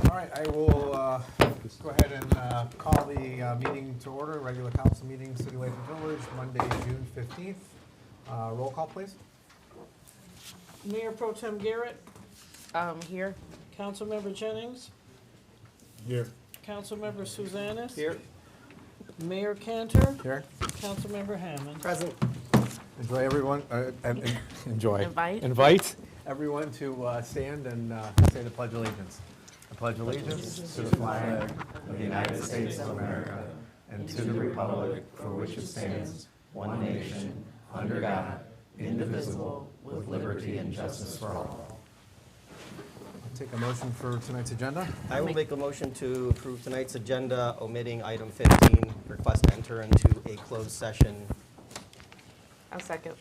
All right, I will just go ahead and call the meeting to order, regular council meeting, City of Lathrup Village, Monday, June 15th. Roll call, please. Mayor Pro Tem Garrett, Here. Councilmember Jennings, Here. Councilmember Suzanis. Here. Mayor Kantor, Here. Councilmember Hammond. Present. Enjoy everyone, enjoy. Invite. Everyone to stand and say the Pledge of Allegiance. I pledge allegiance to the flag of the United States of America and to the republic for which it stands, one nation, under God, indivisible, with liberty and justice for all. I'll take a motion for tonight's agenda. I will make a motion to approve tonight's agenda, omitting item 15, request to enter into a closed session. I'll second.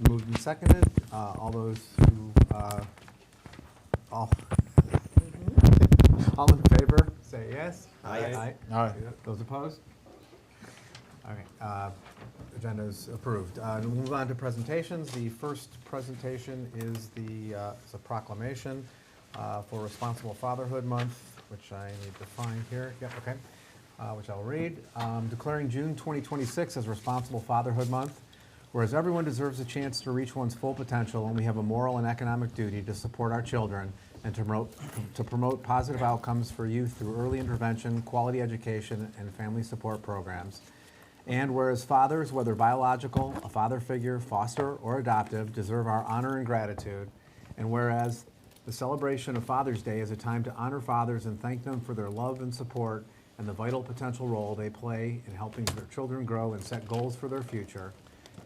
Moved and seconded. All those who, all in favor, say yes. Aye. Aye. Those opposed? All right, agenda is approved. We'll move on to presentations. The first presentation is it's a proclamation for Responsible Fatherhood Month, which I need to find here. Yeah, okay. Which I'll read. Declaring June 2026 as Responsible Fatherhood Month. Whereas everyone deserves a chance to reach one's full potential, and we have a moral and economic duty to support our children and to promote positive outcomes for youth through early intervention, quality education, and family support programs. And whereas fathers, whether biological, a father figure, foster, or adoptive, deserve our honor and gratitude. And whereas the celebration of Father's Day is a time to honor fathers and thank them for their love and support and the vital potential role they play in helping their children grow and set goals for their future.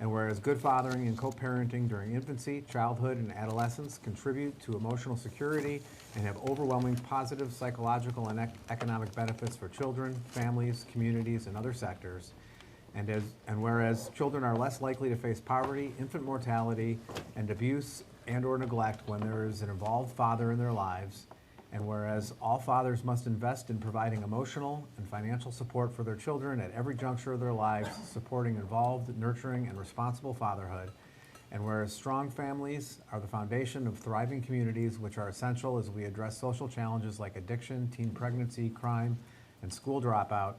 And whereas good fathering and co-parenting during infancy, childhood, and adolescence contribute to emotional security and have overwhelming positive psychological and economic benefits for children, families, communities, and other sectors. And whereas children are less likely to face poverty, infant mortality, and abuse and/or neglect when there is an involved father in their lives. And whereas all fathers must invest in providing emotional and financial support for their children at every juncture of their lives, supporting involved, nurturing, and responsible fatherhood. And whereas strong families are the foundation of thriving communities, which are essential as we address social challenges like addiction, teen pregnancy, crime, and school dropout.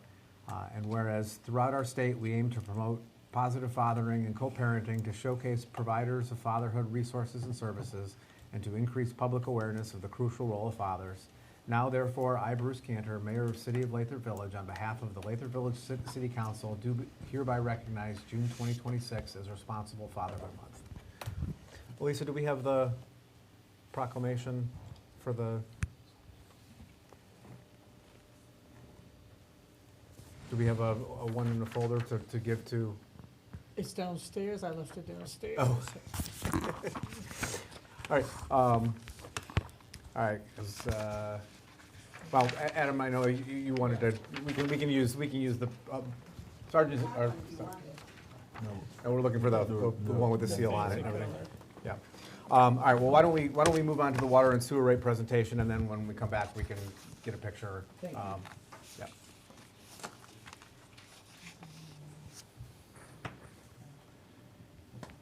And whereas throughout our state, we aim to promote positive fathering and co-parenting to showcase providers of fatherhood resources and services, and to increase public awareness of the crucial role of fathers. Now, therefore, I, Bruce Kantor, Mayor of the City of Lathrup Village, on behalf of the Lathrup Village City Council, do hereby recognize June 2026 as Responsible Fatherhood Month. Lisa, do we have the proclamation for the... Do we have a one in the folder to give to... It's downstairs, I left it downstairs. Oh. All right, all right, 'cause, well, Adam, I know you wanted to, we can use the, Sergeant, or, no, and we're looking for the one with the seal on it and everything. Yeah. All right, well, why don't we move on to the water and sewer rate presentation, and then when we come back, we can get a picture. Thank you. Yeah.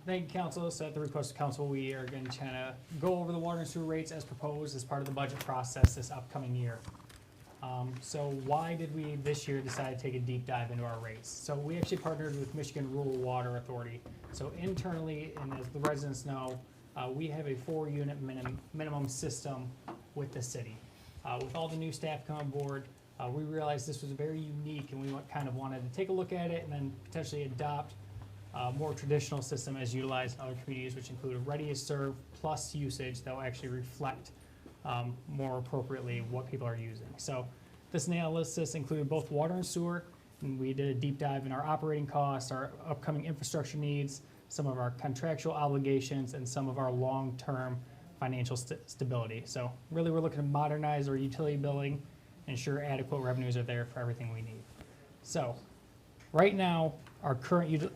Thank you, Council. So at the request of Council, we are going to kind of go over the water and sewer rates as proposed as part of the budget process this upcoming year. So why did we this year decide to take a deep dive into our rates? So we actually partnered with Michigan Rural Water Authority. So internally, and as the residents know, we have a 4-unit minimum system with the city. With all the new staff coming on board, we realized this was very unique, and we kind of wanted to take a look at it and then potentially adopt more traditional system as utilized in other communities, which include a ready to serve plus usage that will actually reflect more appropriately what people are using. So this analysis included both water and sewer, and we did a deep dive in our operating costs, our upcoming infrastructure needs, some of our contractual obligations, and some of our long-term financial stability. So really we're looking to modernize our utility billing, ensure adequate revenues are there for everything we need. So right now, our current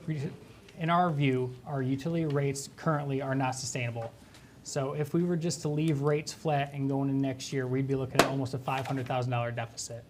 in our view, our utility rates currently are not sustainable. So if we were just to leave rates flat and go into next year, we'd be looking at almost a $500,000 deficit.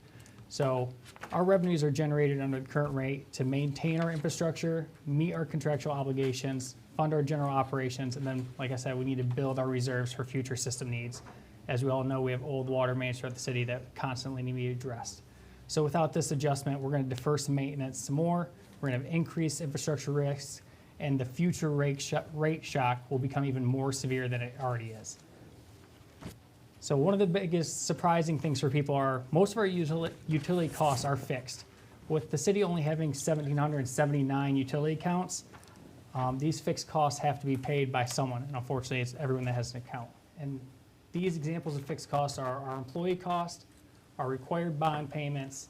So our revenues are generated under the current rate to maintain our infrastructure, meet our contractual obligations, fund our general operations, and then, like I said, we need to build our reserves for future system needs. As we all know, we have old water mains throughout the city that constantly need to be addressed. So without this adjustment, we're going to defer some maintenance some more. We're going to have increased infrastructure risks, and the future rate shock will become even more severe than it already is. So one of the biggest surprising things for people are most of our utility costs are fixed. With the city only having 1,779 utility accounts, these fixed costs have to be paid by someone, and unfortunately, it's everyone that has an account. And these examples of fixed costs are our employee cost, our required bond payments,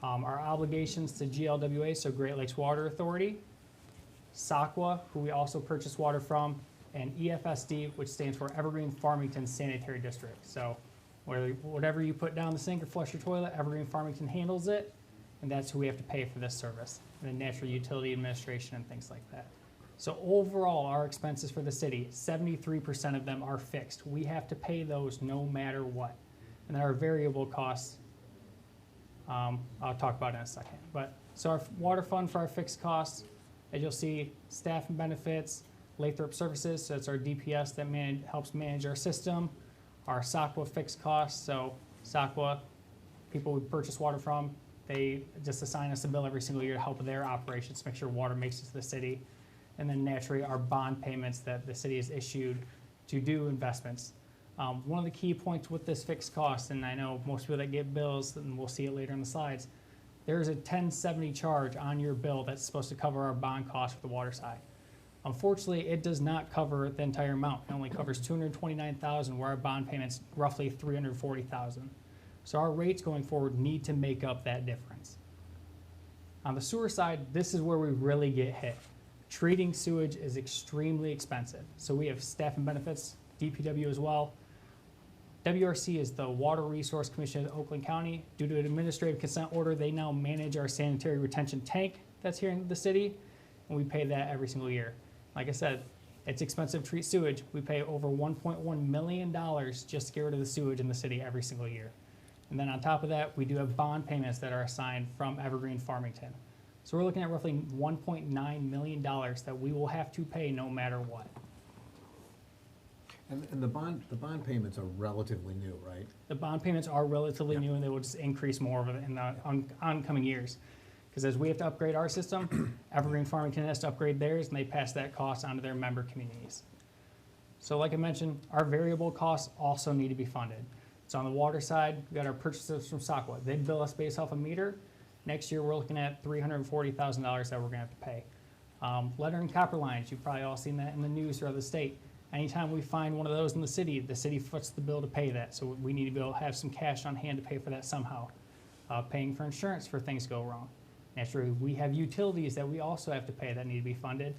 our obligations to GLWA, so Great Lakes Water Authority, SOCWA, who we also purchase water from, and EFSD, which stands for Evergreen Farmington Sanitary District. So whatever you put down the sink or flush your toilet, Evergreen Farmington handles it, and that's who we have to pay for this service, and then natural utility administration and things like that. So overall, our expenses for the city, 73% of them are fixed. We have to pay those no matter what. And then our variable costs, I'll talk about in a second. But so our water fund for our fixed costs, as you'll see, staff and benefits, Lathrup services, so it's our DPS that helps manage our system, our SOCWA fixed costs, so SOCWA, people we purchase water from, they just assign us a bill every single year to help with their operations, make sure water makes it to the city. And then naturally, our bond payments that the city has issued to do investments. One of the key points with this fixed cost, and I know most people that get bills, and we'll see it later in the slides, there's a 1070 charge on your bill that's supposed to cover our bond cost for the water side. Unfortunately, it does not cover the entire amount. It only covers $229,000, where our bond payment's roughly $340,000. So our rates going forward need to make up that difference. On the sewer side, this is where we really get hit. Treating sewage is extremely expensive. So we have staff and benefits, DPW as well. WRC is the Water Resource Commission of Oakland County. Due to an administrative consent order, they now manage our sanitary retention tank that's here in the city, and we pay that every single year. Like I said, it's expensive to treat sewage. We pay over $1.1 million just to get rid of the sewage in the city every single year. And then on top of that, we do have bond payments that are assigned from Evergreen Farmington. So we're looking at roughly $1.9 million that we will have to pay no matter what. And the bond payments are relatively new, right? The bond payments are relatively new, and they will just increase more in the oncoming years. Because as we have to upgrade our system, Evergreen Farmington has to upgrade theirs, and they pass that cost on to their member communities. So like I mentioned, our variable costs also need to be funded. So on the water side, we got our purchases from SOCWA. They bill us based off a meter. Next year, we're looking at $340,000 that we're gonna have to pay. Letter and copper lines, you've probably all seen that in the news throughout the state. Anytime we find one of those in the city foots the bill to pay that. So we need to be able to have some cash on hand to pay for that somehow. Paying for insurance for things go wrong. Naturally, we have utilities that we also have to pay that need to be funded.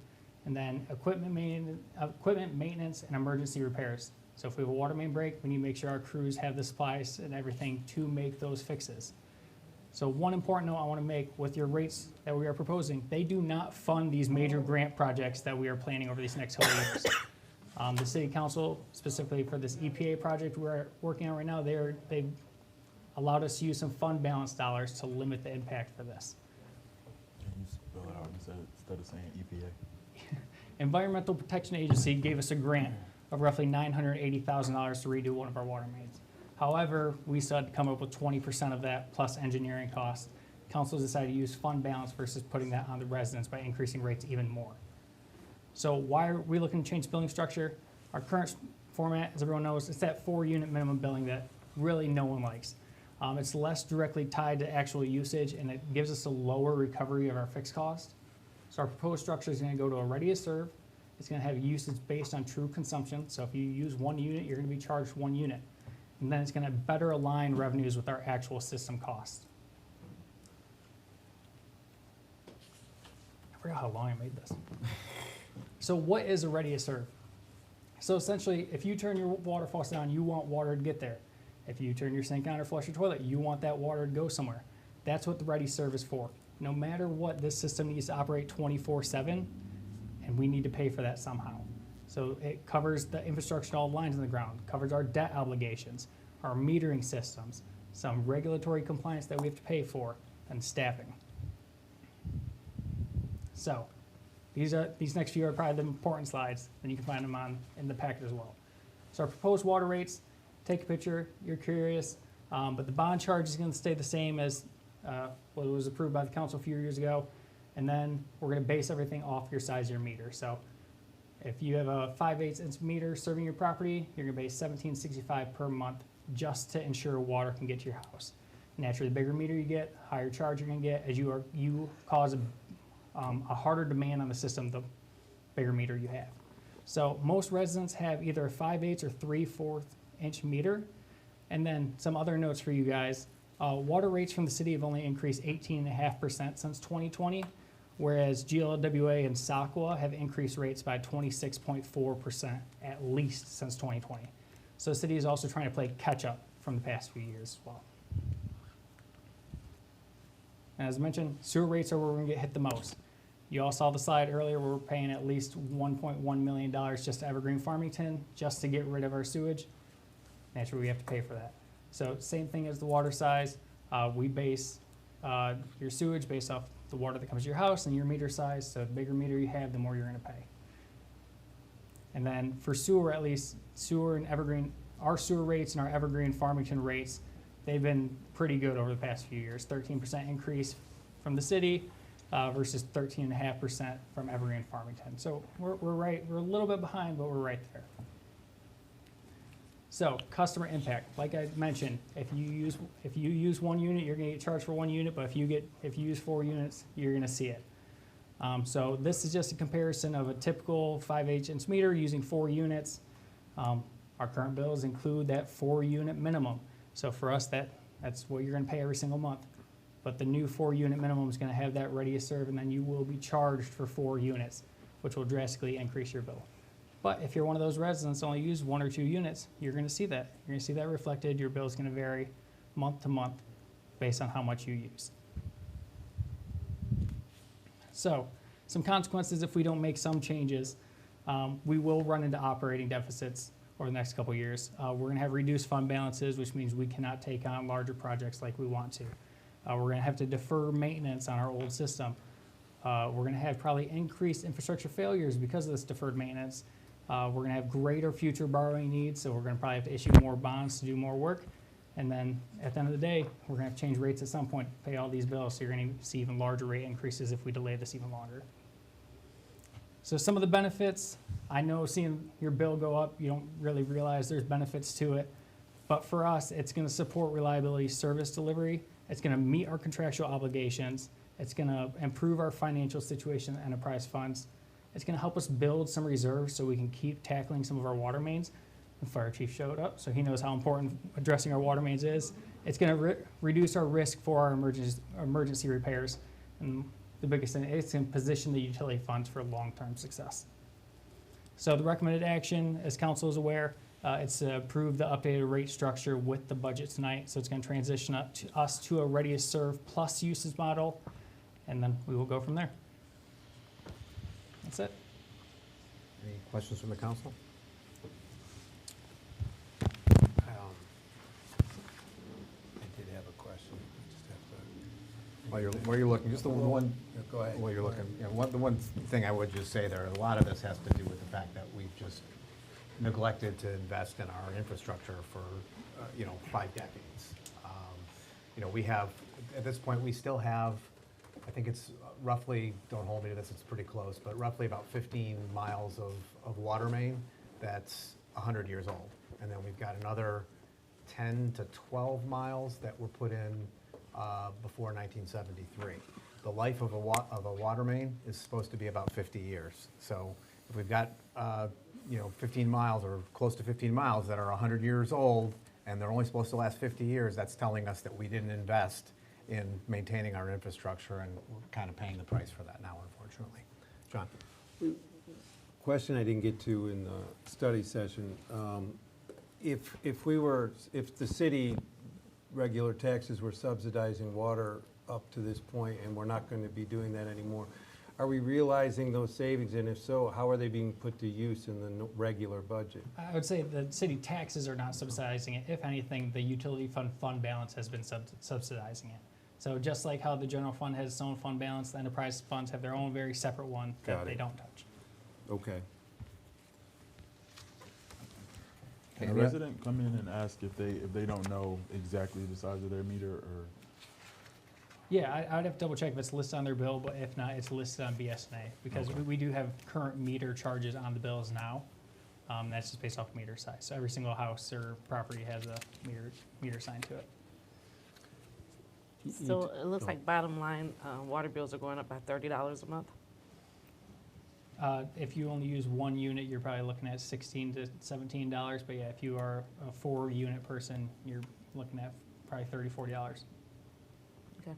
And then equipment maintenance and emergency repairs. So if we have a water main break, we need to make sure our crews have the supplies and everything to make those fixes. So one important note I want to make with your rates that we are proposing, they do not fund these major grant projects that we are planning over these next couple of years. The city council, specifically for this EPA project we're working on right now, they've allowed us to use some fund balance dollars to limit the impact for this. Can you spell it out instead of saying EPA? Environmental Protection Agency gave us a grant of roughly $980,000 to redo one of our water mains. However, we still had to come up with 20% of that plus engineering costs. Council decided to use fund balance versus putting that on the residents by increasing rates even more. So why are we looking to change billing structure? Our current format, as everyone knows, it's that 4-unit minimum billing that really no one likes. It's less directly tied to actual usage, and it gives us a lower recovery of our fixed cost. So our proposed structure is gonna go to a ready to serve. It's gonna have usage based on true consumption. So if you use 1 unit, you're gonna be charged 1 unit. And then it's gonna better align revenues with our actual system costs. I forgot how long I made this. So what is a ready to serve? So essentially, if you turn your water faucet on, you want water to get there. If you turn your sink on or flush your toilet, you want that water to go somewhere. That's what the ready serve is for. No matter what, this system needs to operate 24/7, and we need to pay for that somehow. So it covers the infrastructure, all lines in the ground, covers our debt obligations, our metering systems, some regulatory compliance that we have to pay for, and staffing. So these next few are probably the important slides, and you can find them in the packet as well. So our proposed water rates, take a picture, you're curious, but the bond charge is gonna stay the same as what was approved by the council a few years ago. And then we're gonna base everything off your size of your meter. So if you have a 5/8 inch meter serving your property, you're gonna pay $17.65 per month just to ensure water can get to your house. Naturally, the bigger meter you get, higher charge you're gonna get, as you cause a harder demand on the system, the bigger meter you have. So most residents have either a 5/8 or 3/4 inch meter. And then some other notes for you guys. Water rates from the city have only increased 18.5% since 2020, whereas GLWA and SOCWA have increased rates by 26.4% at least since 2020. So the city is also trying to play catch up from the past few years as well. And as mentioned, sewer rates are where we're gonna get hit the most. You all saw the slide earlier where we're paying at least $1.1 million just to Evergreen Farmington, just to get rid of our sewage. Naturally, we have to pay for that. So same thing as the water size. We base your sewage based off the water that comes to your house and your meter size. So the bigger meter you have, the more you're gonna pay. And then for sewer, at least, sewer and Evergreen, our sewer rates and our Evergreen Farmington rates, they've been pretty good over the past few years. 13% increase from the city versus 13.5% from Evergreen Farmington. So we're a little bit behind, but we're right there. So customer impact, like I mentioned, if you use one unit, you're gonna get charged for one unit, but if you use 4 units, you're gonna see it. So this is just a comparison of a typical 5/8 inch meter using 4 units. Our current bills include that 4-unit minimum. So for us, that's what you're gonna pay every single month. But the new 4-unit minimum is gonna have that ready to serve, and then you will be charged for 4 units, which will drastically increase your bill. But if you're one of those residents that only use 1 or 2 units, you're gonna see that. You're gonna see that reflected. Your bill is gonna vary month to month based on how much you use. So some consequences if we don't make some changes. We will run into operating deficits over the next couple of years. We're gonna have reduced fund balances, which means we cannot take on larger projects like we want to. We're gonna have to defer maintenance on our old system. We're gonna have probably increased infrastructure failures because of this deferred maintenance. We're gonna have greater future borrowing needs, so we're gonna probably have to issue more bonds to do more work. And then at the end of the day, we're gonna have to change rates at some point to pay all these bills, so you're gonna see even larger rate increases if we delay this even longer. So some of the benefits, I know seeing your bill go up, you don't really realize there's benefits to it. But for us, it's gonna support reliability service delivery. It's gonna meet our contractual obligations. It's gonna improve our financial situation and enterprise funds. It's gonna help us build some reserves so we can keep tackling some of our water mains. The fire chief showed up, so he knows how important addressing our water mains is. It's gonna reduce our risk for our emergency repairs. And the biggest thing, it's gonna position the utility funds for long-term success. So the recommended action, as council is aware, it's to approve the updated rate structure with the budget tonight. So it's gonna transition us to a ready to serve plus uses model, and then we will go from there. That's it. Any questions from the council? I did have a question. I just have While you're looking, just the one, to, go ahead. while you're looking, you know, the one thing I would just say there, a lot of this has to do with the fact that we've just neglected to invest in our infrastructure for, 5 decades. We have, at this point, we still have, I think it's roughly, don't hold me to this, it's pretty close, but roughly about 15 miles of water main that's 100 years old. And then we've got another 10 to 12 miles that were put in before 1973. The life of a water main is supposed to be about 50 years. So if we've got 15 miles or close to 15 miles that are 100 years old and they're only supposed to last 50 years, that's telling us that we didn't invest in maintaining our infrastructure, and we're kind of paying the price for that now, unfortunately. John? Question I didn't get to in the study session. If the city regular taxes were subsidizing water up to this point and we're not going to be doing that anymore, are we realizing those savings? And if so, how are they being put to use in the regular budget? I would say the city taxes are not subsidizing it. If anything, the utility fund balance has been subsidizing it. So just like how the general fund has its own fund balance, the enterprise funds have their own very separate one that they don't touch. Okay. Can a Any oth- resident come in and ask if they don't know exactly the size of their meter, or? Yeah, I'd have to double check if it's listed on their bill, but if not, it's listed on BSNA, because Okay. we do have current meter charges on the bills now. That's just based off meter size, so every single house or property has a meter signed to it. So it looks like bottom line, water bills are going up by $30 a month. If you only use one unit, you're probably looking at $16 to $17, but yeah, if you are a 4-unit person, you're looking at probably $30, $40. Okay.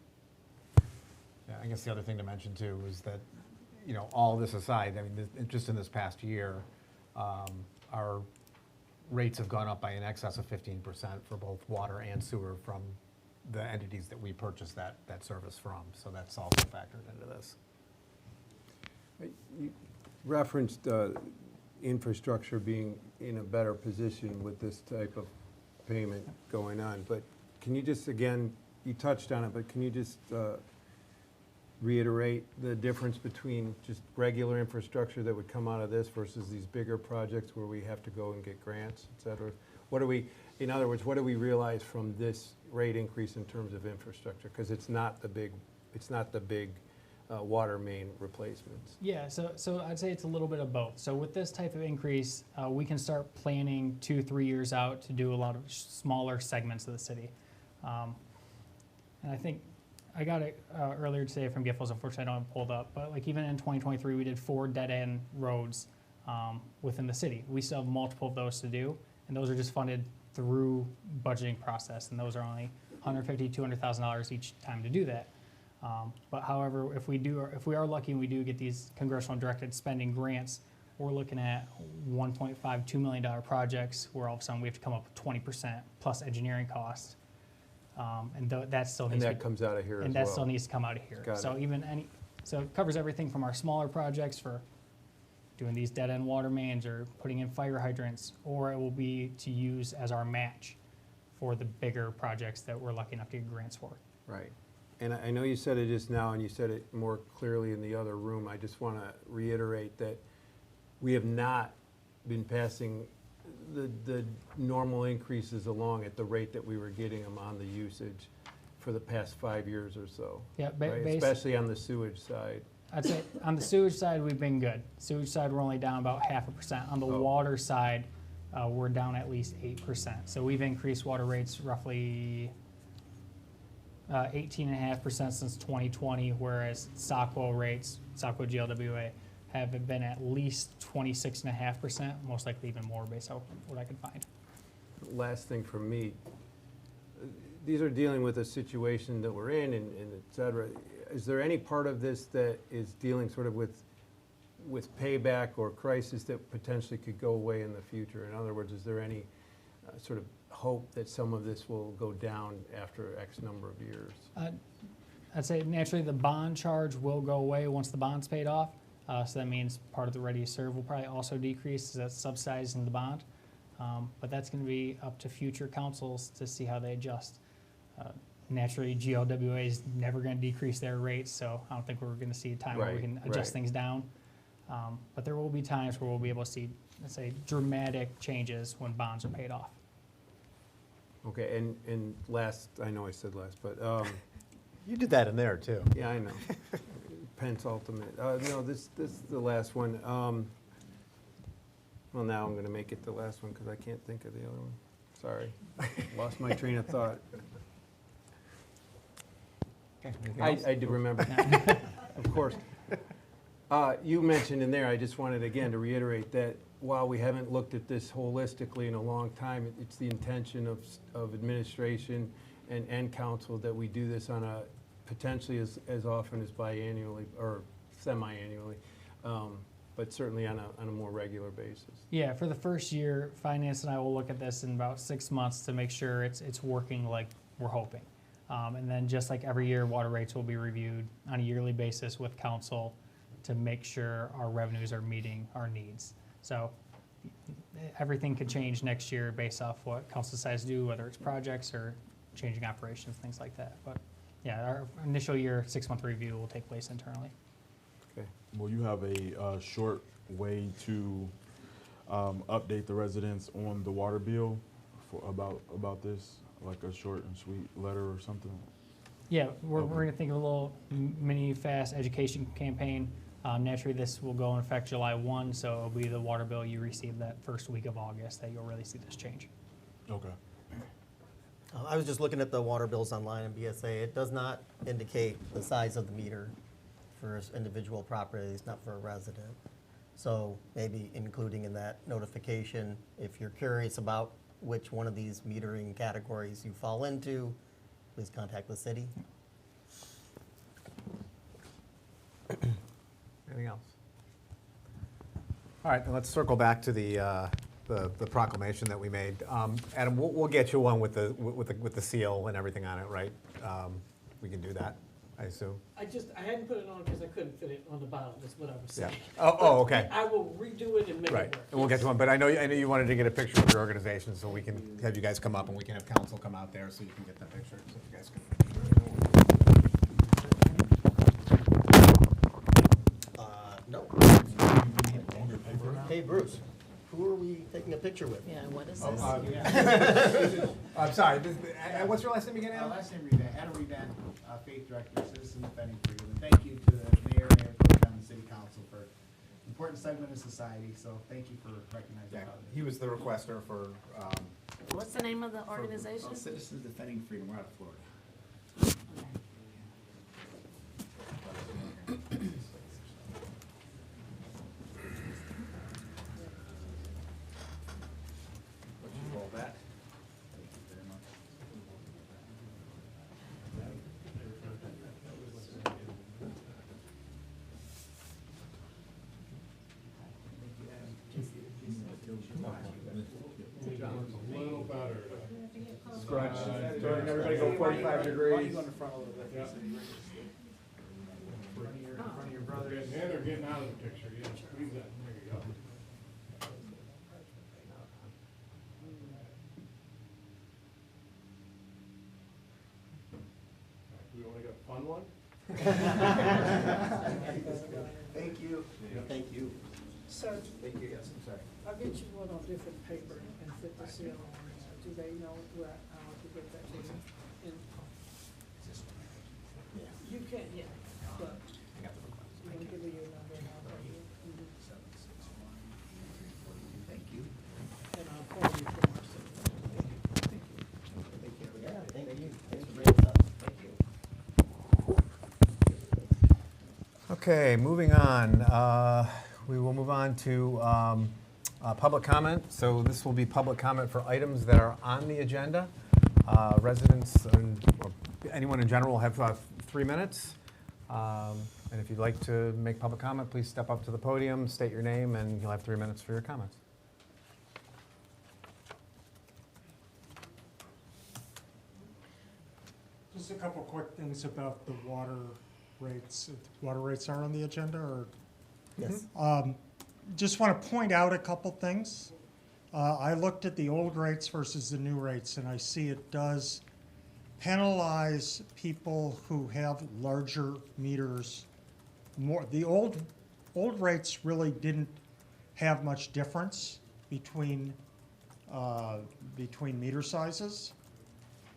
Yeah, I guess the other thing to mention too is that, all this aside, I mean, just in this past year, our rates have gone up by in excess of 15% for both water and sewer from the entities that we purchase that service from. So that's also factored into this. You referenced infrastructure being in a better position with this type of payment going on, but can you just, again, you touched on it, but can you just reiterate the difference between just regular infrastructure that would come out of this versus these bigger projects where we have to go and get grants, et cetera? In other words, what do we realize from this rate increase in terms of infrastructure? Because it's not the big water main replacements. Yeah, so I'd say it's a little bit of both. So with this type of increase, we can start planning 2-3 years out to do a lot of smaller segments of the city. And I think I got it earlier today from Giffords. Unfortunately, I don't have it pulled up. But like even in 2023, we did 4 dead-end roads within the city. We still have multiple of those to do, and those are just funded through budgeting process, and those are only $150,000, $200,000 each time to do that. But however, if we are lucky and we do get these congressional directed spending grants, we're looking at $1.5, $2 million projects where all of a sudden we have to come up with 20% plus engineering costs. And that still And needs to that be, comes out of here as well. and that still needs to come out of here. Got So it. So it covers everything from our smaller projects for doing these dead-end water mains or putting in fire hydrants, or it will be to use as our match for the bigger projects that we're lucky enough to get grants for. Right. And I know you said it just now, and you said it more clearly in the other room. I just want to reiterate that we have not been passing the normal increases along at the rate that we were getting them on the usage for the past 5 years or so. Yeah, Right? Especially on the sewage side. I'd say on the sewage side, we've been good. Sewage side, we're only down about 0.5%. On the Oh. water side, we're down at least 8%. So we've increased water rates roughly 18.5% since 2020, whereas SOCWA rates, SOCWA GLWA, have been at least 26.5%, most likely even more based on what I could find. Last thing from me, these are dealing with a situation that we're in and et cetera. Is there any part of this that is dealing sort of with payback or crisis that potentially could go away in the future? In other words, is there any sort of hope that some of this will go down after X number of years? I'd say naturally the bond charge will go away once the bond's paid off. So that means part of the ready to serve will probably also decrease, as that's subsidizing the bond. But that's going to be up to future councils to see how they adjust. Naturally, GLWA is never going to decrease their rates, so I don't think we're going to see a time where we Right, can adjust right. things down. But there will be times where we'll be able to see, let's say, dramatic changes when bonds are paid off. Okay, and last, I know I said last, but, You did that in there too. yeah, I know. Pence Ultimate. No, this is the last one. Well, now I'm going to make it the last one because I can't think of the other one. Sorry. Lost my train of thought. I do remember. Of course. You mentioned in there, I just wanted again to reiterate that while we haven't looked at this holistically in a long time, it's the intention of administration and council that we do this on a potentially as often as biannually or semi-annually, but certainly on a more regular basis. Yeah, for the first year, Finance and I will look at this in about 6 months to make sure it's working like we're hoping. And then just like every year, water rates will be reviewed on a yearly basis with council to make sure our revenues are meeting our needs. So everything could change next year based off what council decides to do, whether it's projects or changing operations, things like that. But yeah, our initial year 6-month review will take place internally. Okay. Will you have a short way to update the residents on the water bill about this, like a short and sweet letter or something. Yeah, we're gonna think of a little mini fast education campaign. Naturally, this will go in effect July 1, so it'll be the water bill you receive that first week of August that you'll really see this change. Okay. I was just looking at the water bills online in BSA. It does not indicate the size of the meter for individual properties, not for a resident. So maybe including in that notification, if you're curious about which one of these metering categories you fall into, please contact the city. Anything else? All right, and let's circle back to the proclamation that we made. Adam, we'll get you one with the seal and everything on it, right? We can do that, I assume. I hadn't put it on because I couldn't fit it on the bottom, that's what I was Yeah. saying. Oh, okay. I will redo it and make it Right, work. and we'll get to one, but I know you wanted to get a picture of your organization, so we can have you guys come up and we can have council come out there so you can get that picture, so you guys can. No. Hey, Bruce, who are we taking a picture with? Yeah, what is Oh, this? I'm sorry, what's your last name again, Adam? Last name Revan, Adam Revan, Faith Director, Citizen Defending Freedom. And thank you to the Mayor, Mayor Pro Tem, and City Council for an important segment of society, so thank you for recognizing Yeah, that. he was the requester for, What's the name of the organization? Citizens Defending Freedom, we're out of Florida. roll that. Thank you very much. Scratch, everybody go 45 degrees. On the front a little bit. In front of your brothers. Yeah, they're getting out of the picture, yeah, squeeze that, there you go. We only got a fun one? Thank you. Thank you. Sir, Thank you, yes, I'm sorry. I'll get you one on different paper and fit the seal on. Do they know where, how to get that to you? And you can, yeah, but you can give me your number and I'll call you. Thank you. And I'll call you tomorrow. Yeah, thank you. Thanks for bringing this up. Thank you. Okay, moving on. We will move on to public comment. So this will be public comment for items that are on the agenda. Residents or anyone in general have 3 minutes. And if you'd like to make public comment, please step up to the podium, state your name, and you'll have 3 minutes for your comments. Just a couple quick things about the water rates. If water rates are on the agenda, or Yes. just want to point out a couple things. I looked at the old rates versus the new rates, and I see it does penalize people who have larger meters more. The old rates really didn't have much difference between meter sizes.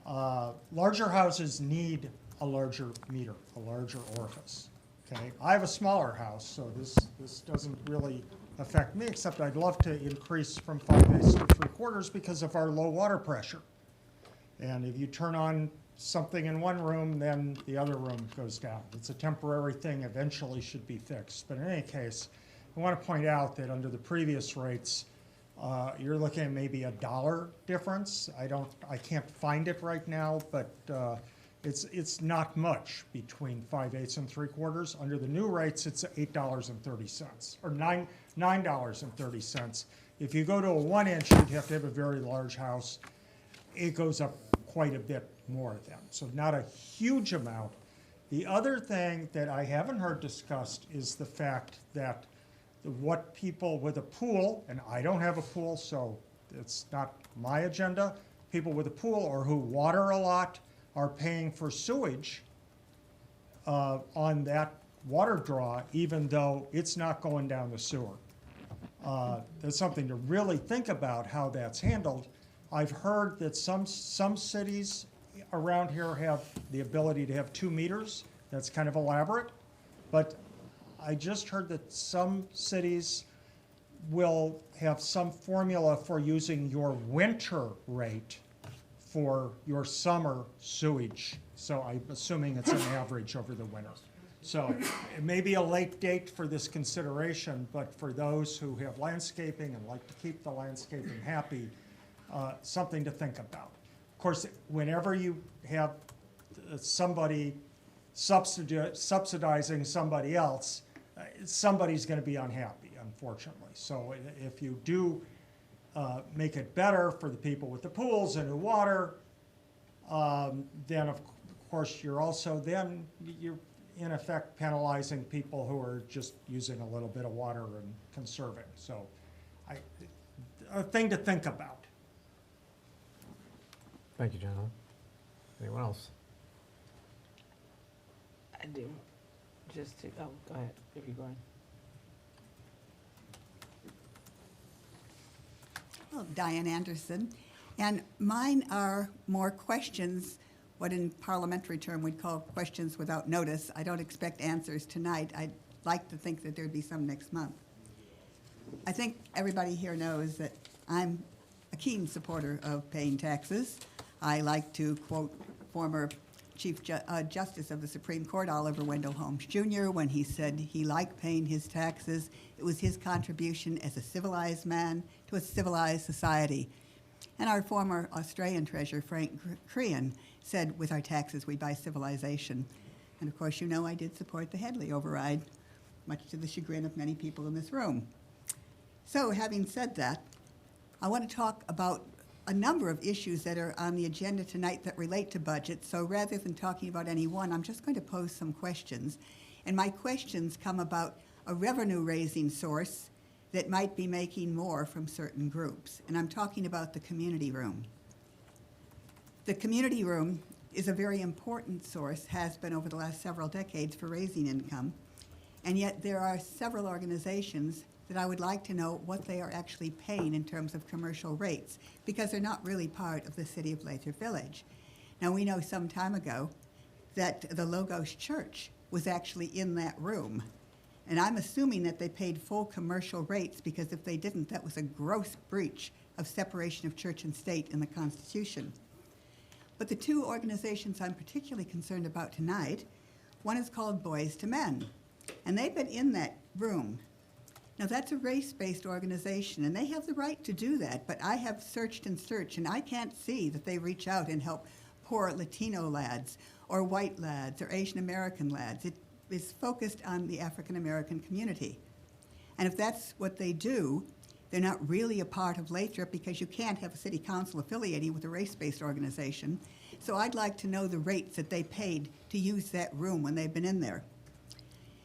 Larger houses need a larger meter, a larger orifice. Okay, I have a smaller house, so this doesn't really affect me, except I'd love to increase from 5/8 to 3/4 because of our low water pressure. And if you turn on something in one room, then the other room goes down. It's a temporary thing, eventually should be fixed. But in any case, I want to point out that under the previous rates, you're looking at maybe $1 difference. I can't find it right now, but it's not much between 5/8 and 3/4. Under the new rates, it's $8.30 or $9.30. If you go to a 1-inch, you'd have to have a very large house. It goes up quite a bit more then, so not a huge amount. The other thing that I haven't heard discussed is the fact that what people with a pool, and I don't have a pool, so it's not my agenda, people with a pool or who water a lot are paying for sewage on that water draw, even though it's not going down the sewer. That's something to really think about how that's handled. I've heard that some cities around here have the ability to have 2 meters. That's kind of elaborate. But I just heard that some cities will have some formula for using your winter rate for your summer sewage. So I'm assuming it's an average over the winter. So it may be a late date for this consideration, but for those who have landscaping and like to keep the landscaping happy, something to think about. Of course, whenever you have somebody subsidizing somebody else, somebody's going to be unhappy, unfortunately. So if you do make it better for the people with the pools and the water, then of course you're in effect penalizing people who are just using a little bit of water and conserving. So a thing to think about. Thank you, gentlemen. Anyone else? I do. Just to, oh, go ahead, if you're going. Well, Diane Anderson, and mine are more questions, what in parliamentary term we'd call questions without notice. I don't expect answers tonight. I'd like to think that there'd be some next month. I think everybody here knows that I'm a keen supporter of paying taxes. I like to quote former Chief Justice of the Supreme Court, Oliver Wendell Holmes Jr., when he said he liked paying his taxes. It was his contribution as a civilized man to a civilized society. And our former Australian treasurer, Frank Crean, said, with our taxes, we buy civilization. And of course, you know I did support the Headley override, much to the chagrin of many people in this room. So having said that, I want to talk about a number of issues that are on the agenda tonight that relate to budget. So rather than talking about any one, I'm just going to pose some questions. And my questions come about a revenue-raising source that might be making more from certain groups. And I'm talking about the community room. The community room is a very important source, has been over the last several decades for raising income. And yet there are several organizations that I would like to know what they are actually paying in terms of commercial rates, because they're not really part of the city of Lathrup Village. Now, we know some time ago that the Logos Church was actually in that room. And I'm assuming that they paid full commercial rates, because if they didn't, that was a gross breach of separation of church and state in the Constitution. But the two organizations I'm particularly concerned about tonight, one is called Boys to Men, and they've been in that room. Now, that's a race-based organization, and they have the right to do that, but I have searched and searched, and I can't see that they reach out and help poor Latino lads or white lads or Asian American lads. It is focused on the African American community. And if that's what they do, they're not really a part of Lathrup, because you can't have a city council affiliating with a race-based organization. So I'd like to know the rates that they paid to use that room when they've been in there.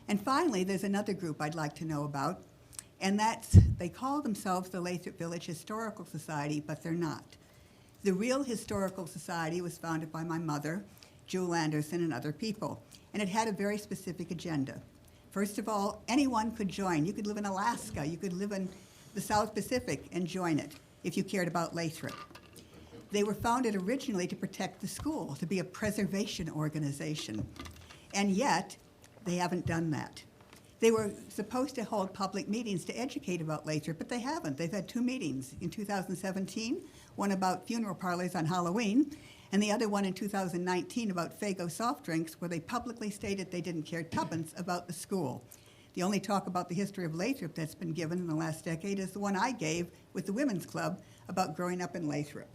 And finally, there's another group I'd like to know about, and that's, they call themselves the Lathrup Village Historical Society, but they're not. The real historical society was founded by my mother, Jewel Anderson, and other people, and it had a very specific agenda. First of all, anyone could join. You could live in Alaska, you could live in the South Pacific and join it if you cared about Lathrup. They were founded originally to protect the school, to be a preservation organization, and yet they haven't done that. They were supposed to hold public meetings to educate about Lathrup, but they haven't. They've had 2 meetings in 2017, one about funeral parlors on Halloween, and the other one in 2019 about Faygo soft drinks, where they publicly stated they didn't care tuppence about the school. The only talk about the history of Lathrup that's been given in the last decade is the one I gave with the Women's Club about growing up in Lathrup.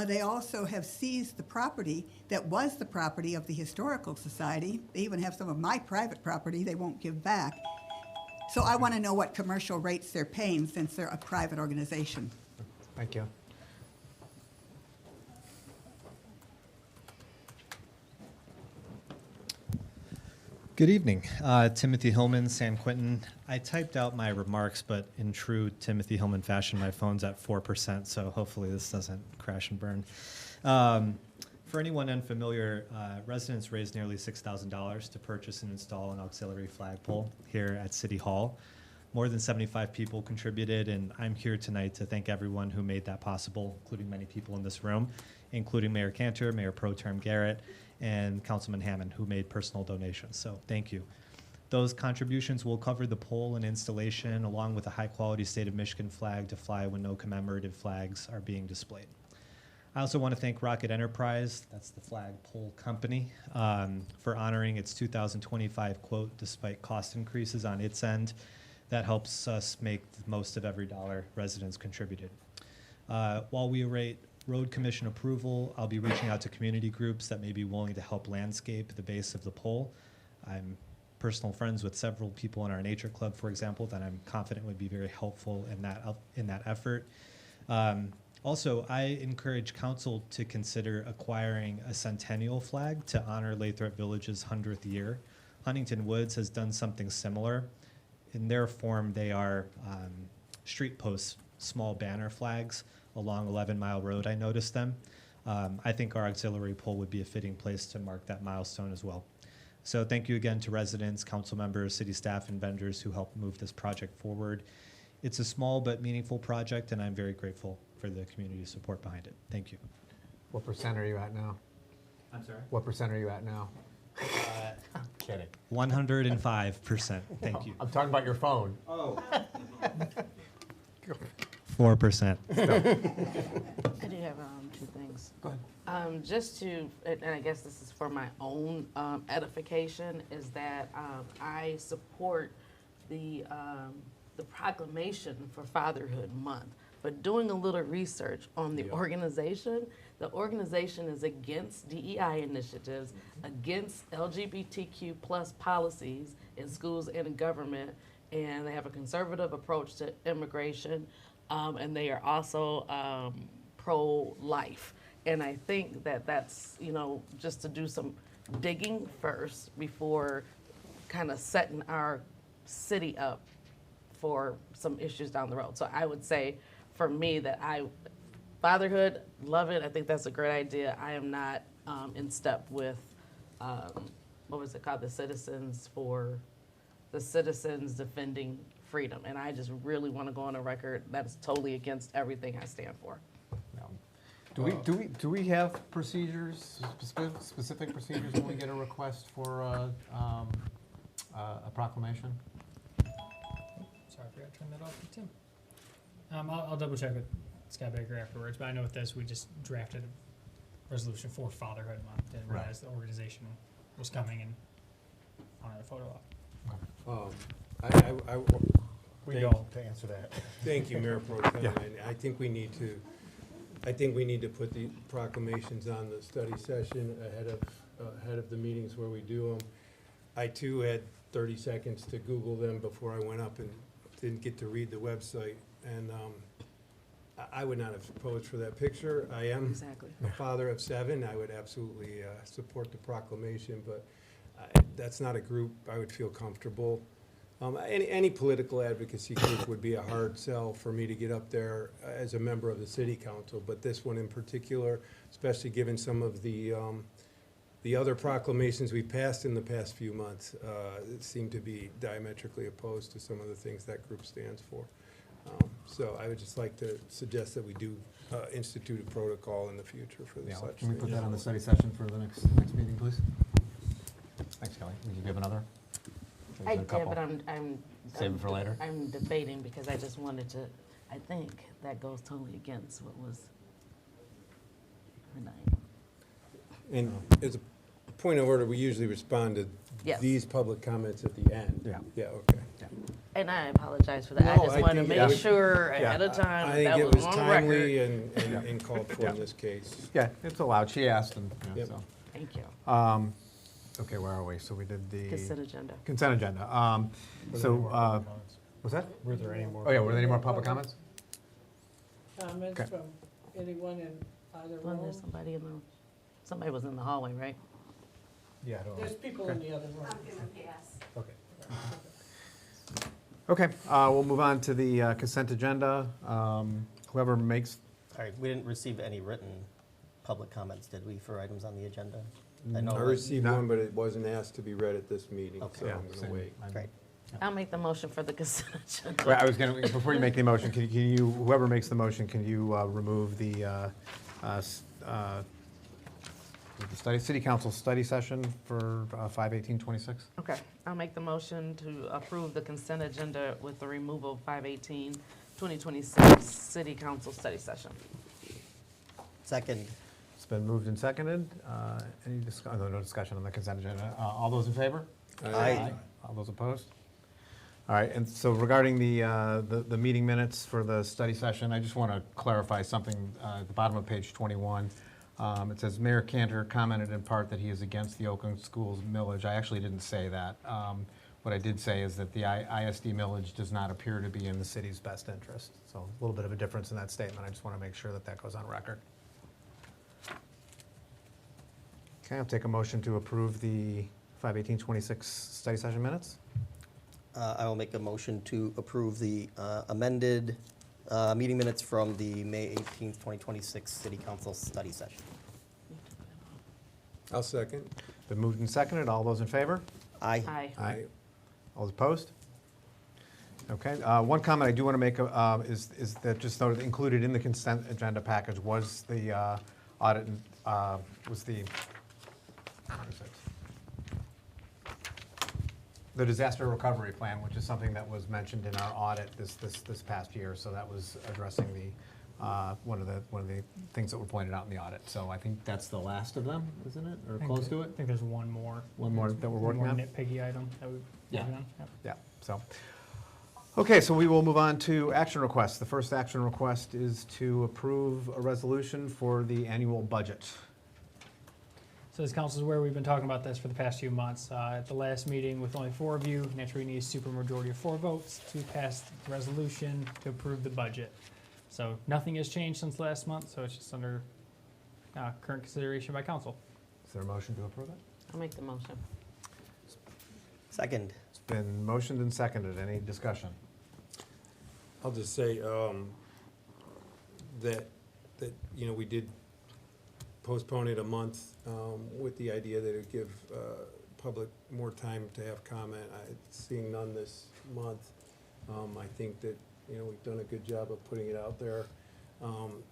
They also have seized the property that was the property of the Historical Society. They even have some of my private property they won't give back. So I want to know what commercial rates they're paying, since they're a private organization. Thank you. Good evening. Timothy Hillman, San Quentin. I typed out my remarks, but in true Timothy Hillman fashion, my phone's at 4%, so hopefully this doesn't crash and burn. For anyone unfamiliar, residents raised nearly $6,000 to purchase and install an auxiliary flagpole here at City Hall. More than 75 people contributed, and I'm here tonight to thank everyone who made that possible, including many people in this room, including Mayor Kantor, Mayor Pro Tem Garrett, and Councilman Hammond, who made personal donations. So thank you. Those contributions will cover the pole and installation, along with a high-quality state of Michigan flag to fly when no commemorative flags are being displayed. I also want to thank Rocket Enterprise, that's the Flagpole company, for honoring its 2025 quote despite cost increases on its end. That helps us make the most of every dollar residents contributed. While we await road commission approval, I'll be reaching out to community groups that may be willing to help landscape the base of the pole. I'm personal friends with several people in our nature club, for example, that I'm confident would be very helpful in that effort. Also, I encourage council to consider acquiring a centennial flag to honor Lathrup Village's 100th year. Huntington Woods has done something similar. In their form, they are street posts, small banner flags along 11 Mile Road. I noticed them. I think our auxiliary pole would be a fitting place to mark that milestone as well. So thank you again to residents, council members, city staff, and vendors who helped move this project forward. It's a small but meaningful project, and I'm very grateful for the community support behind it. Thank you. What percent are you at now? I'm sorry? What percent are you at now? I'm kidding. 105%. Thank you. I'm talking about your phone. Oh. 4%. I do have two things. Go ahead. Just to, and I guess this is for my own edification, is that I support the proclamation for Fatherhood Month. But doing a little research on the organization is against DEI initiatives, against LGBTQ plus policies in schools and in government, and they have a conservative approach to immigration, and they are also pro-life. And I think that that's, just to do some digging first before kind of setting our city up for some issues down the road. So I would say, for me, that fatherhood, love it. I think that's a great idea. I am not in step with, what was it called, the Citizens Defending Freedom. And I just really want to go on a record that's totally against everything I stand for. Do we have procedures, specific procedures when we get a request for a proclamation? Sorry, I forgot to turn that off for Tim. I'll double check with Scott Baker afterwards, but I know with this, we just drafted a resolution for Fatherhood Month. Didn't realize the organization was coming and wanted a photo op. We don't to answer that. Thank you, Mayor Pro Tem. And I think we need to put the proclamations on the study session ahead of the meetings where we do them. I too had 30 seconds to Google them before I went up and didn't get to read the website. And I would not have posed for that picture. I am a father of 7. I would absolutely support the proclamation, but that's not a group I would feel comfortable. Any political advocacy group would be a hard sell for me to get up there as a member of the city council, but this one in particular, especially given some of the other proclamations we passed in the past few months, seem to be diametrically opposed to some of the things that group stands for. So I would just like to suggest that we do institute a protocol in the future for this such Can we put things. that on the study session for the next meeting, please? Thanks, Kelly. Would you give another? I did, but I'm Save it for later? I'm debating because I just wanted to, I think that goes totally against what was tonight. And as a point of order, we usually respond to Yes. these public comments at the end. Yeah. Yeah, okay. And I apologize for that. I No, just I wanted to think- make sure ahead of time I that think was it was on record. timely and called for in this case. Yeah, it's allowed. She asked, and Yep. so. Thank you. Okay, where are we? So we did the Consent agenda. consent agenda. Was that? Were there any more? Oh yeah, were there any more public comments? Comments Okay. from anyone in either Wasn't there room? somebody was in the hallway, right? Yeah, I don't know. There's people in the other room. Okay. Okay, we'll move on to the consent agenda. Whoever makes, All right, we didn't receive any written public comments, did we, for items on the agenda? I know that- received one, but it wasn't asked to be read at this meeting, Okay. so yeah, I'm same. gonna wait. Great. I'll make the motion for the consent agenda. Well, I was gonna, before you make the motion, can you, whoever makes the motion, can you remove the city council study session for 5/18/26? Okay, I'll make the motion to approve the consent agenda with the removal of 5/18/2026 city council study session. Second. It's been moved and seconded. Any no discussion on the consent agenda. All those in favor? Aye. All those opposed? All right, and so regarding the meeting minutes for the study session, I just want to clarify something at the bottom of page 21. It says Mayor Kantor commented in part that he is against the Oakland Schools millage. I actually didn't say that. What I did say is that the ISD millage does not appear to be in the city's best interest. So a little bit of a difference in that statement. I just want to make sure that that goes on record. Okay, I'll take a motion to approve the 5/18/26 study session minutes. I will make a motion to approve the amended meeting minutes from the May 18th, 2026 City Council study session. I'll second. Been moved and seconded. All those in favor? Aye. Aye. Aye. All those opposed? Okay, one comment I do want to make is that just noted included in the consent agenda package was the audit, was the, what is it? The disaster recovery plan, which is something that was mentioned in our audit this past year. So that was addressing the one of the things that were pointed out in the audit. So I think that's the last of them, isn't it, or close to I it? think there's one more. One more that we're working on? One more nitpicky item that we've Yeah. worked on. Yep. Yeah, so. Okay, so we will move on to action requests. The first action request is to approve a resolution for the annual budget. So as council is aware, we've been talking about this for the past few months. At the last meeting, with only 4 of you, naturally we need a supermajority of 4 votes to pass the resolution to approve the budget. So nothing has changed since last month, so it's just under current consideration by council. Is there a motion to approve it? I'll make the motion. Second. It's been motioned and seconded. Any discussion? I'll just say that you know, we did postpone it a month with the idea that it would give public more time to have comment. Seeing none this month, I think that, you know, we've done a good job of putting it out there.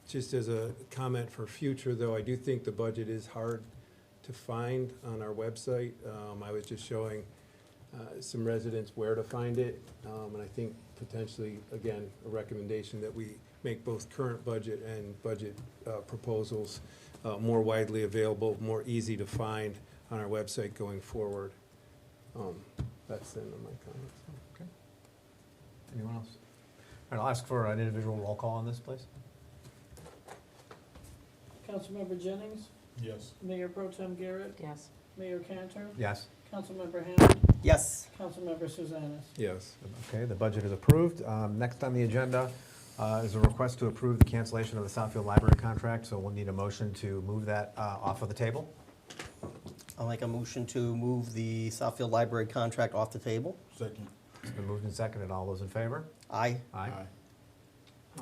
Just as a comment for future, though, I do think the budget is hard to find on our website. I was just showing some residents where to find it, and I think potentially, again, a recommendation that we make both current budget and budget proposals more widely available, more easy to find on our website going forward. That's the end of my comments. Okay. Anyone else? All right, I'll ask for an individual roll call on this, please. Councilmember Jennings, Yes. Mayor Pro Tem Garrett, Yes. Mayor Cantor, Yes. Councilmember Hammond, Yes. Councilmember Suzanis. Yes. Okay, the budget is approved. Next on the agenda is a request to approve the cancellation of the Southfield Library contract, so we'll need a motion to move that off of the table. I'll make a motion to move the Southfield Library contract off the table. Second. It's been moved and seconded. All those in favor? Aye. Aye.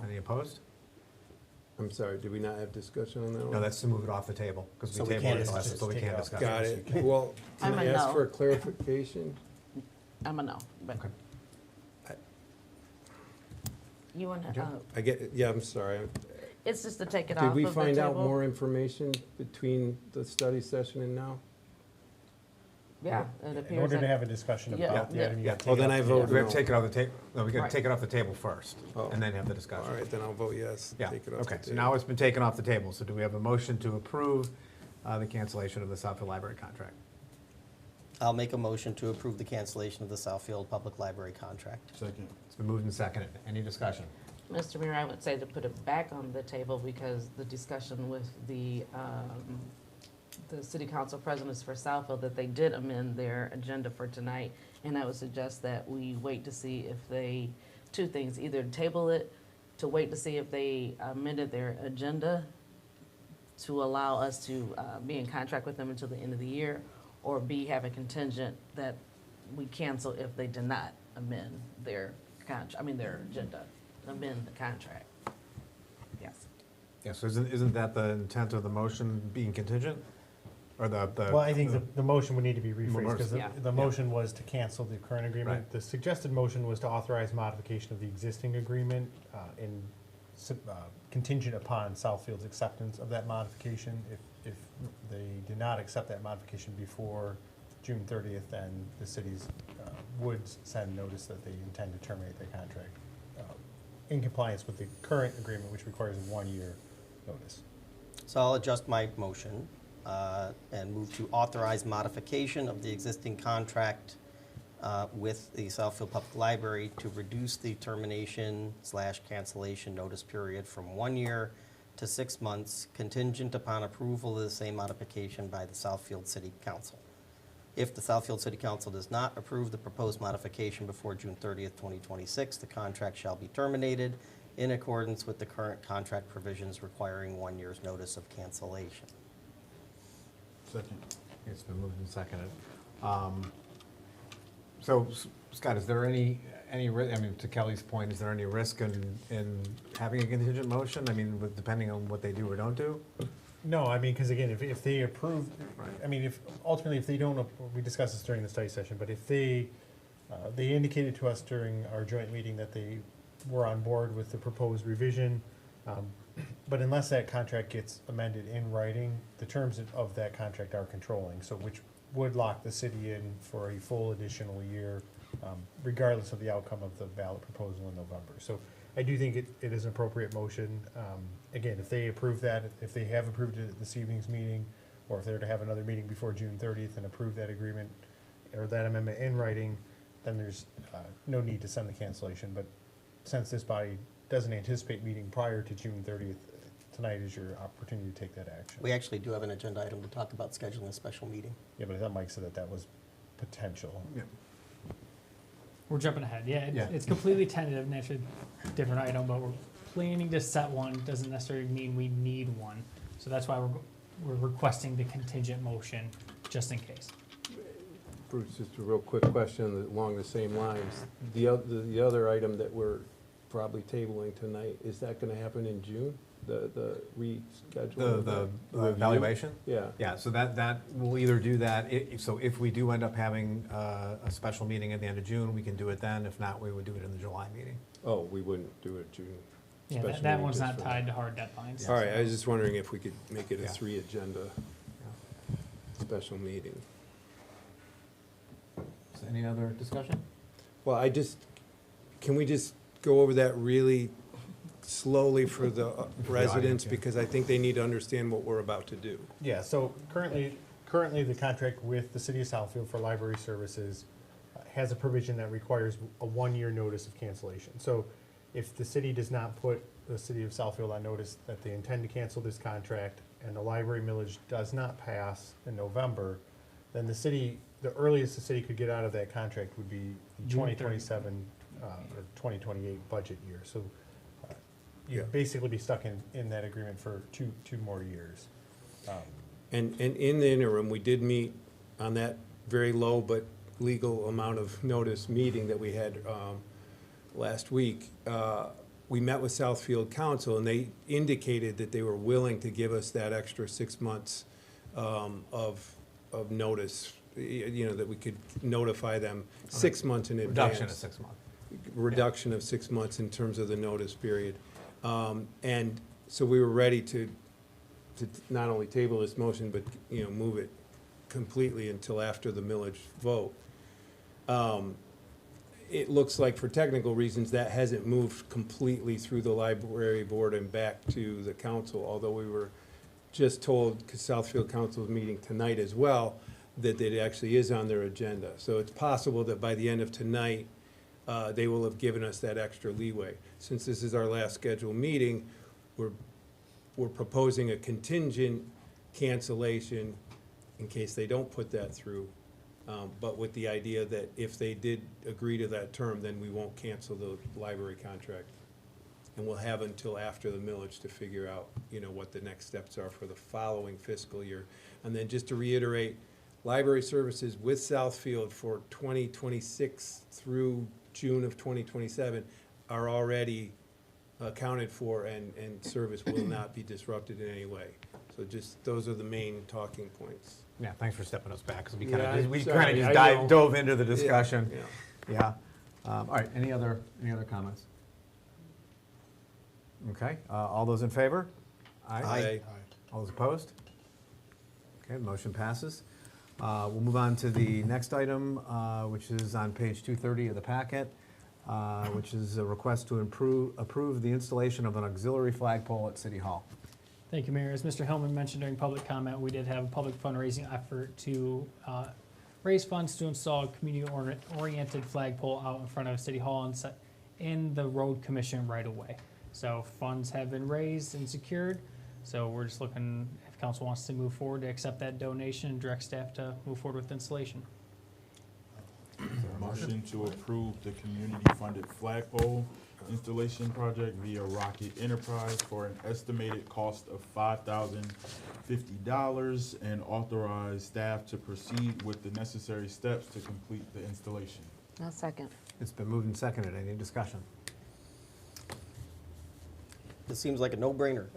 Any opposed? I'm sorry, did we not have discussion on that one? No, that's to move it off the table, because So we we tabled can't it last, discuss so we it. can't Take it discuss it. Got it. Well, can I'm I a ask no. for a clarification? I'm a no, but Okay. you want Okay. to, I get, yeah, I'm sorry. it's just to take it off Did of we the find out table. more information between the study session and now? Yeah, it In appears order to that, have a discussion Yeah, about the yeah. item, you got to Well, take it then off I the vote table. We have to take it off the table, no, we gotta Right. take it off the table first, Oh. and then have the discussion. All right, then I'll vote yes. Yeah, Take it off the okay, so table. now it's been taken off the table, so do we have a motion to approve the cancellation of the Southfield Library contract? I'll make a motion to approve the cancellation of the Southfield Public Library contract. Second. It's been moved and seconded. Any discussion? Mr. Mayor, I would say to put it back on the table because the discussion with the city council presidents for Southfield, that they did amend their agenda for tonight. And I would suggest that we wait to see if they, 2 things, either table it, to wait to see if they amended their agenda to allow us to be in contract with them until the end of the year, or B, have a contingent that we cancel if they did not amend their their agenda, amend the contract. Yes. Yes, so isn't that the intent of the motion being contingent? or the. Well, I think the motion would need to be rephrased, because Yeah. the motion was to cancel the current agreement. Right. The suggested motion was to authorize modification of the existing agreement in contingent upon Southfield's acceptance of that modification. If they did not accept that modification before June 30th, then the cities would send notice that they intend to terminate their contract in compliance with the current agreement, which requires a 1-year notice. So I'll adjust my motion and move to authorize modification of the existing contract with the Southfield Public Library to reduce the termination/cancellation notice period from 1 year to 6 months, contingent upon approval of the same modification by the Southfield City Council. If the Southfield City Council does not approve the proposed modification before June 30th, 2026, the contract shall be terminated in accordance with the current contract provisions requiring 1 year's notice of cancellation. Second. It's been moved and seconded. So, Scott, is there any, I mean, to Kelly's point, is there any risk in having a contingent motion? I mean, depending on what they do or don't do? No, I mean, because again, if they approve, Right. I mean, ultimately, if they don't, we discussed this during the study session, but if they indicated to us during our joint meeting that they were on board with the proposed revision, but unless that contract gets amended in writing, the terms of that contract are controlling, so which would lock the city in for a full additional year, regardless of the outcome of the ballot proposal in November. So I do think it is an appropriate motion. Again, if they approve that, if they have approved it at this evening's meeting, or if they're to have another meeting before June 30th and approve that agreement or that amendment in writing, then there's no need to send the cancellation. But since this body doesn't anticipate meeting prior to June 30th, tonight is your opportunity to take that action. We actually do have an agenda item to talk about scheduling a special meeting. Yeah, but I thought Mike said that was potential. Yeah. We're jumping ahead. Yeah, Yeah. it's completely tentative, and it's a different item, but we're planning to set one. Doesn't necessarily mean we need one. So that's why we're requesting the contingent motion, just in case. Bruce, just a real quick question along the same lines. The other item that we're probably tabling tonight, is that gonna happen in June? The rescheduling? The review? evaluation? Yeah. Yeah, so that, we'll either do that, so if we do end up having a special meeting at the end of June, we can do it then. If not, we would do it in the July meeting. Oh, we wouldn't do it June. Yeah, special that meeting one's just not for tied that. to hard deadlines. All right, I was just wondering if we could make it a Yeah. 3-agenda special meeting. Is there any other discussion? Well, can we just go over that really slowly for the residents? yeah. Because I think they need to understand what we're about to do. Yeah, so currently the contract with the city of Southfield for library services has a provision that requires a 1-year notice of cancellation. So if the city does not put the city of Southfield on notice that they intend to cancel this contract and the library millage does not pass in November, then the earliest the city could get out of that contract would be the June 30. 2027 or 2028 budget year. So Yeah. you'd basically be stuck in that agreement for two more years. And in the interim, we did meet on that very low but legal amount of notice meeting that we had last week. We met with Southfield Council, and they indicated that they were willing to give us that extra 6 months of notice, that we could notify them 6 months in advance. Reduction of 6 months. Reduction of 6 months in terms of the notice period. And so we were ready to not only table this motion, but, move it completely until after the millage vote. It looks like for technical reasons, that hasn't moved completely through the library board and back to the council, although we were just told, because Southfield Council is meeting tonight as well, that it actually is on their agenda. So it's possible that by the end of tonight, they will have given us that extra leeway. Since this is our last scheduled meeting, we're proposing a contingent cancellation in case they don't put that through, but with the idea that if they did agree to that term, then we won't cancel the library contract. And we'll have until after the millage to figure out, what the next steps are for the following fiscal year. And then just to reiterate, library services with Southfield for 2026 through June of 2027 are already accounted for, and service will not be disrupted in any way. So just, those are the main talking points. Yeah, thanks for stepping us back, because we Yeah, kind of, we sorry, kind of I just know. dove into the discussion. Yeah. Yeah. All right, any other comments? Okay, all those in favor? Aye. All those opposed? Okay, motion passes. We'll move on to the next item, which is on page 230 of the packet, which is a request to approve the installation of an auxiliary flagpole at City Hall. Thank you, Mayor. As Mr. Hillman mentioned during public comment, we did have a public fundraising effort to raise funds to install a community-oriented flagpole out in front of City Hall and set in the road commission right away. So funds have been raised and secured. So we're just looking, if council wants to move forward, to accept that donation and direct staff to move forward with installation. Motion to approve the community-funded flagpole installation project via Rocket Enterprise for an estimated cost of $5,050 and authorize staff to proceed with the necessary steps to complete the installation. I'll second. It's been moved and seconded. Any discussion? This seems like a no-brainer.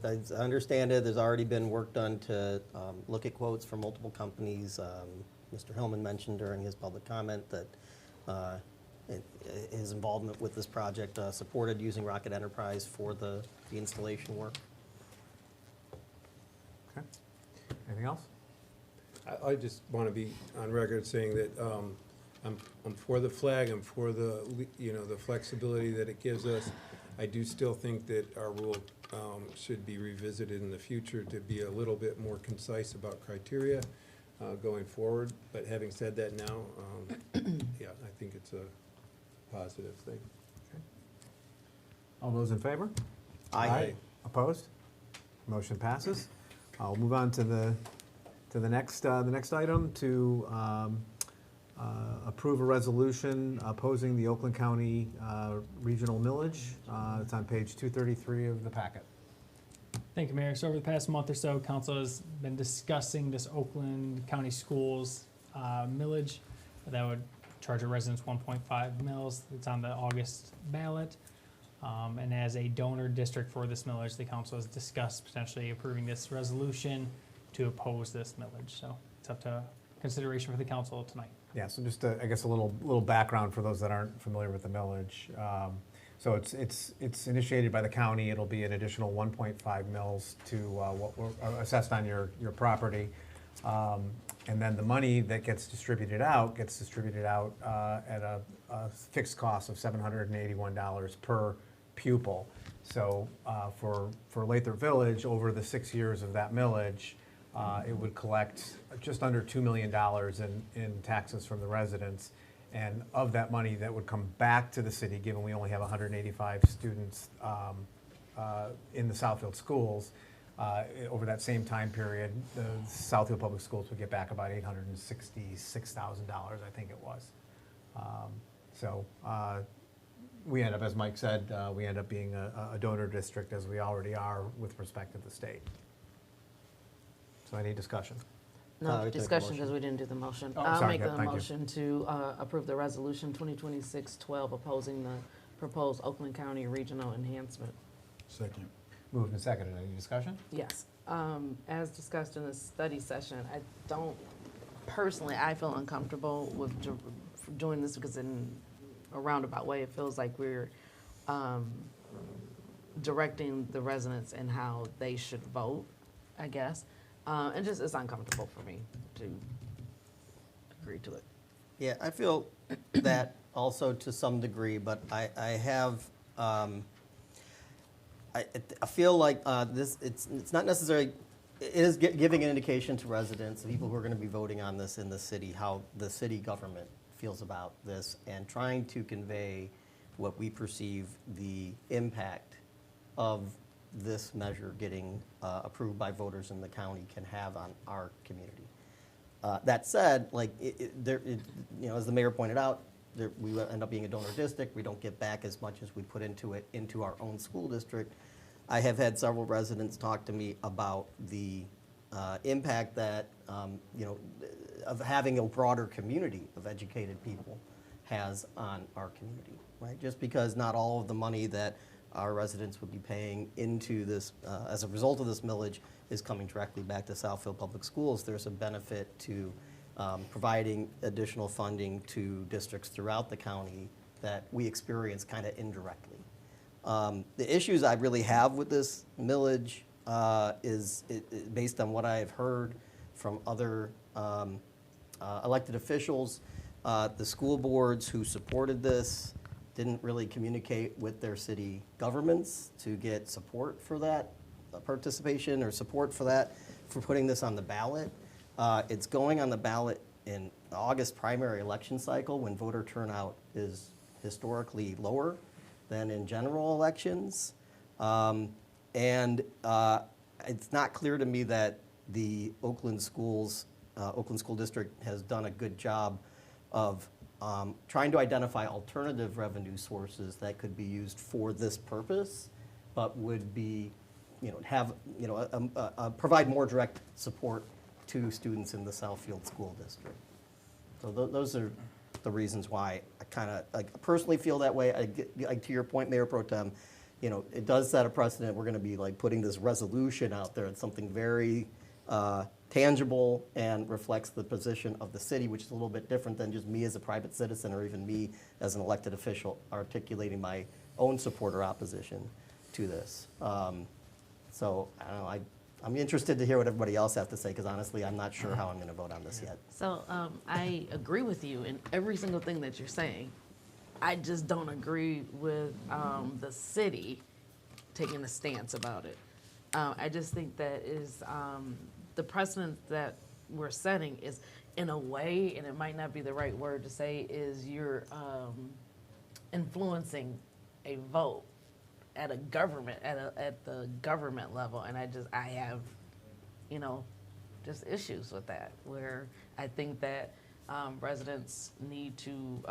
As I understand it, there's already been work done to look at quotes from multiple companies. Mr. Hillman mentioned during his public comment that his involvement with this project supported using Rocket Enterprise for the installation work. Okay. Anything else? I just want to be on record saying that I'm for the flag, I'm for the, the flexibility that it gives us. I do still think that our rule should be revisited in the future to be a little bit more concise about criteria going forward. But having said that now, yeah, I think it's a positive thing. Okay. All those in favor? Aye. Opposed? Motion passes. I'll move on to the next item to approve a resolution opposing the Oakland County regional millage. It's on page 233 of the packet. Thank you, Mayor. So over the past month or so, council has been discussing this Oakland County Schools millage that would charge our residents 1.5 mils. It's on the August ballot. And as a donor district for this millage, the council has discussed potentially approving this resolution to oppose this millage. So it's up to consideration for the council tonight. Yeah, so just, I guess, a little background for those that aren't familiar with the millage. So it's initiated by the county. It'll be an additional 1.5 mils to what were assessed on your property. And then the money that gets distributed out at a fixed cost of $781 per pupil. So for Lathrup Village, over the 6 years of that millage, it would collect just under $2 million in taxes from the residents. And of that money that would come back to the city, given we only have 185 students in the Southfield schools, over that same time period, the Southfield Public Schools would get back about $866,000, I think it was. So we end up, as Mike said, we end up being a donor district, as we already are with respect to the state. So any discussion? No we took a discussion motion. because we didn't do the motion. Oh, I'll sorry, make good, a thank you. motion to approve the resolution 2026-12 opposing the proposed Oakland County Regional Enhancement. Second. Moved and seconded. Any discussion? Yes. As discussed in the study session, I feel uncomfortable with doing this because in a roundabout way, it feels like we're directing the residents and how they should vote, I guess. And just, it's uncomfortable for me to agree to it. Yeah, I feel that also to some degree, but I have, I feel like it's not necessarily, it is giving an indication to residents, the people who are going to be voting on this in the city, how the city government feels about this, and trying to convey what we perceive the impact of this measure getting approved by voters in the county can have on our community. That said, like as the mayor pointed out, we end up being a donor district. We don't get back as much as we put into it into our own school district. I have had several residents talk to me about the impact that of having a broader community of educated people has on our community. Right, just because not all of the money that our residents would be paying into this, as a result of this millage, is coming directly back to Southfield Public Schools. There's a benefit to providing additional funding to districts throughout the county that we experience kind of indirectly. The issues I really have with this millage is based on what I have heard from other elected officials. The school boards who supported this didn't really communicate with their city governments to get support for that participation or support for that, for putting this on the ballot. It's going on the ballot in the August primary election cycle when voter turnout is historically lower than in general elections. And it's not clear to me that the Oakland School District has done a good job of trying to identify alternative revenue sources that could be used for this purpose, but would be, provide more direct support to students in the Southfield School District. So those are the reasons why I kind of personally feel that way. To your point, Mayor Pro Tem, it does set a precedent. We're going to be putting this resolution out there. It's something very tangible and reflects the position of the city, which is a little bit different than just me as a private citizen or even me as an elected official articulating my own support or opposition to this. So I don't know, I'm interested to hear what everybody else has to say, because honestly, I'm not sure how I'm going to vote on this yet. So I agree with you in every single thing that you're saying. I just don't agree with the city taking a stance about it. I just think that is the precedent that we're setting is, in a way, and it might not be the right word to say, is you're influencing a vote at a government, at the government level, and I have, just issues with that, where I think that residents need to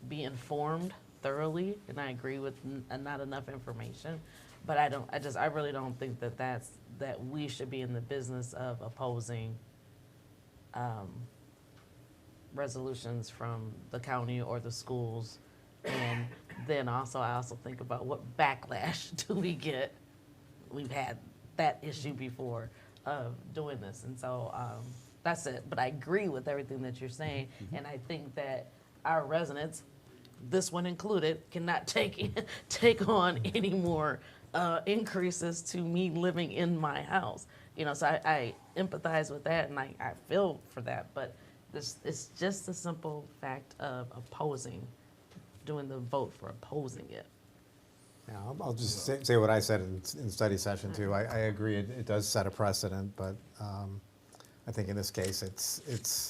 be informed thoroughly, and I agree with not enough information, but I really don't think that we should be in the business of opposing resolutions from the county or the schools. And then I also think about what backlash do we get. We've had that issue before of doing this, and so that's it. But I agree with everything that you're saying, and I think that our residents, this one included, cannot take on any more increases to me living in my house. So I empathize with that, and I feel for that. But it's just the simple fact of doing the vote for opposing it. Yeah, I'll just say what I said in study session too. I agree, it does set a precedent, but I think in this case, it's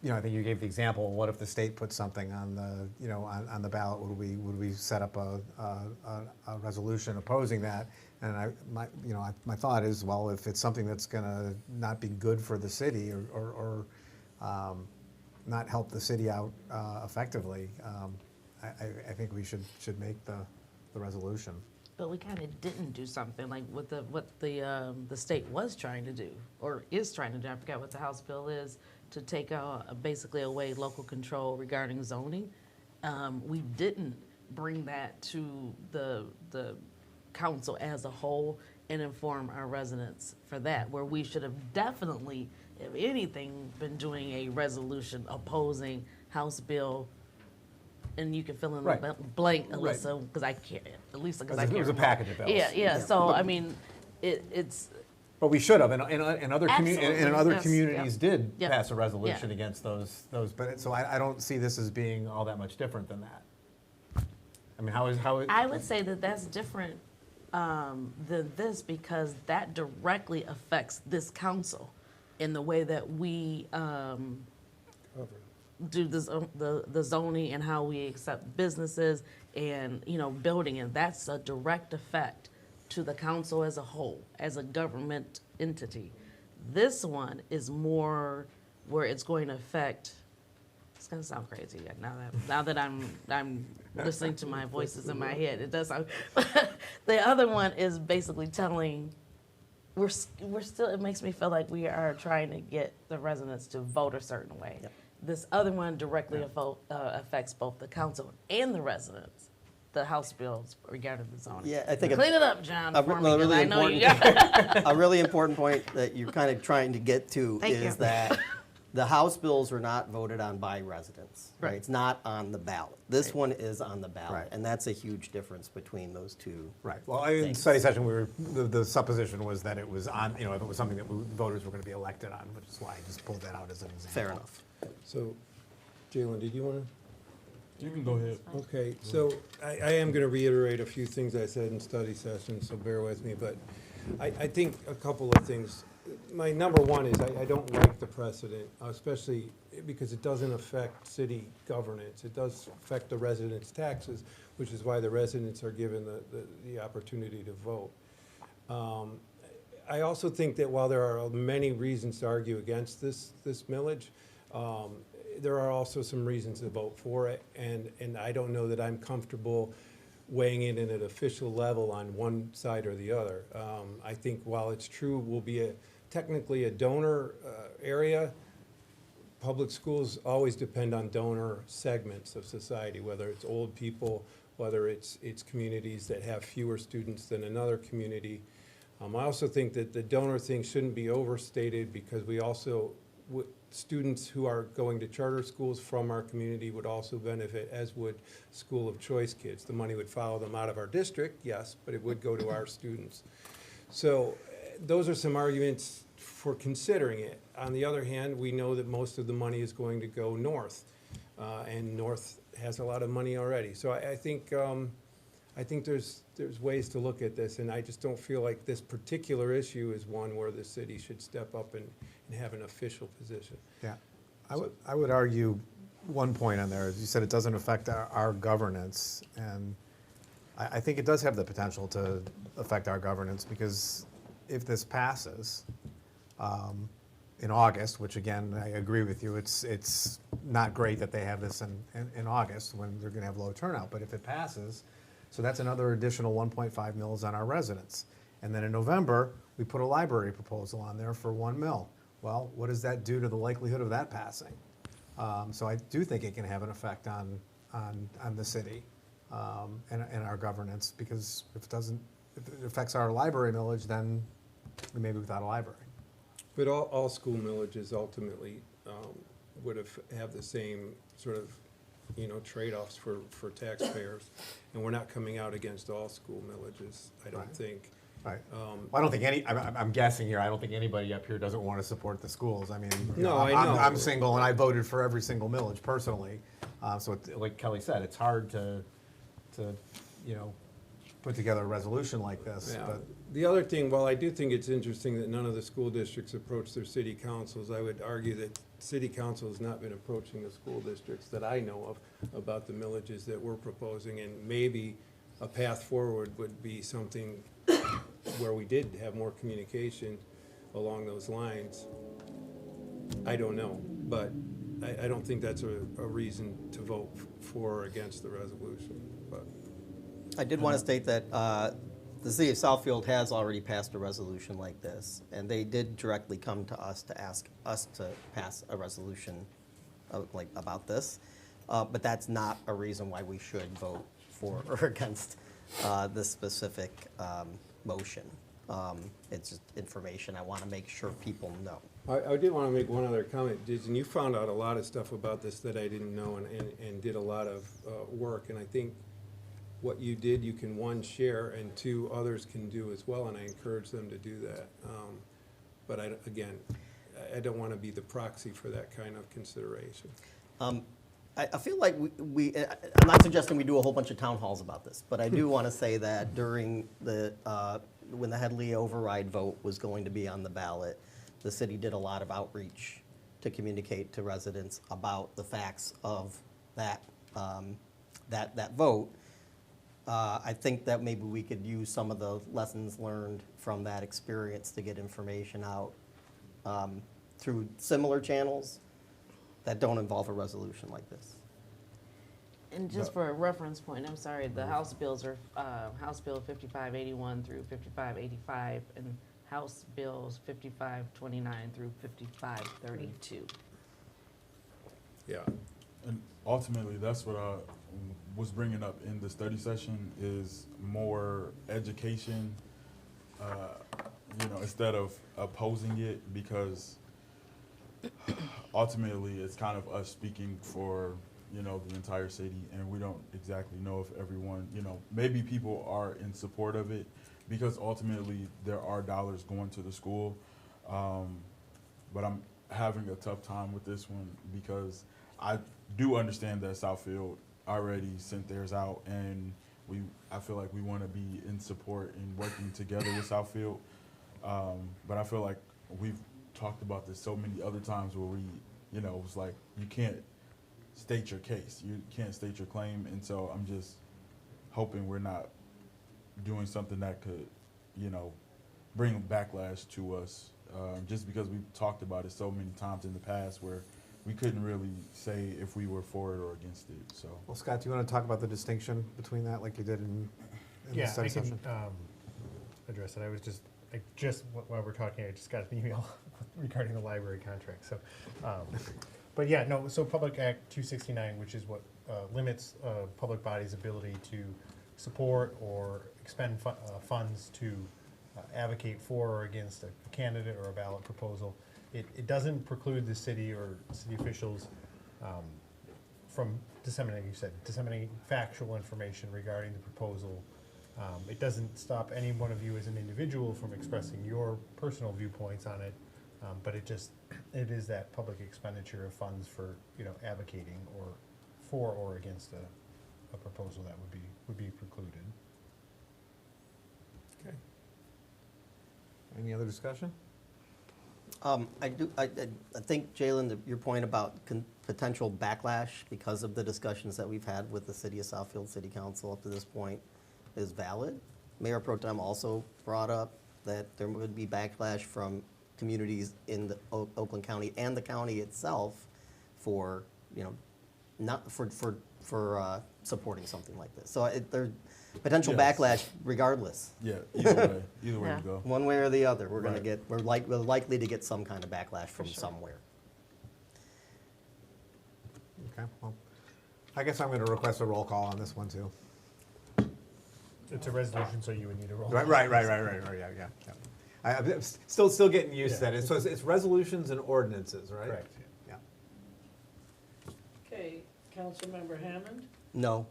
I think you gave the example. What if the state put something on the on the ballot? Would we set up a resolution opposing that? And my thought is, well, if it's something that's going to not be good for the city or not help the city out effectively, I think we should make the resolution. But we kind of didn't do something like what the state was trying to do or is trying to do. I forgot what the House bill is, to take basically away local control regarding zoning. We didn't bring that to the council as a whole and inform our residents for that, where we should have definitely, if anything, been doing a resolution opposing House Bill. And you can fill in the blank, Alyssa, because I can't, at least because I can't. It was a package of bills. Yeah. So I mean, it's. But we should have, and other communities did Yep. pass a resolution against those. But so I don't see this as being all that much different than that. I mean, how is? I would say that that's different than this, because that directly affects this council in the way that we do the zoning and how we accept businesses and building, and that's a direct effect to the council as a whole, as a government entity. This one is more where it's going to affect. It's going to sound crazy now that I'm listening to my voices in my head. It does sound. The other one is basically telling. We're still. It makes me feel like we are trying to get the residents to vote a certain way. Yep. This other one directly affects both the council and the residents. the House bills regarding the zoning. Yeah, I think Clean it up, John, a for re- me, a 'cause really I know you important- got. a really important point that you're kind of trying to get to Thank is you. that the House bills were not voted on by residents. Right. It's not on the ballot. This Right. one is on the ballot, Right. and that's a huge difference between those two. Right. Well, in Thanks. study session, the supposition was that it was on, if it was something that voters were going to be elected on, which is why I just pulled that out as an example. Fair enough. So, Jalen, did you want to? You can go ahead. Okay, so I am going to reiterate a few things I said in study session, so bear with me, but I think a couple of things. My number one is I don't like the precedent, especially because it doesn't affect city governance. It does affect the residents' taxes, which is why the residents are given the opportunity to vote. I also think that while there are many reasons to argue against this millage, there are also some reasons to vote for it, and I don't know that I'm comfortable weighing in at an official level on one side or the other. I think while it's true we'll be technically a donor area, public schools always depend on donor segments of society, whether it's old people, whether it's communities that have fewer students than another community. I also think that the donor thing shouldn't be overstated because we also, students who are going to charter schools from our community would also benefit, as would school of choice kids. The money would follow them out of our district, yes, but it would go to our students. So those are some arguments for considering it. On the other hand, we know that most of the money is going to go north, and north has a lot of money already. So I think there's ways to look at this, and I just don't feel like this particular issue is one where the city should step up and have an official position. Yeah. I would argue one point on there, as you said, it doesn't affect our governance, and I think it does have the potential to affect our governance, because if this passes in August, which again, I agree with you, it's not great that they have this in August when they're going to have low turnout, but if it passes, so that's another additional 1.5 mils on our residents. And then in November, we put a library proposal on there for 1 mil. Well, what does that do to the likelihood of that passing? So I do think it can have an effect on the city and our governance, because if it affects our library millage, then we may be without a library. But all school millages ultimately would have the same sort of, trade-offs for taxpayers. And we're not coming out against all school millages, I don't Right. think. Right. Well, I don't think I'm guessing here, I don't think anybody up here doesn't want to support the schools. I mean, No, I know. I'm single and I voted for every single millage personally. So like Kelly said, it's hard to put together a resolution like this. Yeah. But The other thing, while I do think it's interesting that none of the school districts approach their city councils, I would argue that city council has not been approaching the school districts that I know of about the millages that we're proposing, and maybe a path forward would be something where we did have more communication along those lines. I don't know, but I don't think that's a reason to vote for or against the resolution, but. I did want to state that the city of Southfield has already passed a resolution like this, and they did directly come to us to ask us to pass a resolution about this. But that's not a reason why we should vote for or against this specific motion. It's just information. I want to make sure people know. I did want to make one other comment. Jason, you found out a lot of stuff about this that I didn't know, and did a lot of work, and I think what you did, you can, one, share, and two, others can do as well, and I encourage them to do that. But I don't want to be the proxy for that kind of consideration. I feel like I'm not suggesting we do a whole bunch of town halls about this, but I do want to say that during when the Headley override vote was going to be on the ballot, the city did a lot of outreach to communicate to residents about the facts of that vote. I think that maybe we could use some of the lessons learned from that experience to get information out through similar channels that don't involve a resolution like this. And just for a reference point, I'm sorry, the House bills are House Bill 5581 through 5585, and House Bills 5529 through 5532. Yeah. And ultimately, that's what I was bringing up in the study session is more education, instead of opposing it, because ultimately it's kind of us speaking for, the entire city, and we don't exactly know if everyone, maybe people are in support of it because ultimately there are dollars going to the school. But I'm having a tough time with this one because I do understand that Southfield already sent theirs out, and I feel like we want to be in support and working together with Southfield. But I feel like we've talked about this so many other times where we, it's like you can't state your case, you can't state your claim, and so I'm just hoping we're not doing something that could, bring backlash to us, just because we've talked about it so many times in the past where we couldn't really say if we were for it or against it. So, Well, Scott, do you want to talk about the distinction between that like you did in the Yeah, study I can session? address it. While we're talking, I just got an email regarding the library contract. So, but yeah, no. So Public Act 269, which is what limits public bodies' ability to support or expend funds to advocate for or against a candidate or a ballot proposal. It doesn't preclude the city or city officials from disseminating factual information regarding the proposal. It doesn't stop any one of you as an individual from expressing your personal viewpoints on it, but it is that public expenditure of funds for advocating or for or against a proposal that would be precluded. Okay. Any other discussion? I think, Jalen, your point about potential backlash because of the discussions that we've had with the City of Southfield City Council up to this point is valid. Mayor Pro Tem also brought up that there would be backlash from communities in the Oakland County and the county itself for, not for supporting something like this. So there's potential Yes. backlash regardless. yeah, either way Yeah. you go. One way or the other, we're Right. we're likely to get some kind of backlash from somewhere. Okay, well, I guess I'm going to request a roll call on this one too. It's a resolution, so you would need a roll. Right, yeah. I'm still getting used to Yeah. that. So it's resolutions and ordinances, right? Correct. Yeah. Okay, Councilmember Hammond, No.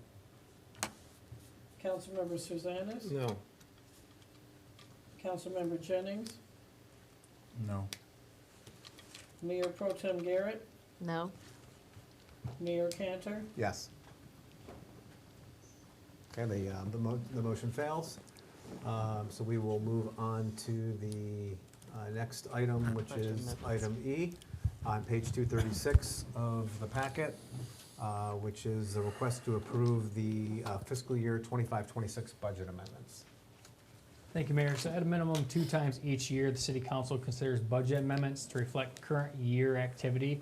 Councilmember Suzanis, No. Councilmember Jennings, No. Mayor Pro Tem Garrett, No? Mayor Kantor. Yes. Okay, the motion fails. So we will move on to the next item, which Budget is amendments. item E on page 236 of the packet, which is a request to approve the fiscal year 25-26 budget amendments. Thank you, Mayor. So at a minimum, 2 times each year, the city council considers budget amendments to reflect current year activity.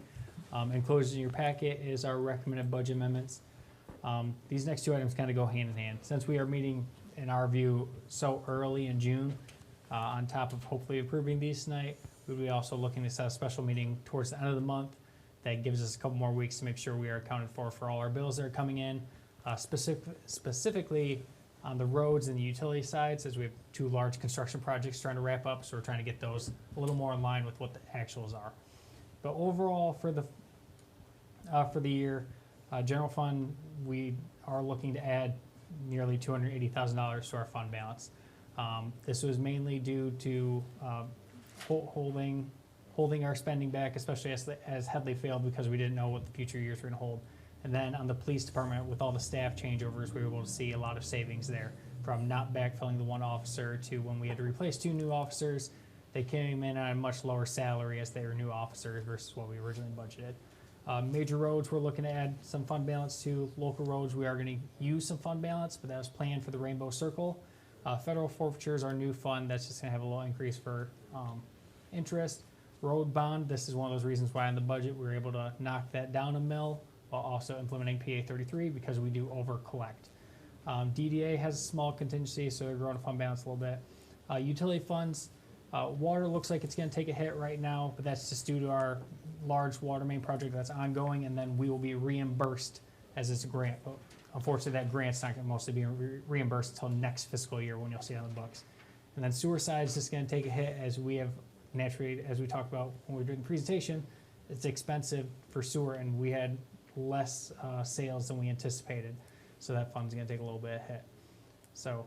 Enclosed in your packet is our recommended budget amendments. These next 2 items kind of go hand in hand. Since we are meeting, in our view, so early in June, on top of hopefully approving these tonight, we'll be also looking to set a special meeting towards the end of the month. That gives us a couple more weeks to make sure we are accounted for all our bills that are coming in. Specifically on the roads and the utility sides, as we have 2 large construction projects trying to wrap up, so we're trying to get those a little more in line with what the actuals are. But overall, for the year, general fund, we are looking to add nearly $280,000 to our fund balance. This was mainly due to holding our spending back, especially as Headley failed, because we didn't know what the future years were going to hold. And then on the police department, with all the staff changeovers, we were able to see a lot of savings there, from not backfilling the 1 officer to when we had to replace 2 new officers. They came in at a much lower salary as they were new officers versus what we originally budgeted. Major roads, we're looking to add some fund balance to. Local roads, we are going to use some fund balance, but that was planned for the Rainbow Circle. Federal forfeiture is our new fund. That's just going to have a little increase for interest. Road bond, this is one of those reasons why in the budget we were able to knock that down a mill while also implementing PA 33 because we do over collect. DDA has a small contingency, so they're growing the fund balance a little bit. Utility funds, water looks like it's going to take a hit right now, but that's just due to our large water main project that's ongoing, and then we will be reimbursed as it's a grant. But unfortunately, that grant's not gonna mostly be reimbursed until next fiscal year when you'll see it on the books. And then sewer side is just gonna take a hit as we have naturally, as we talked about when we were doing the presentation, it's expensive for sewer, and we had less sales than we anticipated. So that fund's gonna take a little bit of hit. So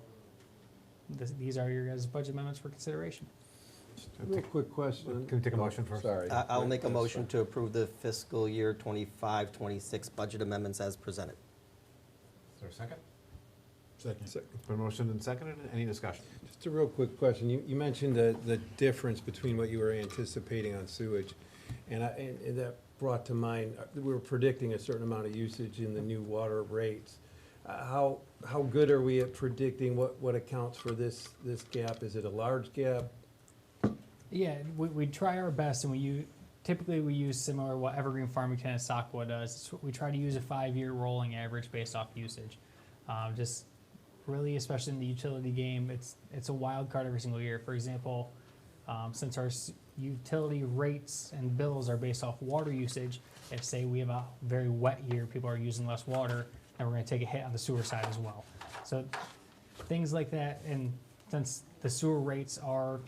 these are your guys' budget amendments for consideration. Real quick question. Can we take a motion first? Sorry. I'll make a motion to approve the fiscal year 25-26 budget amendments as presented. Is there a second? Second. It's been motioned and seconded. Any discussion? Just a real quick question. You mentioned the difference between what you were anticipating on sewage, and that brought to mind, we were predicting a certain amount of usage in the new water rates. How good are we at predicting what accounts for this gap? Is it a large gap? Yeah, we try our best, and typically we use similar what Evergreen Farmington and SOCWA does. We try to use a 5-year rolling average based off usage. Just really, especially in the utility game, it's a wild card every single year. For example, since our utility rates and bills are based off water usage, if say we have a very wet year, people are using less water, then we're going to take a hit on the sewer side as well. So things like that, and since the sewer rates are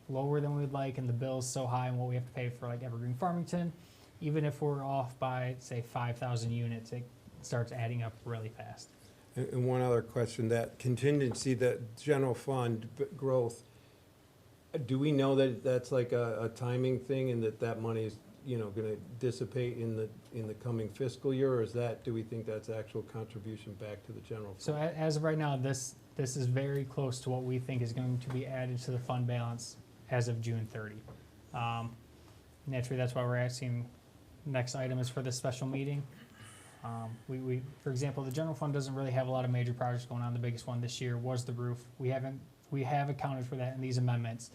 lower than we'd like and the bill's so high and what we have to pay for like Evergreen Farmington, even if we're off by say 5,000 units, it starts adding up really fast. And one other question, that contingency, that general fund growth, do we know that that's like a timing thing and that money is, gonna dissipate in the coming fiscal year, or do we think that's actual contribution back to the general fund? So as of right now, this is very close to what we think is going to be added to the fund balance as of June 30. Naturally, that's why we're asking, next item is for this special meeting. For example, the general fund doesn't really have a lot of major projects going on. The biggest one this year was the roof. We have accounted for that in these amendments,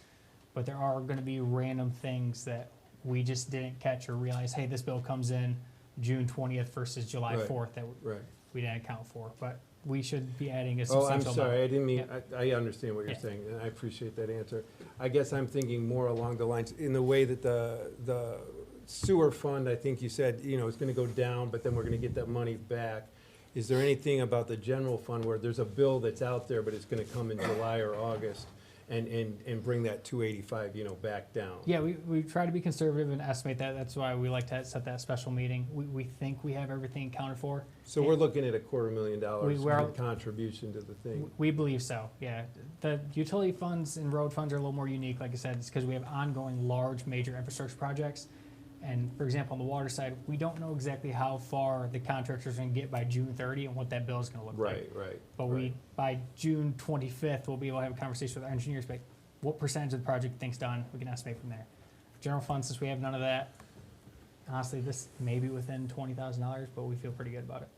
but there are gonna be random things that we just didn't catch or realize, hey, this bill comes in June 20th versus July Right. 4th that Right. we didn't account for, but we should be adding a Oh, substantial I'm amount. sorry, I didn't mean, Yeah. I understand what you're Yeah. saying, and I appreciate that answer. I guess I'm thinking more along the lines, in the way that the sewer fund, I think you said, it's gonna go down, but then we're gonna get that money back. Is there anything about the general fund where there's a bill that's out there, but it's gonna come in July or August, and bring that 285, back down? Yeah, we try to be conservative and estimate that. That's why we like to set that special meeting. We think we have everything accounted for. So we're looking at $250,000 We are- in contribution to the thing. We believe so, yeah. The utility funds and road funds are a little more unique, like I said, it's because we have ongoing large major infrastructure projects. And for example, on the water side, we don't know exactly how far the contractor's gonna get by June 30 and what that bill's gonna look like. Right. But by June 25th, we'll be able to have a conversation with our engineers, about what percentage of the project you think's done, we can estimate from there. General fund, since we have none of that, honestly, this may be within $20,000, but we feel pretty good about it.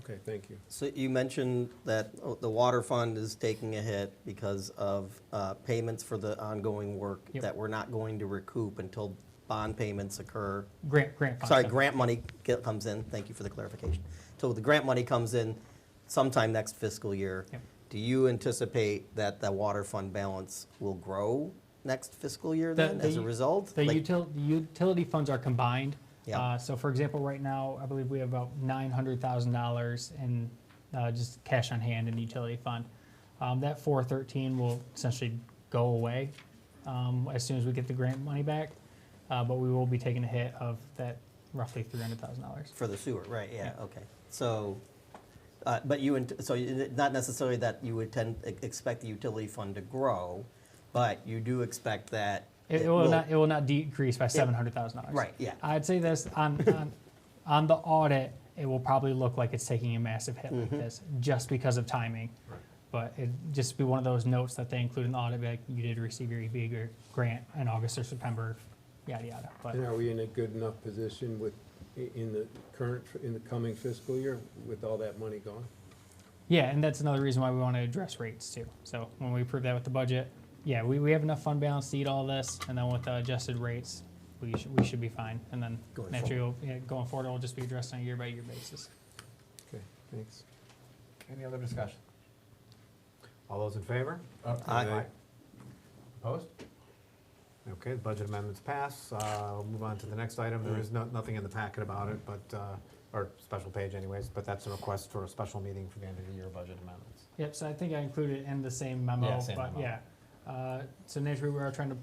Okay, thank you. So you mentioned that the water fund is taking a hit because of payments for the ongoing work Yep. that we're not going to recoup until bond payments occur. Grant fund. Sorry, stuff. grant money comes in, thank you for the clarification. So the grant money comes in sometime next fiscal year. Yep. Do you anticipate that the water fund balance will grow next fiscal year then as a result? The Like- utility funds are combined. Yeah. So for example, right now, I believe we have about $900,000 in just cash on hand in the utility fund. That 413 will essentially go away as soon as we get the grant money back. But we will be taking a hit of that roughly $300,000. For the sewer, right, yeah, Yeah. okay. So, not necessarily that you would expect the utility fund to grow, but you do expect that It will not decrease by $700,000. Right, yeah. I'd say this, on the audit, it will probably look like it's taking a massive hit like this, just because of timing. Right. But it just be one of those notes that they include in the audit, like you did receive your EV grant in August or September, yada, yada. But And are we in a good enough position in the coming fiscal year with all that money gone? yeah, and that's another reason why we want to address rates too. So when we approve that with the budget, yeah, we have enough fund balance to eat all this, and then with the adjusted rates, we should be fine. And then Going naturally, going forward, it'll just be addressed on a year-by-year basis. Okay, thanks. Any other discussion? All those in favor? Aye. Opposed? Okay, the budget amendments pass. We'll move on to the next item. There is nothing in the packet about it, but, or special page anyways, but that's a request for a special meeting for the end of the year budget amendments. Yep, so I think I included it in the same memo, Yeah, same but memo. yeah. So naturally, we are trying to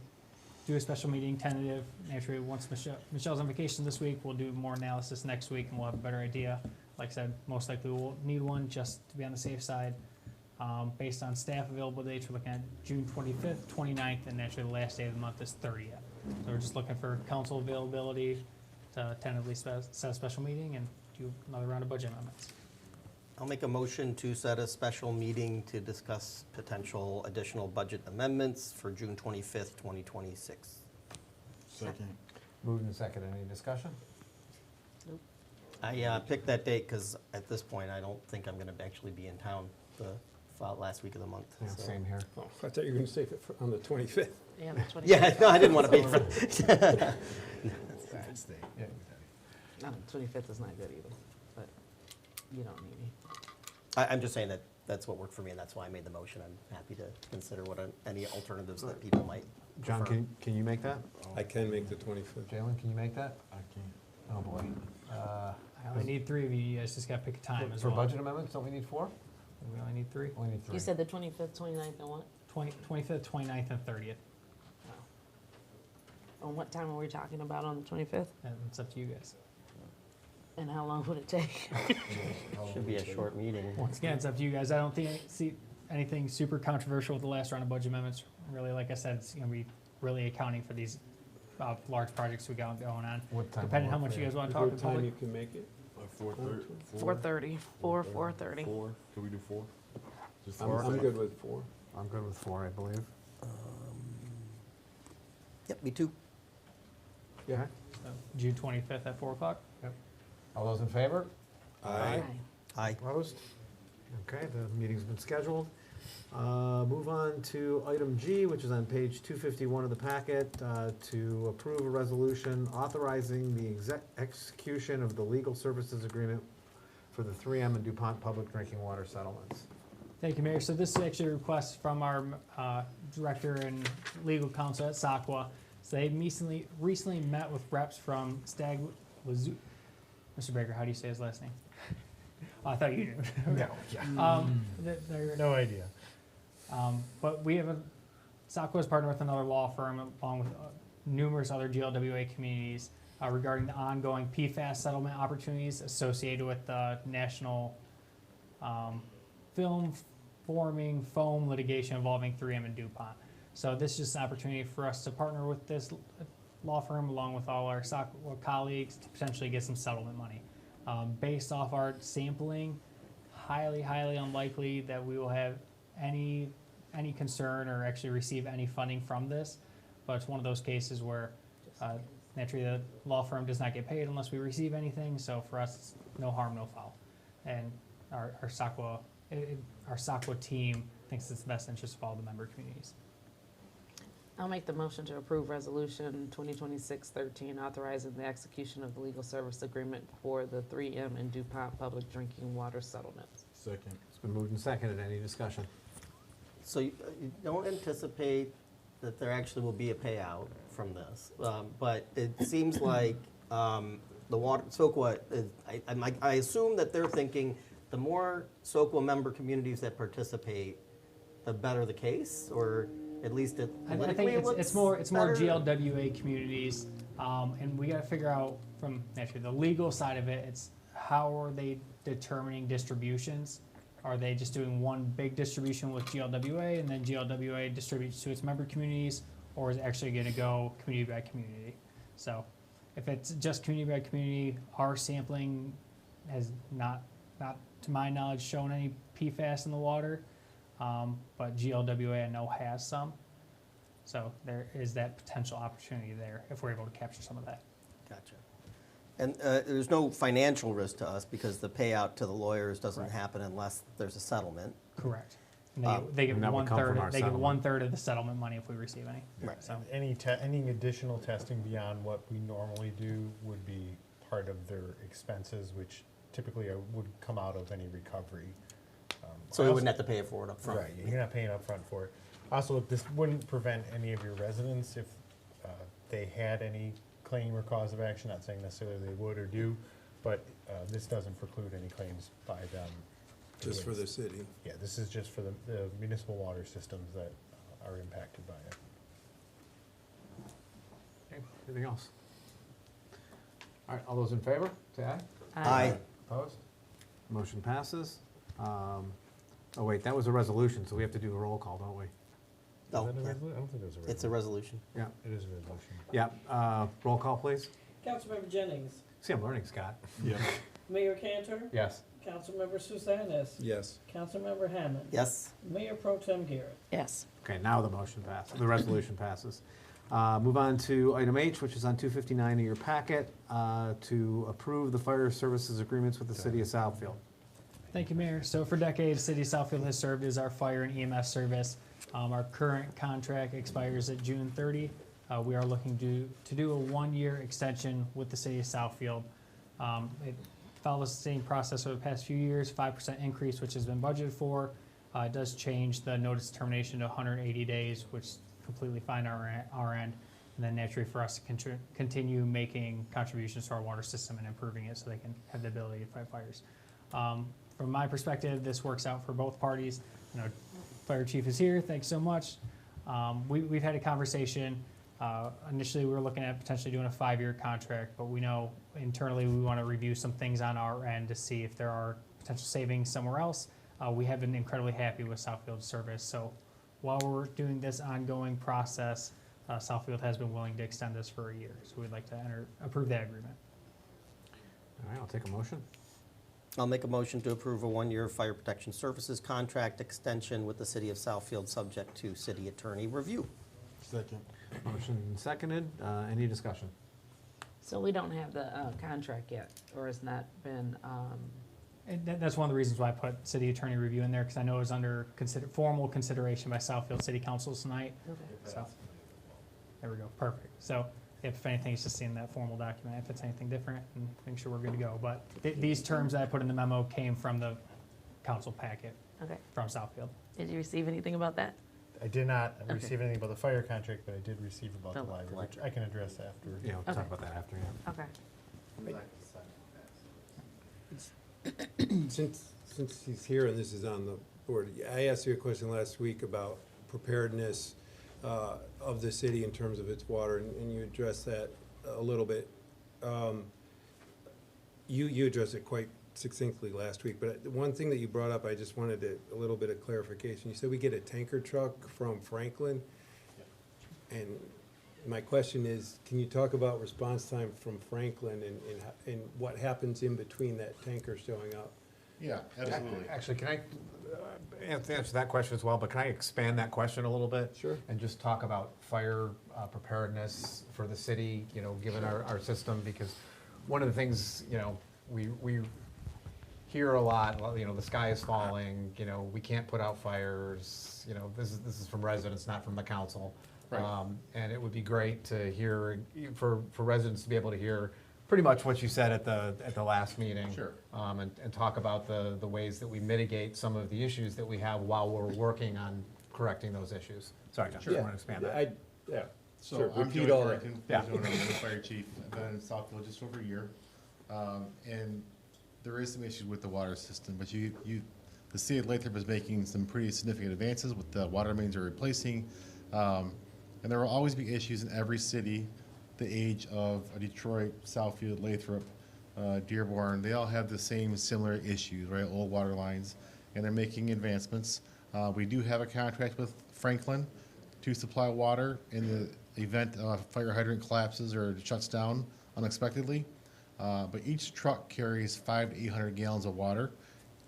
do a special meeting tentative. Naturally, once Michelle's on vacation this week, we'll do more analysis next week and we'll have a better idea. Like I said, most likely we'll need one just to be on the safe side. Based on staff available dates, we're looking at June 25th, 29th, and naturally the last day of the month is 30th. So we're just looking for council availability to tentatively set a special meeting and do another round of budget amendments. I'll make a motion to set a special meeting to discuss potential additional budget amendments for June 25th, 2026. Second. Moved and seconded. Any discussion? I picked that date because at this point, I don't think I'm going to actually be in town the last week of the month. Yeah, so. same here. Oh, I thought you were going to save it on the 25th. Yeah, the 25th. Yeah, no, I didn't want to pay for Yeah. No, 25th is not good either, but you don't need me. I'm just saying that that's what worked for me, and that's why I made the motion. I'm happy to consider any alternatives that people might John, prefer. can you make that? I can make the 25th. Jalen, can you make that? I can't. Oh, boy. I only need 3 of you, you guys just gotta pick a time as For well. budget amendments, don't we need 4? We only need 3. Only need 3. You said the 25th, 29th, and what? 25th, 29th, and 30th, On what time are we talking about on the 25th? and it's up to you guys. And how long would it take? Should be a short meeting. Once again, it's up to you guys. I don't see anything super controversial with the last round of budget amendments. Really, like I said, it's gonna be really accounting for these large projects we got going on. What time? Depending how much you guys wanna talk in What time public. you can make it? Like 4:30? 4:30, 4:30. 4? Can we do 4? Just I'm- I'm good with 4. I'm good with 4, I believe. Yep, me too. Yeah. So, June 25th at 4 o'clock. All those in favor? Aye. Aye. Opposed? Okay, the meeting's been scheduled. Move on to item G, which is on page 251 of the packet, to approve a resolution authorizing the execution of the legal services agreement for the 3M and Dupont public drinking water settlements. Thank you, Mayor. So this is actually a request from our director and legal counsel at SOCWA. So they recently met with reps from Stag. Mr. Baker, how do you say his last name? Oh, I thought you knew. No, They're- no idea. But we have SOCWA is partnered with another law firm along with numerous other GLWA communities regarding the ongoing PFAS settlement opportunities associated with the national film forming foam litigation involving 3M and Dupont. So this is just an opportunity for us to partner with this law firm along with all our SOCWA colleagues to potentially get some settlement money. Based off our sampling, highly unlikely that we will have any concern or actually receive any funding from this. But it's one of those cases where naturally the law firm does not get paid unless we receive anything. So for us, it's no harm, no foul. And our SOCWA team thinks it's the best interest of all the member communities. I'll make the motion to approve resolution 2026-13, authorizing the execution of the legal service agreement for the 3M and Dupont public drinking water settlements. Second. It's been moved and seconded. Any discussion? So you don't anticipate that there actually will be a payout from this, but it seems like the water, SOCWA, I assume that they're thinking the more SOCWA member communities that participate, the better the case, or at least it I politically think looks it's more better? GLWA communities, and we got to figure out from actually the legal side of it. It's how are they determining distributions? Are they just doing one big distribution with GLWA and then GLWA distributes to its member communities, or is it actually going to go community by community? So, if it's just community by community, our sampling has not to my knowledge shown any PFAS in the water. But GLWA I know has some. So there is that potential opportunity there if we're able to capture some of that. Gotcha. And there's no financial risk to us because the payout to the lawyers doesn't Correct. happen unless there's a settlement. Correct. And they get And that would come from our They get settlement. 1/3 of the settlement money if we receive any. Right. So Any additional testing beyond what we normally do would be part of their expenses, which typically would come out of any recovery. So we wouldn't have to pay for it up front. Right, you're not paying upfront for it. Also, this wouldn't prevent any of your residents if they had any claim or cause of action, not saying necessarily they would or do, but this doesn't preclude any claims by them. Just for the city. Yeah, this is just for the municipal water systems that are impacted by it. Okay, anything else? All right, all those in favor, say aye. Aye. Opposed? Motion passes. Oh, wait, that was a resolution, so we have to do a roll call, don't we? No, Is that a yeah. resolu- I don't think it was a It's a resolution. Yeah, It is a resolution. yeah, roll call, please. Councilmember Jennings, See, I'm learning, Scott. Yeah. Mayor Cantor, Yes. Councilmember Susanis, Yes. Councilmember Hammond, Yes. Mayor Pro Tem Garrett. Yes. Okay, now the motion passes, the resolution passes. Move on to item H, which is on 259 of your packet, to approve the fire services agreements with the city of Southfield. Thank you, Mayor. So for decades, City of Southfield has served as our fire and EMS service. Our current contract expires at June 30. We are looking to do a one-year extension with the City of Southfield. It follows the same process over the past few years, 5% increase, which has been budgeted for. It does change the notice of termination to 180 days, which is completely fine on our end. And then naturally for us to continue making contributions to our water system and improving it so they can have the ability to fight fires. From my perspective, this works out for both parties. You know, Fire Chief is here, thanks so much. We've had a conversation. Initially, we were looking at potentially doing a 5-year contract, but we know internally we want to review some things on our end to see if there are potential savings somewhere else. We have been incredibly happy with Southfield's service, so while we're doing this ongoing process, Southfield has been willing to extend this for a year, so we'd like to approve that agreement. All right, I'll take a motion. I'll make a motion to approve a one-year fire protection services contract extension with the city of Southfield, subject to city attorney review. Second. Motion seconded. Any discussion? So we don't have the contract yet, or it's not been, And that's one of the reasons why I put city attorney review in there, because I know it was under formal consideration by Southfield City Council tonight. So, there we go, perfect. So if anything, it's just seeing that formal document. If it's anything different, and make sure we're good to go. But these terms that I put in the memo came from the council packet okay. from Southfield. Did you receive anything about that? I did not Okay. receive anything about the fire contract, but I did receive about the The library, which I can address after. Yeah, we'll talk Okay. about that after, yeah. Okay. Since he's here and this is on the board, I asked you a question last week about preparedness of the city in terms of its water, and you addressed that a little bit. You addressed it quite succinctly last week, but the one thing that you brought up, I just wanted a little bit of clarification. You said we get a tanker truck from Franklin, and my question is, can you talk about response time from Franklin and what happens in between that tanker showing up? Yeah, absolutely. Actually, can I answer that question as well, but can I expand that question a little bit? Sure. And just talk about fire preparedness for the city, you know, given our system, because one of the things, you know, we hear a lot, well, you know, the sky is falling, you know, we can't put out fires, you know, this is from residents, not from the council. Right. And it would be great to hear, for residents to be able to hear pretty much what you said at the last meeting. Sure. And talk about the ways that we mitigate some of the issues that we have while we're working on correcting those issues. Sorry, John, I want to expand that. Yeah. So Sure, I'm repeat Joey all that. Corrington, Yeah. Phase owner, I'm the fire chief. I've been in Southfield just over a year. And there is some issues with the water system, but the city of Lathrup is making some pretty significant advances with the water mains they're replacing. And there will always be issues in every city, the age of Detroit, Southfield, Lathrop, Dearborn. They all have the same similar issues, right? Old water lines, and they're making advancements. We do have a contract with Franklin to supply water in the event a fire hydrant collapses or shuts down unexpectedly. But each truck carries 500 to 800 gallons of water,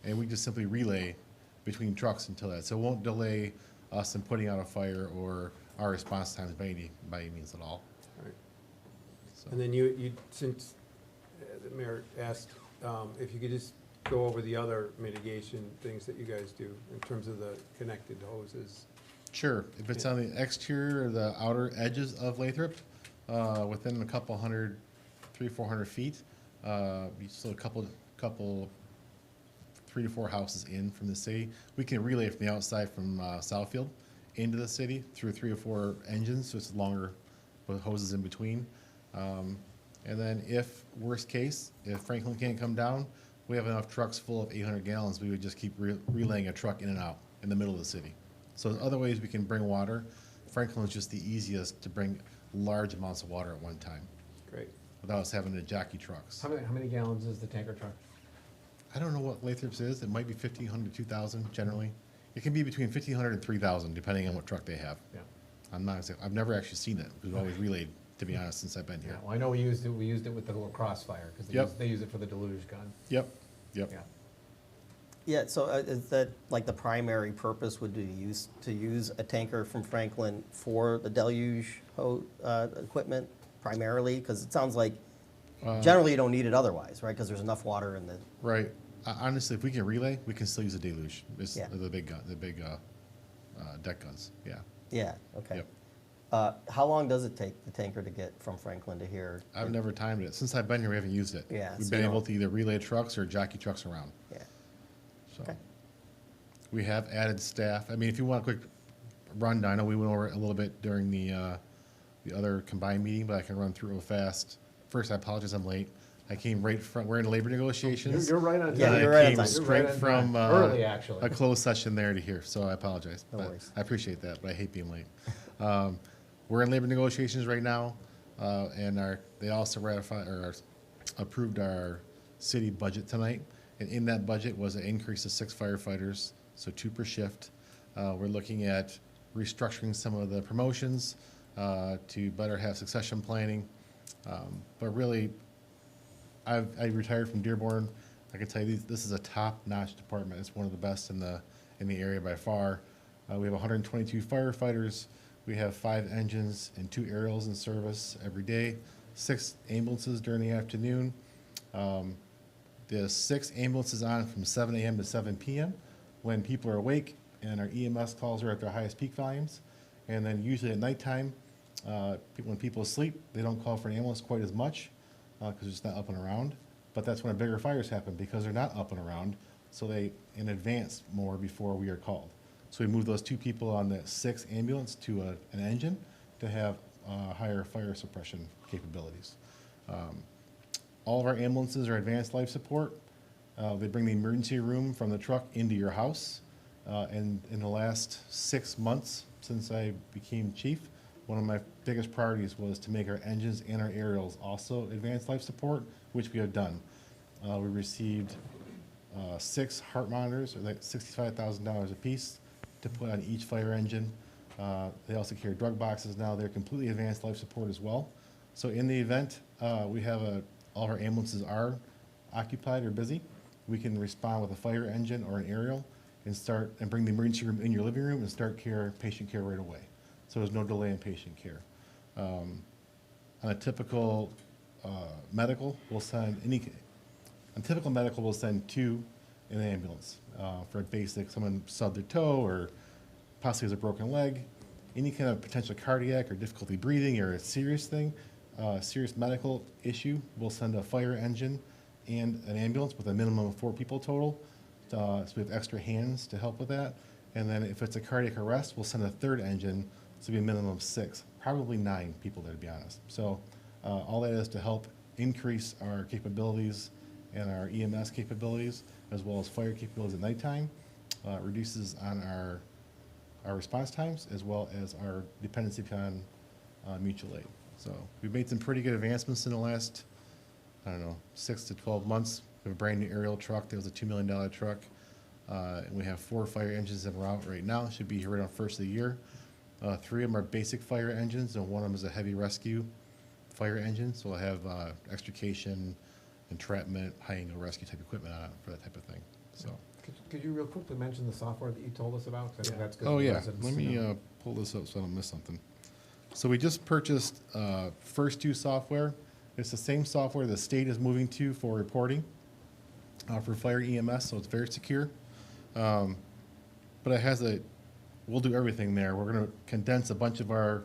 and we just simply relay between trucks until that. So it won't delay us in putting out a fire or our response times by any means at all. Right. So- And then you since the mayor asked, if you could just go over the other mitigation things that you guys do in terms of the connected hoses. Sure. If it's on the exterior or the outer edges of Lathrop, within a couple hundred, 300-400 feet, still a couple 3 to 4 houses in from the city, we can relay from the outside from Southfield into the city through 3 or 4 engines, so it's a longer with hoses in between. And then if, worst case, if Franklin can't come down, we have enough trucks full of 800 gallons, we would just keep relaying a truck in and out in the middle of the city. So there's other ways we can bring water. Franklin is just the easiest to bring large amounts of water at one time Great. without us having to jockey trucks. How many gallons is the tanker truck? I don't know what Lathrup's is. It might be 1,500, 2,000 generally. It can be between 1,500 and 3,000 depending on what truck they have. Yeah. I'm not, I've never actually seen it. We've always relayed, to be honest, since I've been Yeah, here. well, I know we used it with the little crossfire, because Yep. they use it for the deluge gun. Yep, yep. Yeah. Yeah, so is that like the primary purpose would be to use a tanker from Franklin for the deluge equipment primarily? Because it sounds like generally you don't need it otherwise, right? Because there's enough water in the, Right. Honestly, if we can relay, we can still use a deluge. It's Yeah. the big gun, the big deck guns, yeah. yeah, okay. Yep. How long does it take the tanker to get from Franklin to here? I've never timed it. Since I've been here, we haven't used it. Yeah, We've so been you able don't- to either relay trucks or jockey trucks around. Yeah, So okay. we have added staff. I mean, if you want a quick rundown, I know we went over it a little bit during the other combined meeting, but I can run through it real fast. First, I apologize, I'm late. I came right from, we're in labor negotiations. You're right on time. Yeah, And you're I right on came time. You're straight right on from time. Early, actually. a closed session there to here, so I apologize. No But worries. I appreciate that, but I hate being late. We're in labor negotiations right now, and they also approved our city budget tonight. And in that budget was an increase of 6 firefighters, so 2 per shift. We're looking at restructuring some of the promotions to better have succession planning. But really, I retired from Dearborn. I can tell you this is a top-notch department. It's one of the best in the area by far. We have 122 firefighters. We have 5 engines and 2 aerials in service every day, 6 ambulances during the afternoon. The 6 ambulances on from 7 a.m. to 7 p.m. when people are awake and our EMS calls are at their highest peak volumes. And then usually at nighttime, when people sleep, they don't call for an ambulance quite as much because it's not up and around. But that's when bigger fires happen because they're not up and around, so they in advance more before we are called. So we move those 2 people on the 6 ambulance to an engine to have higher fire suppression capabilities. All of our ambulances are advanced life support. They bring the emergency room from the truck into your house. And in the last 6 months since I became chief, one of my biggest priorities was to make our engines and our aerials also advanced life support, which we have done. We received 6 heart monitors, or like $65,000 a piece, to put on each fire engine. They also carry drug boxes now. They're completely advanced life support as well. So in the event we have all of our ambulances are occupied or busy, we can respond with a fire engine or an aerial and bring the emergency room in your living room and start patient care right away. So there's no delay in patient care. On a typical medical, we'll send 2 in an ambulance for a basic, someone stubbed their toe or possibly has a broken leg, any kind of potential cardiac or difficulty breathing or a serious thing, serious medical issue, we'll send a fire engine and an ambulance with a minimum of 4 people total. So we have extra hands to help with that. And then if it's a cardiac arrest, we'll send a 3rd engine, so it'll be a minimum of 6, probably 9 people there, to be honest. So all that is to help increase our capabilities and our EMS capabilities, as well as fire capabilities at nighttime. Reduces on our response times, as well as our dependency on mutual aid. So we've made some pretty good advancements in the last, 6 to 12 months. We have a brand new aerial truck. That was a $2 million truck. And we have 4 fire engines en route right now. Should be here right on first of the year. 3 of them are basic fire engines, and 1 of them is a heavy rescue fire engine. So we'll have extrication, entrapment, high-angle rescue type equipment on it for that type of thing. So. Could you real quickly mention the software that you told us about? 'Cause I think that's good Oh, for yeah. residents Let to me know. pull this up so I don't miss something. So we just purchased First 2 software. It's the same software the state is moving to for reporting for fire EMS, so it's very secure. But it has we'll do everything there. We're going to condense a bunch of our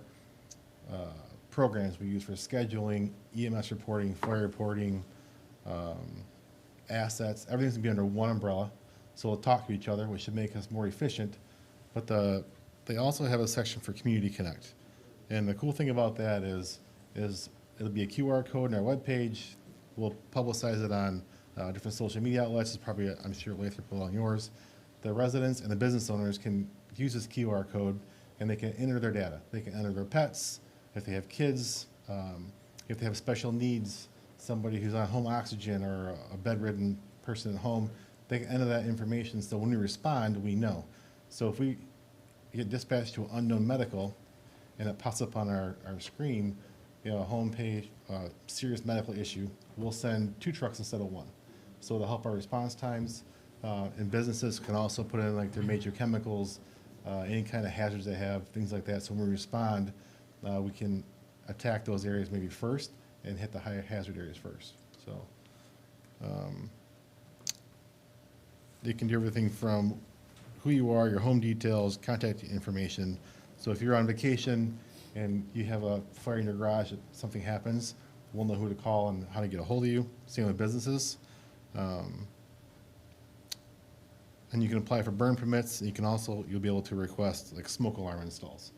programs we use for scheduling, EMS reporting, fire reporting, assets. Everything's going to be under one umbrella, so we'll talk to each other, which should make us more efficient. But they also have a section for Community Connect. And the cool thing about that is it'll be a QR code on our webpage. We'll publicize it on different social media outlets. It's probably, I'm sure, Lathrup along yours. The residents and the business owners can use this QR code and they can enter their data. They can enter their pets, if they have kids, if they have special needs, somebody who's on home oxygen or a bedridden person at home, they can enter that information so when we respond, we know. So if we get dispatched to unknown medical and it pops up on our screen, you know, a home page, serious medical issue, we'll send 2 trucks instead of 1. So it'll help our response times. And businesses can also put in like their major chemicals, any kind of hazards they have, things like that. So when we respond, we can attack those areas maybe first and hit the higher hazard areas first. So they can do everything from who you are, your home details, contact information. So if you're on vacation and you have a fire in your garage, if something happens, we'll know who to call and how to get a hold of you. Same with businesses. And you can apply for burn permits. And you can also, you'll be able to request like smoke alarm installs,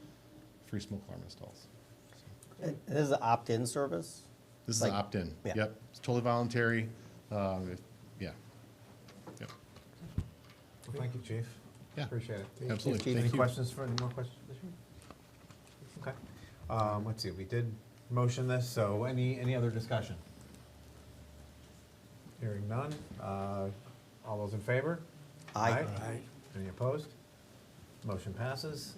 free smoke alarm installs. And this is an opt-in service? This is Like- opt-in. yeah. Yep, it's totally voluntary. Yeah. Yep. Well, thank you, Chief. Yeah. Appreciate it. Absolutely. Any Thank you. questions for, any more questions? Okay. Let's see, we did motion this, so any other discussion? Hearing none. All those in favor? Aye. Any opposed? Motion passes.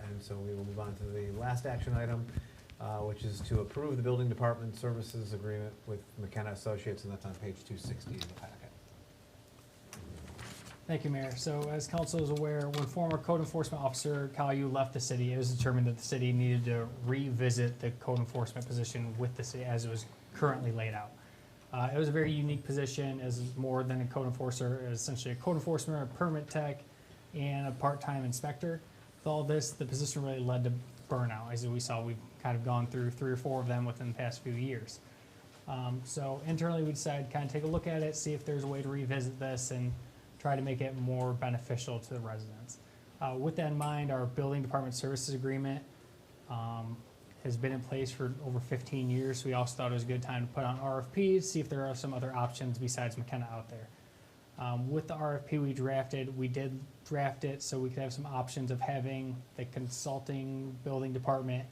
And so we will move on to the last action item, which is to approve the building department services agreement with McKenna Associates, and that's on page 260 of the packet. Thank you, Mayor. So as council is aware, when former code enforcement officer Kyle Yu left the city, it was determined that the city needed to revisit the code enforcement position with the city as it was currently laid out. It was a very unique position as more than a code enforcer. It was essentially a code enforcer, a permit tech, and a part-time inspector. With all this, the position really led to burnout. As we saw, we've kind of gone through 3 or 4 of them within the past few years. So internally, we decided to kind of take a look at it, see if there's a way to revisit this and try to make it more beneficial to the residents. With that in mind, our building department services agreement has been in place for over 15 years. So we also thought it was a good time to put on RFPs, see if there are some other options besides McKenna out there. With the RFP we did draft it so we could have some options of having the consulting building department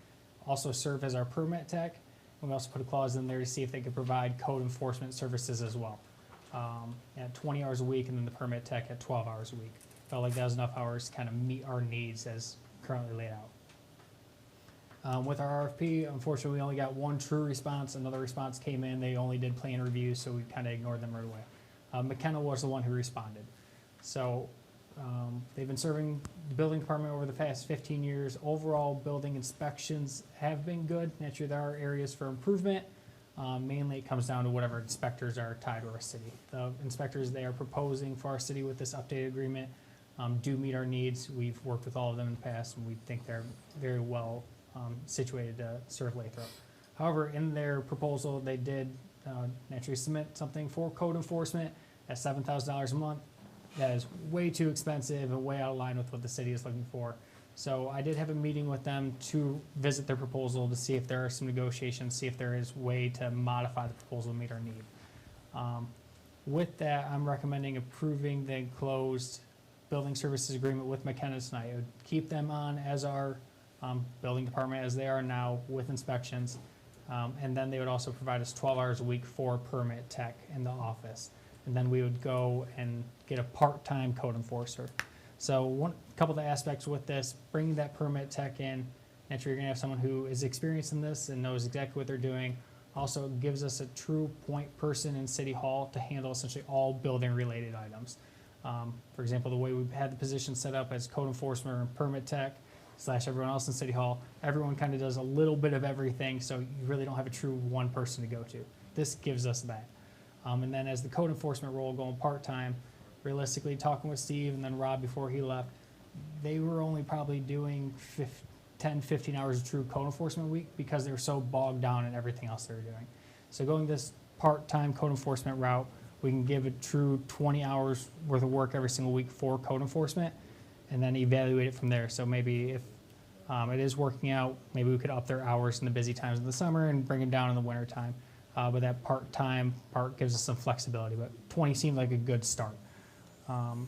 also serve as our permit tech. And we also put a clause in there to see if they could provide code enforcement services as well. At 20 hours a week, and then the permit tech at 12 hours a week. Felt like that was enough hours to kind of meet our needs as currently laid out. With our RFP, unfortunately, we only got 1 true response. Another response came in. They only did plan reviews, so we kind of ignored them right away. McKenna was the one who responded. So they've been serving the building department over the past 15 years. Overall, building inspections have been good. Naturally, there are areas for improvement. Mainly, it comes down to whatever inspectors are tied to our city. The inspectors they are proposing for our city with this updated agreement do meet our needs. We've worked with all of them in the past, and we think they're very well situated to serve Lathrup. However, in their proposal, they did naturally submit something for code enforcement at $7,000 a month. That is way too expensive and way out of line with what the city is looking for. So I did have a meeting with them to visit their proposal to see if there are some negotiations, see if there is a way to modify the proposal to meet our need. With that, I'm recommending approving the enclosed building services agreement with McKenna tonight. It would keep them on as our building department as they are now with inspections. And then they would also provide us 12 hours a week for permit tech in the office. And then we would go and get a part-time code enforcer. So a couple of the aspects with this, bringing that permit tech in, naturally you're gonna have someone who is experienced in this and knows exactly what they're doing. Also gives us a true point person in City Hall to handle essentially all building related items. For example, the way we've had the position set up as code enforcement and permit tech / everyone else in City Hall, everyone kind of does a little bit of everything, so you really don't have a true one person to go to. This gives us that. And then as the code enforcement role going part-time, realistically talking with Steve and then Rob before he left, they were only probably doing 10, 15 hours of true code enforcement a week because they were so bogged down in everything else they were doing. So going this part-time code enforcement route, we can give a true 20 hours worth of work every single week for code enforcement and then evaluate it from there. So maybe if It is working out. Maybe we could up their hours in the busy times of the summer and bring them down in the winter time. But that part-time part gives us some flexibility. But 20 seemed like a good start.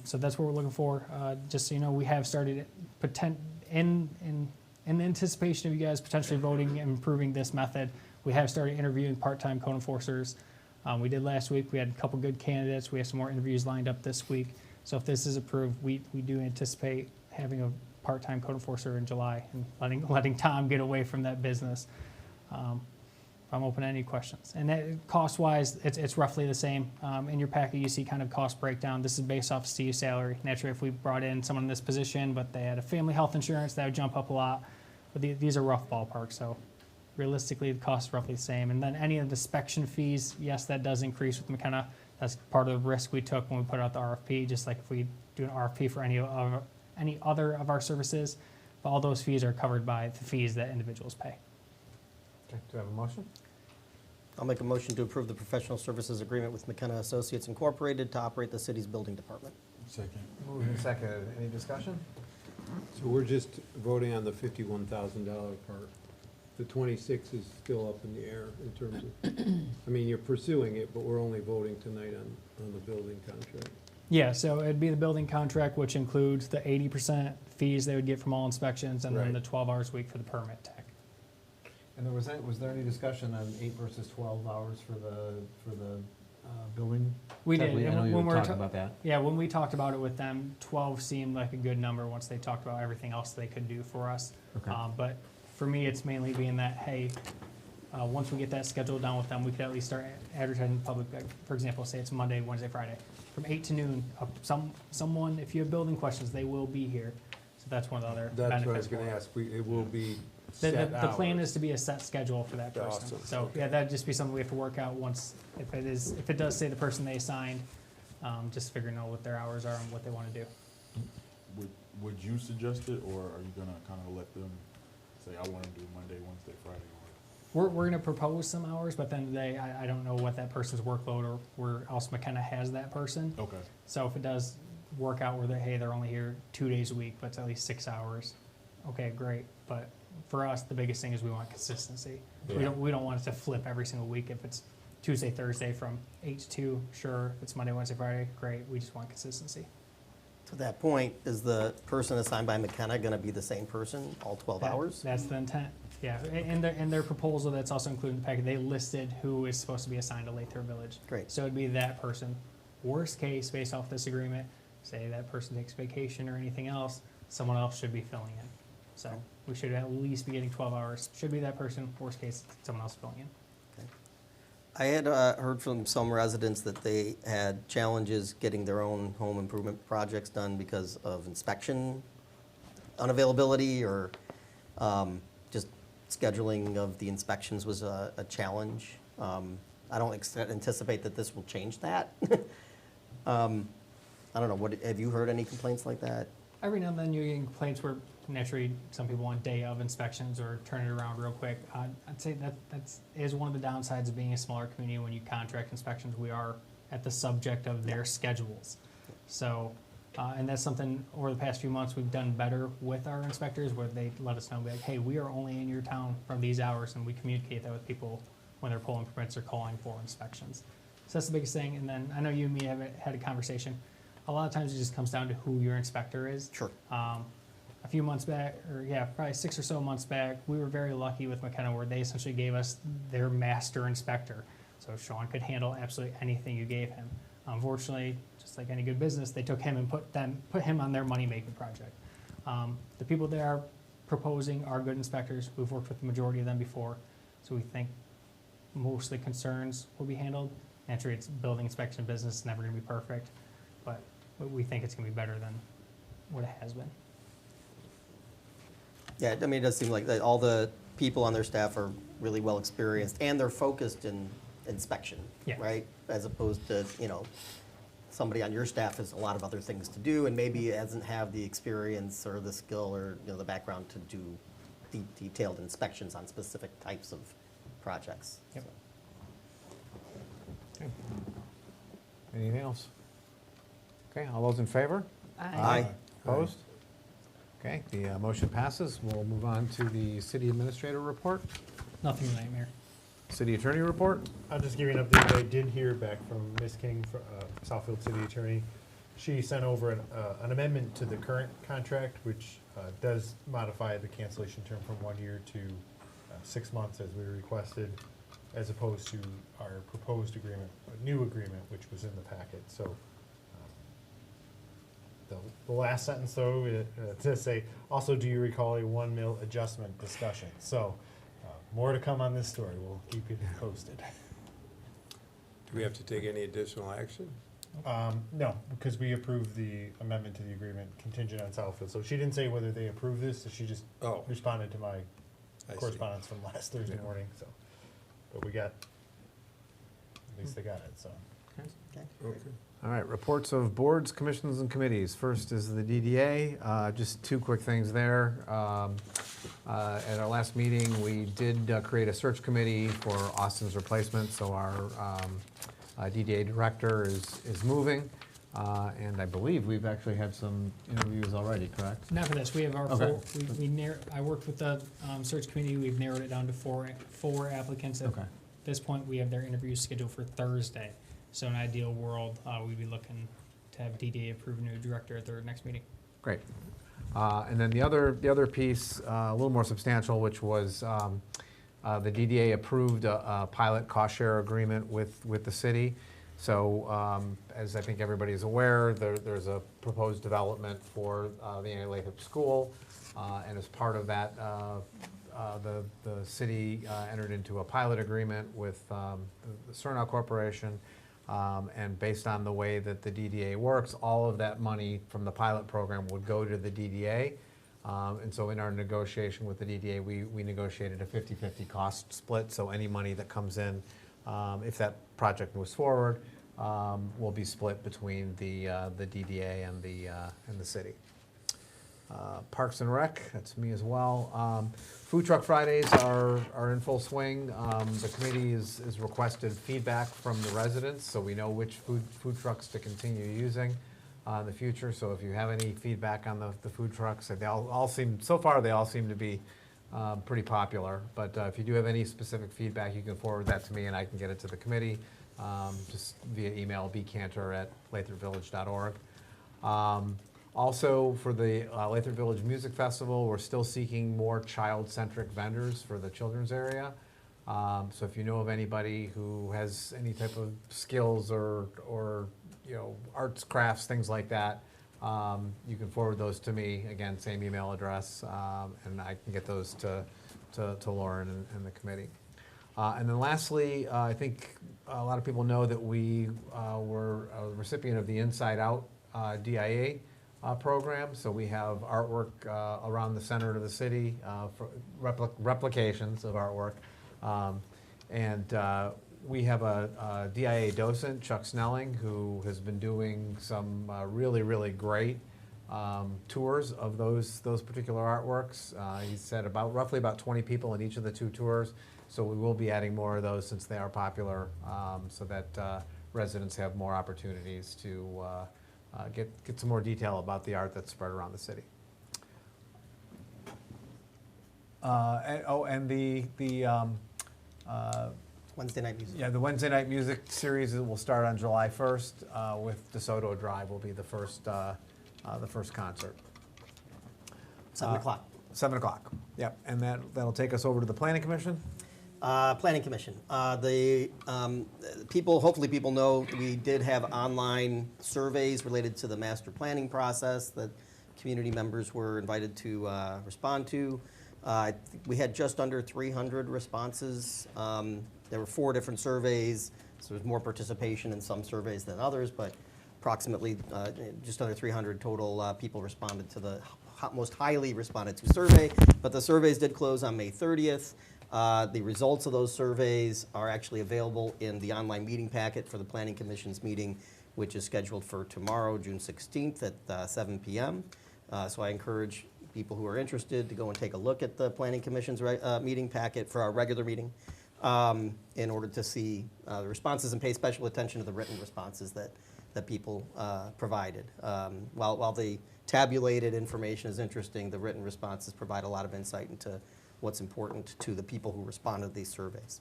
So that's what we're looking for. Just so you know, we have started in anticipation of you guys potentially voting and improving this method. We have started interviewing part-time code enforcers. We did last week. We had a couple good candidates. We have some more interviews lined up this week. So if this is approved, we do anticipate having a part-time code enforcer in July and letting Tom get away from that business. I'm open to any questions. And that, cost-wise, it's roughly the same. In your packet, you see kind of cost breakdown. This is based off Steve's salary. Naturally, if we brought in someone in this position, but they had a family health insurance, that would jump up a lot. But these are rough ballpark, so realistically, the cost is roughly the same. And then any of the inspection fees, yes, that does increase with McKenna. That's part of the risk we took when we put out the RFP, just like if we do an RFP for any other of our services. But all those fees are covered by the fees that individuals pay. Okay, do I have a motion? I'll make a motion to approve the professional services agreement with McKenna Associates Incorporated to operate the city's building department. Second. Moved and seconded. Any discussion? So we're just voting on the $51,000 part. The 26 is still up in the air in terms of, I mean, you're pursuing it, but we're only voting tonight on the building contract. Yeah, so it'd be the building contract, which includes the 80% fees they would get from all inspections, and then Right. the 12 hours a week for the permit tech. And was there any discussion on 8 versus 12 hours for the building? We tech? did. I and know you when were we were talking ta- about that. Yeah, when we talked about it with them, 12 seemed like a good number once they talked about everything else they could do for us. Okay. But for me, it's mainly being that, hey, once we get that scheduled down with them, we could at least start advertising to the public. Like, for example, say it's Monday, Wednesday, Friday. From 8 to noon, someone, if you have building questions, they will be here. So that's one of the other benefits. That's what I was gonna for it. ask. It will be The, set the plan hours. is to be a set schedule for that person. Awesome. So, yeah, that'd just be something we have to work out once, if it does say the person they assigned, just figuring out what their hours are and what they want to do. Would you suggest it, or are you gonna kind of let them say, I want to do Monday, Wednesday, Friday? We're gonna propose some hours, but then I don't know what that person's workload or where else McKenna has that person. Okay. So if it does work out where they're only here 2 days a week, but it's at least 6 hours, okay, great. But for us, the biggest thing is we want consistency. Yeah. We don't want it to flip every single week. If it's Tuesday, Thursday from 8 to 2, sure. If it's Monday, Wednesday, Friday, great. We just want consistency. To that point, is the person assigned by McKenna going to be the same person all 12 hours? That's the intent. Yeah, in their proposal, that's also included in the packet, they listed who is supposed to be assigned to Lathrup Village. Great. So it'd be that person. Worst case, based off this agreement, say that person takes vacation or anything else, someone else should be filling in. So we should at least be getting 12 hours. Should be that person. Worst case, someone else filling in. I had heard from some residents that they had challenges getting their own home improvement projects done because of inspection unavailability or just scheduling of the inspections was a challenge. I don't anticipate that this will change that. I don't know, have you heard any complaints like that? Every now and then you're getting complaints where naturally some people want day of inspections or turn it around real quick. I'd say that is one of the downsides of being a smaller community. When you contract inspections, we are at the subject of their schedules. So, and that's something over the past few months we've done better with our inspectors, where they let us know, like, hey, we are only in your town from these hours, and we communicate that with people when they're pulling permits or calling for inspections. So that's the biggest thing. And then I know you and me have had a conversation. A lot of times it just comes down to who your inspector is. Sure. A few months back, or yeah, probably 6 or so months back, we were very lucky with McKenna where they essentially gave us their master inspector. So Sean could handle absolutely anything you gave him. Unfortunately, just like any good business, they took him and put him on their money-making project. The people they are proposing are good inspectors. We've worked with the majority of them before, so we think most of the concerns will be handled. Naturally, it's building inspection business, it's never going to be perfect, but we think it's going to be better than what it has been. Yeah, I mean, it does seem like that all the people on their staff are really well experienced and they're focused in inspection, Yeah. right? As opposed to, somebody on your staff has a lot of other things to do and maybe doesn't have the experience or the skill or, the background to do detailed inspections on specific types of projects. Yep. Okay. Anything else? Okay, all those in favor? Aye. Opposed? Okay, the motion passes. We'll move on to the city administrator report. Nothing tonight, Mayor. City attorney report. I'll just give you an update. I did hear back from Ms. King, Southfield City Attorney. She sent over an amendment to the current contract, which does modify the cancellation term from 1 year to 6 months as we requested, as opposed to our proposed agreement, a new agreement, which was in the packet. So the last sentence, though, it does say, also, do you recall a 1 mil adjustment discussion? So more to come on this story. We'll keep you posted. Do we have to take any additional action? No, because we approved the amendment to the agreement contingent on Southfield. So she didn't say whether they approved this, so she just Oh. responded to my I see. correspondence from last Thursday Yeah. morning, so. But we got, at least they got it, so. Okay. All right, reports of boards, commissions, and committees. First is the DDA. Just two quick things there. At our last meeting, we did create a search committee for Austin's replacement, so our DDA director is moving. And I believe we've actually had some interviews already, correct? Not for this, we have our Okay. I worked with the search committee, we've narrowed it down to four applicants. At Okay. this point, we have their interviews scheduled for Thursday. So in an ideal world, we'd be looking to have DDA approve a new director at their next meeting. Great. And then the other piece, a little more substantial, which was the DDA approved a pilot cost share agreement with the city. So as I think everybody is aware, there's a proposed development for the Lathrup School. And as part of that, the city entered into a pilot agreement with the SOCRRA Corporation. And based on the way that the DDA works, all of that money from the pilot program would go to the DDA. And so in our negotiation with the DDA, we negotiated a 50-50 cost split. So any money that comes in, if that project moves forward, will be split between the DDA and the city. Parks and Rec, that's me as well. Food Truck Fridays are in full swing. The committee is requested feedback from the residents, so we know which food trucks to continue using in the future. So if you have any feedback on the food trucks, they all seem to be pretty popular. But if you do have any specific feedback, you can forward that to me and I can get it to the committee, just via email, bcantor@lathrupvillage.org. Also, for the Lathrup Village Music Festival, we're still seeking more child-centric vendors for the children's area. So if you know of anybody who has any type of skills or arts, crafts, things like that, you can forward those to me. Again, same email address, and I can get those to Lauren and the committee. And then lastly, I think a lot of people know that we were a recipient of the Inside Out DIA program. So we have artwork around the center of the city, for replications of artwork. And we have a DIA docent, Chuck Snelling, who has been doing some really, really great tours of those particular artworks. He said roughly about 20 people in each of the two tours. So we will be adding more of those since they are popular, so that residents have more opportunities to get some more detail about the art that's spread around the city. And the Wednesday night music. yeah, the Wednesday night music series will start on July 1st with DeSoto Drive will be the first concert. 7 o'clock. 7 o'clock. Yep, and that'll take us over to the Planning Commission. Planning Commission. Hopefully people know we did have online surveys related to the master planning process that community members were invited to respond to. We had just under 300 responses. There were 4 different surveys, so there's more participation in some surveys than others, but approximately just under 300 total people responded to the most highly responded to survey. But the surveys did close on May 30th. The results of those surveys are actually available in the online meeting packet for the Planning Commission's meeting, which is scheduled for tomorrow, June 16th at 7 p.m. So I encourage people who are interested to go and take a look at the Planning Commission's meeting packet for our regular meeting. in order to see the responses and pay special attention to the written responses that people provided. While the tabulated information is interesting, the written responses provide a lot of insight into what's important to the people who responded to these surveys.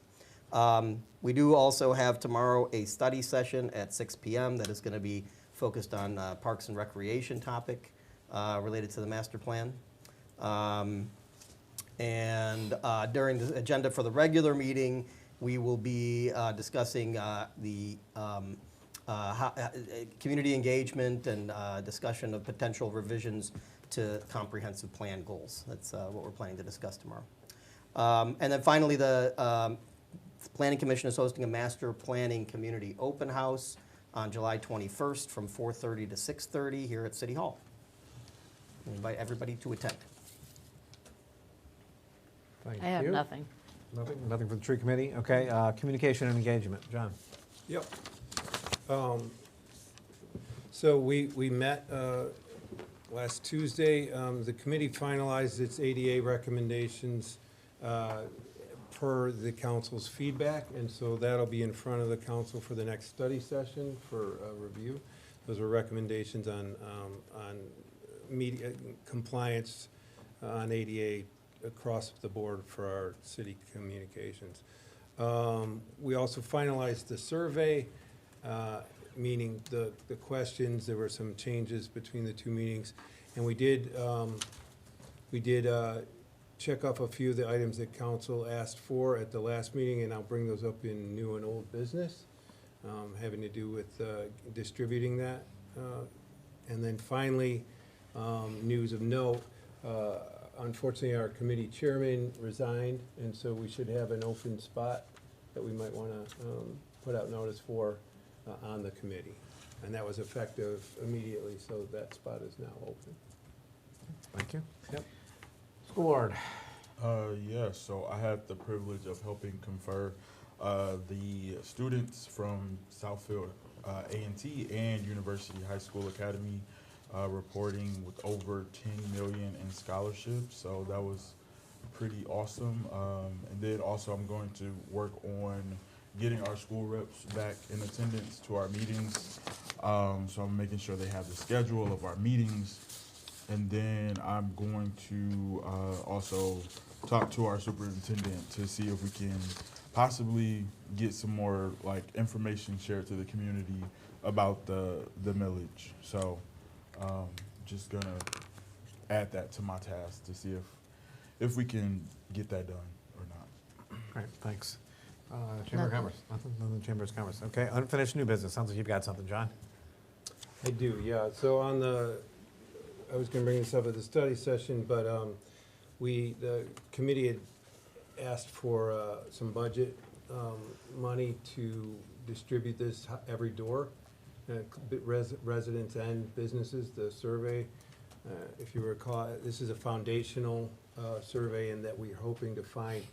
We do also have tomorrow a study session at 6 p.m. that is going to be focused on Parks and Recreation topic related to the master plan. During the agenda for the regular meeting, we will be discussing the community engagement and discussion of potential revisions to comprehensive plan goals. That's what we're planning to discuss tomorrow. And then finally, the Planning Commission is hosting a master planning community open house on July 21st from 4:30 to 6:30 here at City Hall. We invite everybody to attend. Thank I have you. nothing. Nothing for the tree committee? Okay, communication and engagement. John? Yep. So we met last Tuesday. The committee finalized its ADA recommendations per the council's feedback, and so that'll be in front of the council for the next study session for review. Those were recommendations on media compliance on ADA across the board for our city communications. We also finalized the survey, meaning the questions. There were some changes between the two meetings, and we did check off a few of the items that council asked for at the last meeting, and I'll bring those up in new and old business, having to do with distributing that. And then finally, news of note, unfortunately, our committee chairman resigned, and so we should have an open spot that we might want to put out notice for on the committee. And that was effective immediately, so that spot is now open. Thank you. Yep. School board. Yeah, so I had the privilege of helping confer the students from Southfield A&T and University High School Academy reporting with over 10 million in scholarships. So that was pretty awesome. And then also I'm going to work on getting our school reps back in attendance to our meetings. So I'm making sure they have the schedule of our meetings. And then I'm going to also talk to our superintendent to see if we can possibly get some more like information shared to the community about the millage. So just gonna add that to my task to see if we can get that done or not. All right, thanks. Chamber of Commerce. Nothing in the Chamber's Commerce. Okay, unfinished new business. Sounds like you've got something, John. I do, yeah. So on I was going to bring this up at the study session, but the committee had asked for some budget money to distribute this every door, residents and businesses. The survey, if you recall, this is a foundational survey in that we're hoping to find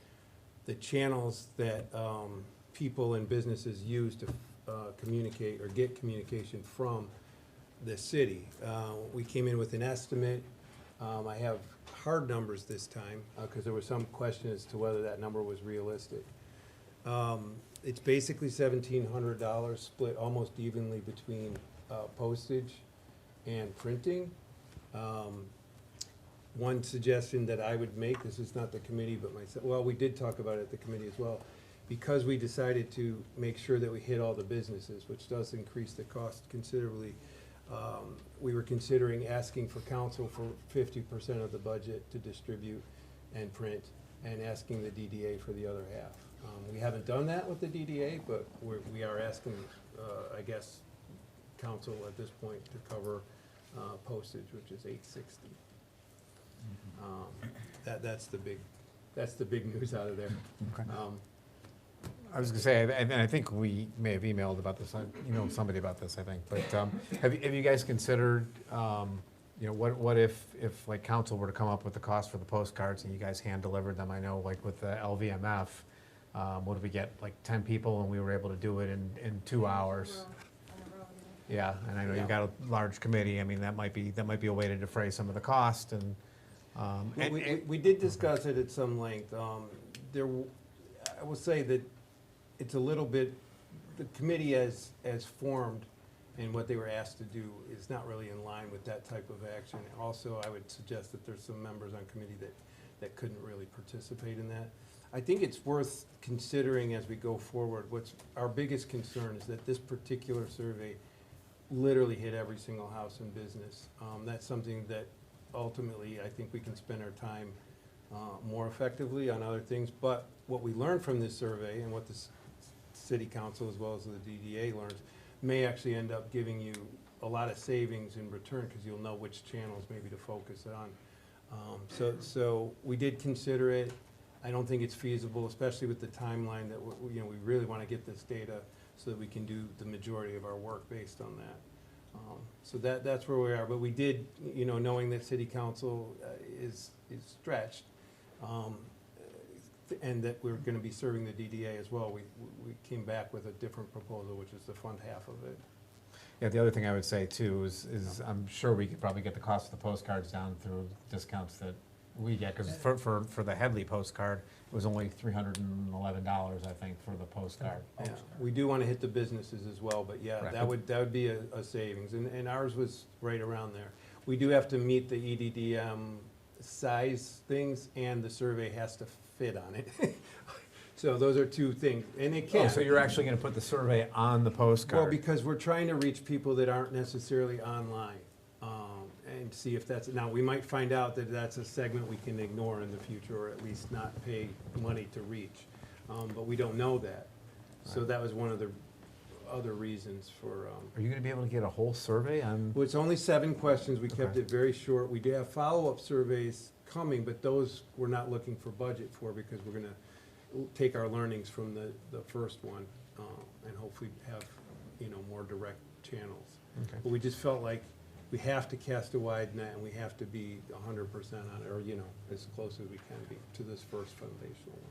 the channels that people and businesses use to communicate or get communication from the city. We came in with an estimate. I have hard numbers this time because there was some question as to whether that number was realistic. It's basically $1,700 split almost evenly between postage and printing. One suggestion that I would make, this is not the committee but myself, well, we did talk about it at the committee as well, because we decided to make sure that we hit all the businesses, which does increase the cost considerably. We were considering asking for council for 50% of the budget to distribute and print, and asking the DDA for the other half. We haven't done that with the DDA, but we are asking, I guess, council at this point to cover postage, which is $860. That's the big news out of there. Okay. I was going to say, and I think we may have emailed about this, somebody about this, I think, but have you guys considered, what if like council were to come up with the cost for the postcards and you guys hand delivered them? I know like with the LVMF, what did we get, like 10 people and we were able to do it in 2 hours? Yeah, and I know you've got a large committee. I mean, that might be a way to defray some of the cost and. We did discuss it at some length. I will say that it's a little bit, the committee as formed and what they were asked to do is not really in line with that type of action. Also, I would suggest that there's some members on committee that couldn't really participate in that. I think it's worth considering as we go forward. What's our biggest concern is that this particular survey literally hit every single house and business. That's something that ultimately I think we can spend our time more effectively on other things. But what we learned from this survey and what the city council as well as the DDA learns may actually end up giving you a lot of savings in return because you'll know which channels maybe to focus on. So we did consider it. I don't think it's feasible, especially with the timeline that we really want to get this data so that we can do the majority of our work based on that. So that's where we are. But we did, knowing that city council is stretched, and that we're going to be serving the DDA as well, we came back with a different proposal, which is to fund half of it. Yeah, the other thing I would say too is I'm sure we could probably get the cost of the postcards down through discounts that we get, because for the Headley postcard, it was only $311, I think, for the postcard. Yeah, we do want to hit the businesses as well, but yeah, Right. that would be a savings, and ours was right around there. We do have to meet the EDDM size things, and the survey has to fit on it. So those are two things, and it can. Oh, so you're actually going to put the survey on the postcard? Well, because we're trying to reach people that aren't necessarily online, and see if that's, now, we might find out that that's a segment we can ignore in the future, or at least not pay money to reach, but we don't know that. So that was one of the other reasons for. Are you going to be able to get a whole survey on? Well, it's only 7 questions, we kept Okay. it very short. We do have follow-up surveys coming, but those we're not looking for budget for, because we're gonna take our learnings from the first one, and hopefully have, more direct channels. Okay. But we just felt like we have to cast a wide net, and we have to be 100% on it, or, as close as we can be to this first foundational one.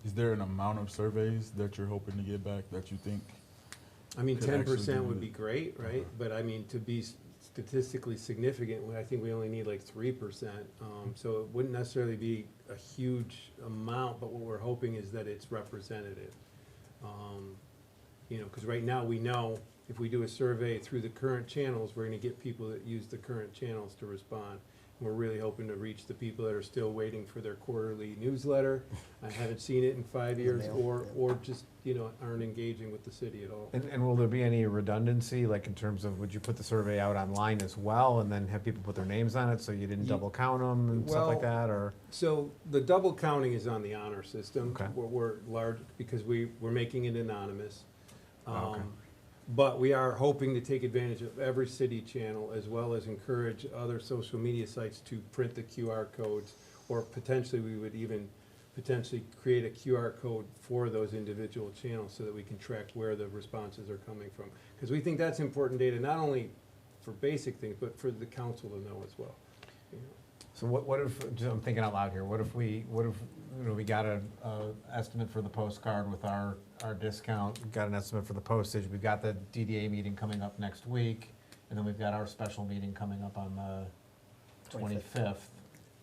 Is there an amount of surveys that you're hoping to get back that you think? I mean, Could actually 10% do would it. be great, right? But I mean, to be statistically significant, I think we only need like 3%. So it wouldn't necessarily be a huge amount, but what we're hoping is that it's representative. Because right now we know if we do a survey through the current channels, we're gonna get people that use the current channels to respond. And we're really hoping to reach the people that are still waiting for their quarterly newsletter. I haven't seen it in 5 years, or just, aren't engaging with the city at all. And will there be any redundancy, like in terms of, would you put the survey out online as well, and then have people put their names on it, so you didn't double count them and stuff like Well, that, or? So the double counting is on the honor system. Okay. We're large, because we're making it anonymous. Oh, okay. But we are hoping to take advantage of every city channel, as well as encourage other social media sites to print the QR codes, or potentially we would even potentially create a QR code for those individual channels so that we can track where the responses are coming from. Because we think that's important data, not only for basic things, but for the council to know as well. So what if, just, I'm thinking out loud here, what if we got a estimate for the postcard with our discount, we got an estimate for the postage, we've got the DDA meeting coming up next week, and then we've got our special meeting coming up on the 25th.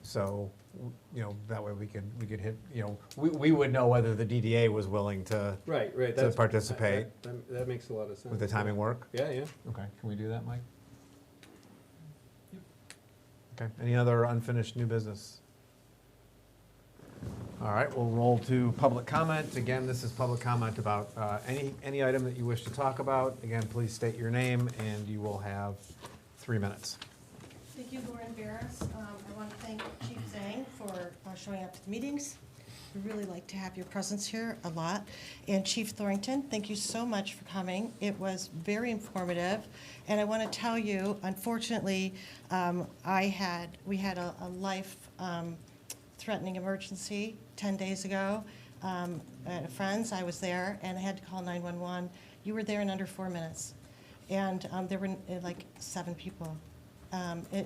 So, that way we could hit, we would know whether the DDA was willing to Right. to participate. That makes a lot of sense. Would the timing work? Yeah. Okay, can we do that, Mike? Okay, any other unfinished new business? All right, we'll roll to public comment. Again, this is public comment about any item that you wish to talk about. Again, please state your name, and you will have 3 minutes. Thank you, Lauren Barris. I want to thank Chief Zhang for showing up to the meetings. We really like to have your presence here a lot. And Chief Thornton, thank you so much for coming. It was very informative. And I want to tell you, unfortunately, we had a life-threatening emergency 10 days ago at a friend's. I was there, and I had to call 911. You were there in under 4 minutes. And there were like 7 people.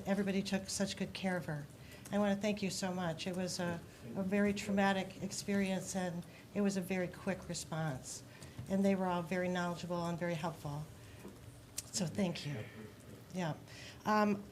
Everybody took such good care of her. I want to thank you so much. It was a very traumatic experience, and it was a very quick response. And they were all very knowledgeable and very helpful. So thank you. Yeah.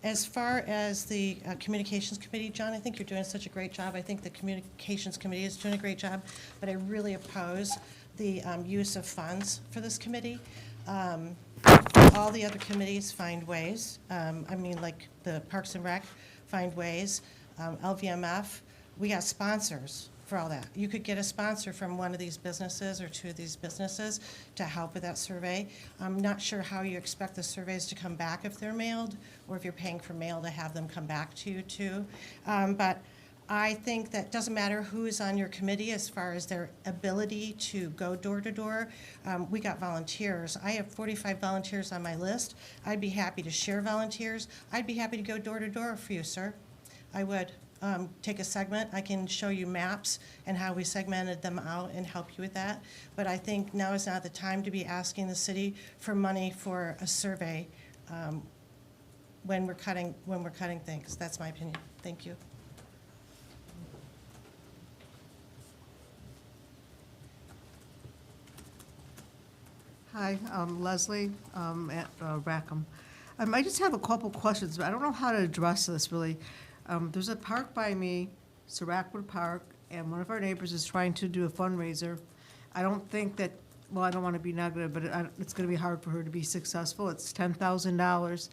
As far as the Communications Committee, John, I think you're doing such a great job. I think the Communications Committee is doing a great job, but I really oppose the use of funds for this committee. All the other committees find ways. I mean, like the Parks and Rec find ways. LVMF, we got sponsors for all that. You could get a sponsor from one of these businesses or two of these businesses to help with that survey. I'm not sure how you expect the surveys to come back if they're mailed, or if you're paying for mail to have them come back to you too. But I think that doesn't matter who is on your committee as far as their ability to go door to door. We got volunteers. I have 45 volunteers on my list. I'd be happy to share volunteers. I'd be happy to go door to door for you, sir. I would. Take a segment. I can show you maps and how we segmented them out and help you with that. But I think now is not the time to be asking the city for money for a survey when we're cutting things. That's my opinion. Thank you. Hi, Leslie at Rackham. I just have a couple questions, but I don't know how to address this really. There's a park by me, Sirackwood Park, and one of our neighbors is trying to do a fundraiser. I don't think that, well, I don't want to be negative, but it's going to be hard for her to be successful. It's $10,000.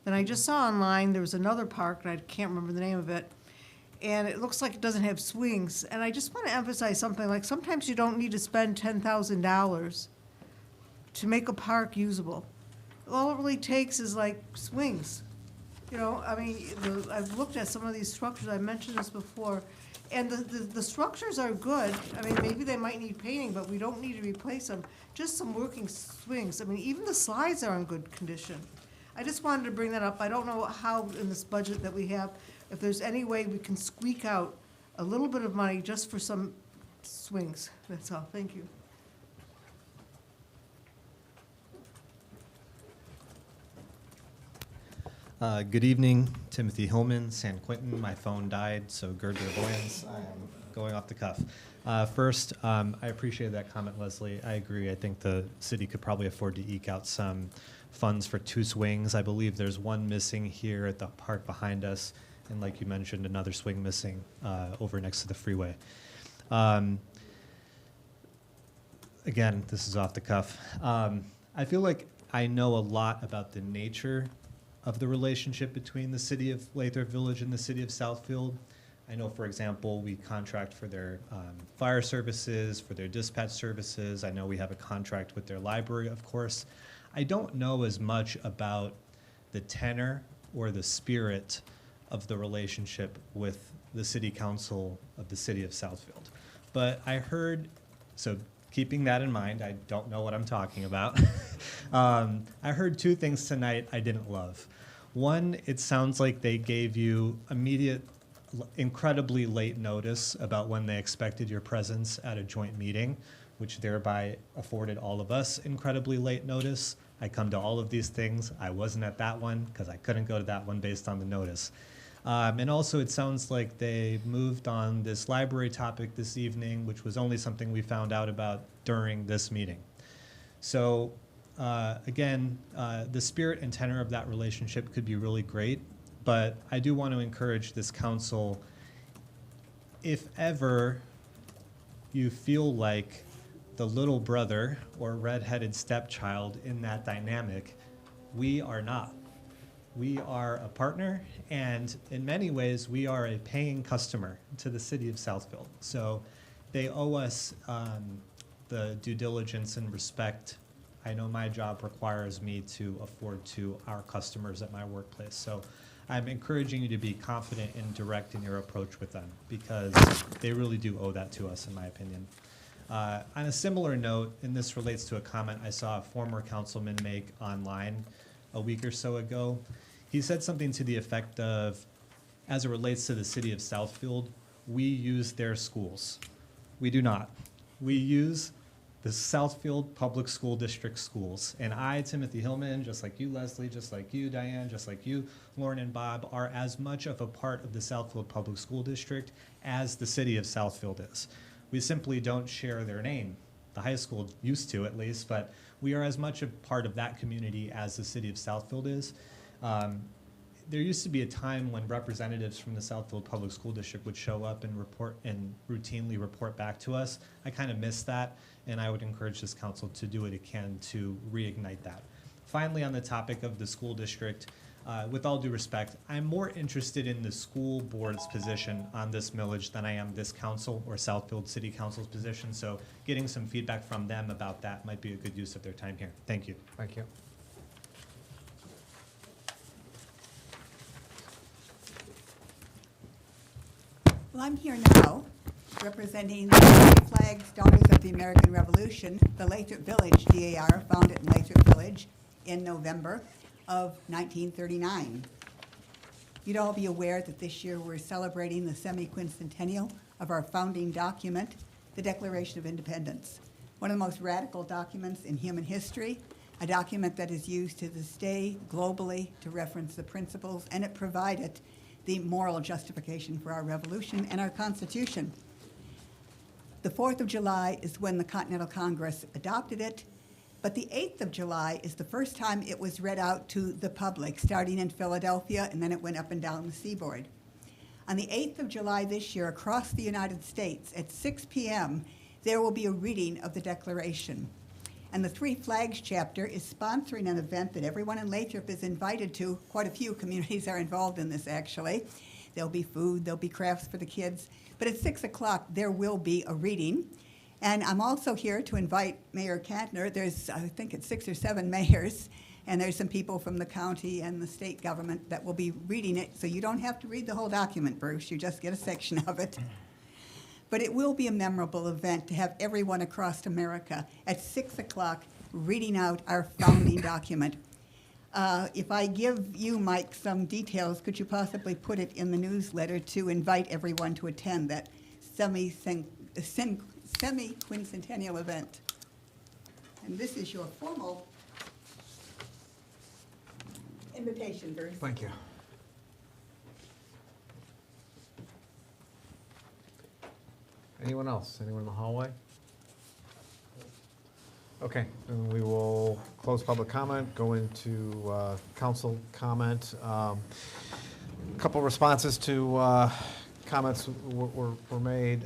Then I just saw online there was another park, and I can't remember the name of it, and it looks like it doesn't have swings. And I just want to emphasize something, like sometimes you don't need to spend $10,000 to make a park usable. All it really takes is like swings. You know, I mean, I've looked at some of these structures, I mentioned this before, and the structures are good. I mean, maybe they might need painting, but we don't need to replace them. Just some working swings. I mean, even the slides are in good condition. I just wanted to bring that up. I don't know how in this budget that we have, if there's any way we can squeak out a little bit of money just for some swings. That's all. Thank you. Good evening, Timothy Hillman, San Quentin. My phone died, so gird your loins. I am going off the cuff. First, I appreciate that comment, Leslie. I agree. I think the city could probably afford to eke out some funds for 2 swings. I believe there's one missing here at the park behind us, and like you mentioned, another swing missing over next to the freeway. Again, this is off the cuff. I feel like I know a lot about the nature of the relationship between the city of Lathrup Village and the city of Southfield. I know, for example, we contract for their fire services, for their dispatch services. I know we have a contract with their library, of course. I don't know as much about the tenor or the spirit of the relationship with the city council of the city of Southfield. But I heard, so keeping that in mind, I don't know what I'm talking about. I heard 2 things tonight I didn't love. One, it sounds like they gave you immediate, incredibly late notice about when they expected your presence at a joint meeting, which thereby afforded all of us incredibly late notice. I come to all of these things. I wasn't at that one because I couldn't go to that one based on the notice. And also it sounds like they moved on this library topic this evening, which was only something we found out about during this meeting. So again, the spirit and tenor of that relationship could be really great, but I do want to encourage this council, if ever you feel like the little brother or redheaded stepchild in that dynamic, we are not. We are a partner, and in many ways, we are a paying customer to the city of Southfield. So they owe us the due diligence and respect. I know my job requires me to afford to our customers at my workplace. So I'm encouraging you to be confident and direct in your approach with them, because they really do owe that to us, in my opinion. On a similar note, and this relates to a comment I saw a former councilman make online a week or so ago, he said something to the effect of, as it relates to the city of Southfield, we use their schools. We do not. We use the Southfield Public School District schools. And I, Timothy Hillman, just like you, Leslie, just like you, Diane, just like you, Lauren and Bob, are as much of a part of the Southfield Public School District as the city of Southfield is. We simply don't share their name. The high school used to, at least, but we are as much a part of that community as the city of Southfield is. There used to be a time when representatives from the Southfield Public School District would show up and report and routinely report back to us. I kind of miss that, and I would encourage this council to do what it can to reignite that. Finally, on the topic of the school district, with all due respect, I'm more interested in the school board's position on this millage than I am this council or Southfield City Council's position. So getting some feedback from them about that might be a good use of their time here. Thank you. Thank you. Well, I'm here now representing the Three Flags Daughters of the American Revolution, the Lathrup Village DAR, founded in Lathrup Village in November of 1939. You'd all be aware that this year we're celebrating the semi-quincentennial of our founding document, the Declaration of Independence, one of the most radical documents in human history, a document that is used to this day globally to reference the principles, and it provided the moral justification for our revolution and our Constitution. The 4th of July is when the Continental Congress adopted it, but the 8th of July is the first time it was read out to the public, starting in Philadelphia, and then it went up and down the seaboard. On the 8th of July this year, across the United States, at 6 p.m., there will be a reading of the Declaration. And the Three Flags chapter is sponsoring an event that everyone in Lathrup is invited to. Quite a few communities are involved in this, actually. There'll be food, there'll be crafts for the kids. But at 6 o'clock, there will be a reading. And I'm also here to invite Mayor Kantor. There's, I think it's 6 or 7 mayors, and there's some people from the county and the state government that will be reading it. So you don't have to read the whole document, Bruce. You just get a section of it. But it will be a memorable event to have everyone across America at 6 o'clock reading out our founding document. If I give you, Mike, some details, could you possibly put it in the newsletter to invite everyone to attend that semi-quincentennial event? And this is your formal invitation, Bruce. Thank you. Anyone else? Anyone in the hallway? Okay, then we will close public comment, go into council comment. A couple responses to comments were made.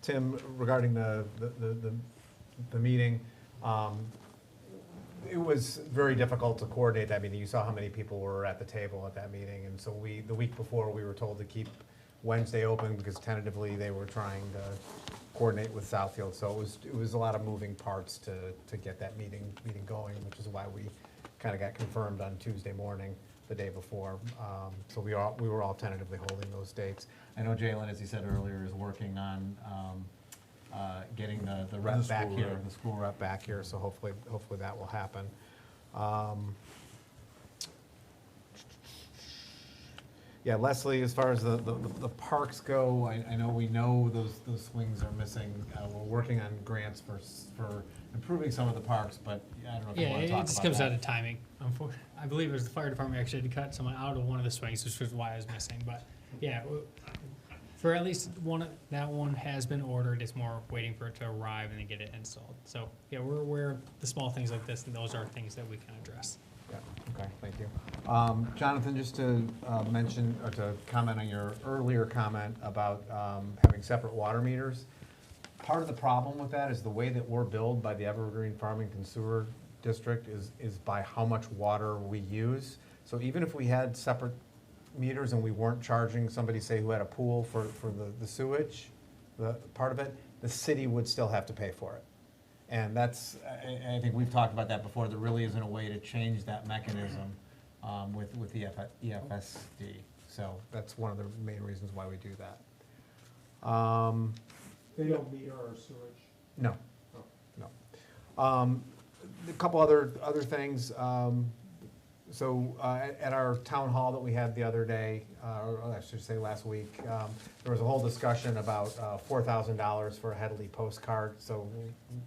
Tim, regarding the meeting, it was very difficult to coordinate that meeting. You saw how many people were at the table at that meeting, and so the week before, we were told to keep Wednesday open because tentatively they were trying to coordinate with Southfield. So it was a lot of moving parts to get that meeting going, which is why we kind of got confirmed on Tuesday morning, the day before. So we were all tentatively holding those dates. I know Jalen, as he said earlier, is working on getting the rep back here, the school rep back here. So hopefully that will happen. Yeah, Leslie, as far as the parks go, I know we know those swings are missing. We're working on grants for improving some of the parks, but I don't know if you want to talk about that. Yeah, it just comes out of timing. I believe it was the fire department actually had to cut someone out of one of the swings, which was why I was missing. But yeah, for at least that one has been ordered. It's more waiting for it to arrive and then get it installed. So yeah, we're aware of the small things like this, and those are things that we can address. Yeah, okay, thank you. Jonathan, just to mention, or to comment on your earlier comment about having separate water meters. Part of the problem with that is the way that we're billed by the Evergreen Farmington Sewer District is by how much water we use. So even if we had separate meters and we weren't charging somebody, say, who had a pool for the sewage, the part of it, the city would still have to pay for it. And that's, I think we've talked about that before, there really isn't a way to change that mechanism with the EFSD. So that's one of the main reasons why we do that. They don't meter our sewage? No, no. A couple other things. So at our town hall that we had the other day, or I should say last week, there was a whole discussion about $4,000 for a Headley postcard. So